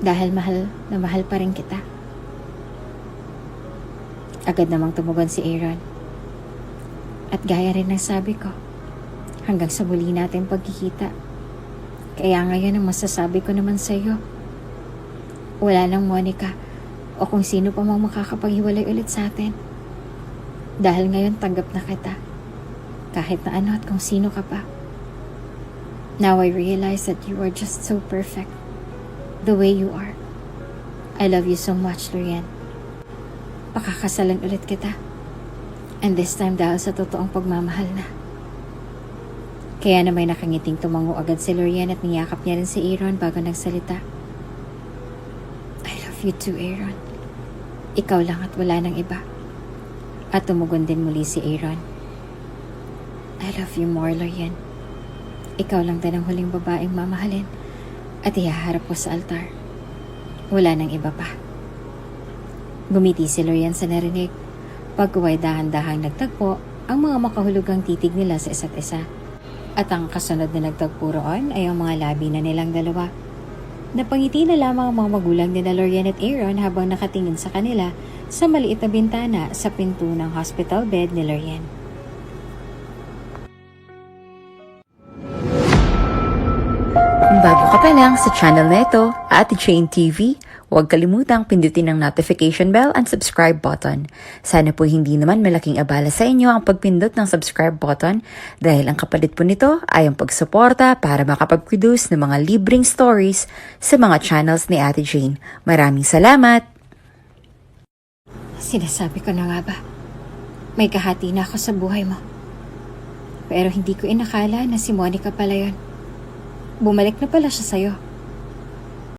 Dahil mahal na mahal pa rin kita. Agad namang tumugon si Aaron. At gaya rin ng sabi ko, hanggang sa muli natin pagkikita. Kaya ngayon ang masasabi ko naman sa'yo. Wala nang Monica o kung sino pa mang makakapaghiwalay ulit sa atin. Dahil ngayon tanggap na kita. Kahit na ano at kung sino ka pa. Now I realize that you are just so perfect. The way you are. I love you so much, Lorian. Pakakasalan ulit kita. And this time dahil sa totoong pagmamahal na. Kaya na may nakangiting tumango agad si Lorian at niyakap niya rin si Aaron bago nagsalita. I love you too, Aaron. Ikaw lang at wala nang iba. At tumugon din muli si Aaron. I love you more, Lorian. Ikaw lang din ang huling babaeng mamahalin at ihaharap ko sa altar. Wala nang iba pa. Gumiti si Lorian sa narinig. Pagkuway dahan-dahang nagtagpo ang mga makahulugang titig nila sa isa't isa. At ang kasunod na nagtagpo roon ay ang mga labi na nilang dalawa. Napangiti na lamang ang mga magulang ni Lorian at Aaron habang nakatingin sa kanila sa maliit na bintana sa pinto ng hospital bed ni Lorian. Kung bago ka pa lang sa channel na ito, Ate Jane TV, Huwag kalimutang pindutin ang notification bell and subscribe button. Sana po hindi naman malaking abala sa inyo ang pagpindot ng subscribe button dahil ang kapalit po nito ay ang pagsuporta para makapag-produce ng mga libreng stories sa mga channels ni Ate Jane. Maraming salamat! Sinasabi ko na nga ba, may kahati na ako sa buhay mo. Pero hindi ko inakala na si Monica pala yun. Bumalik na pala siya sa'yo.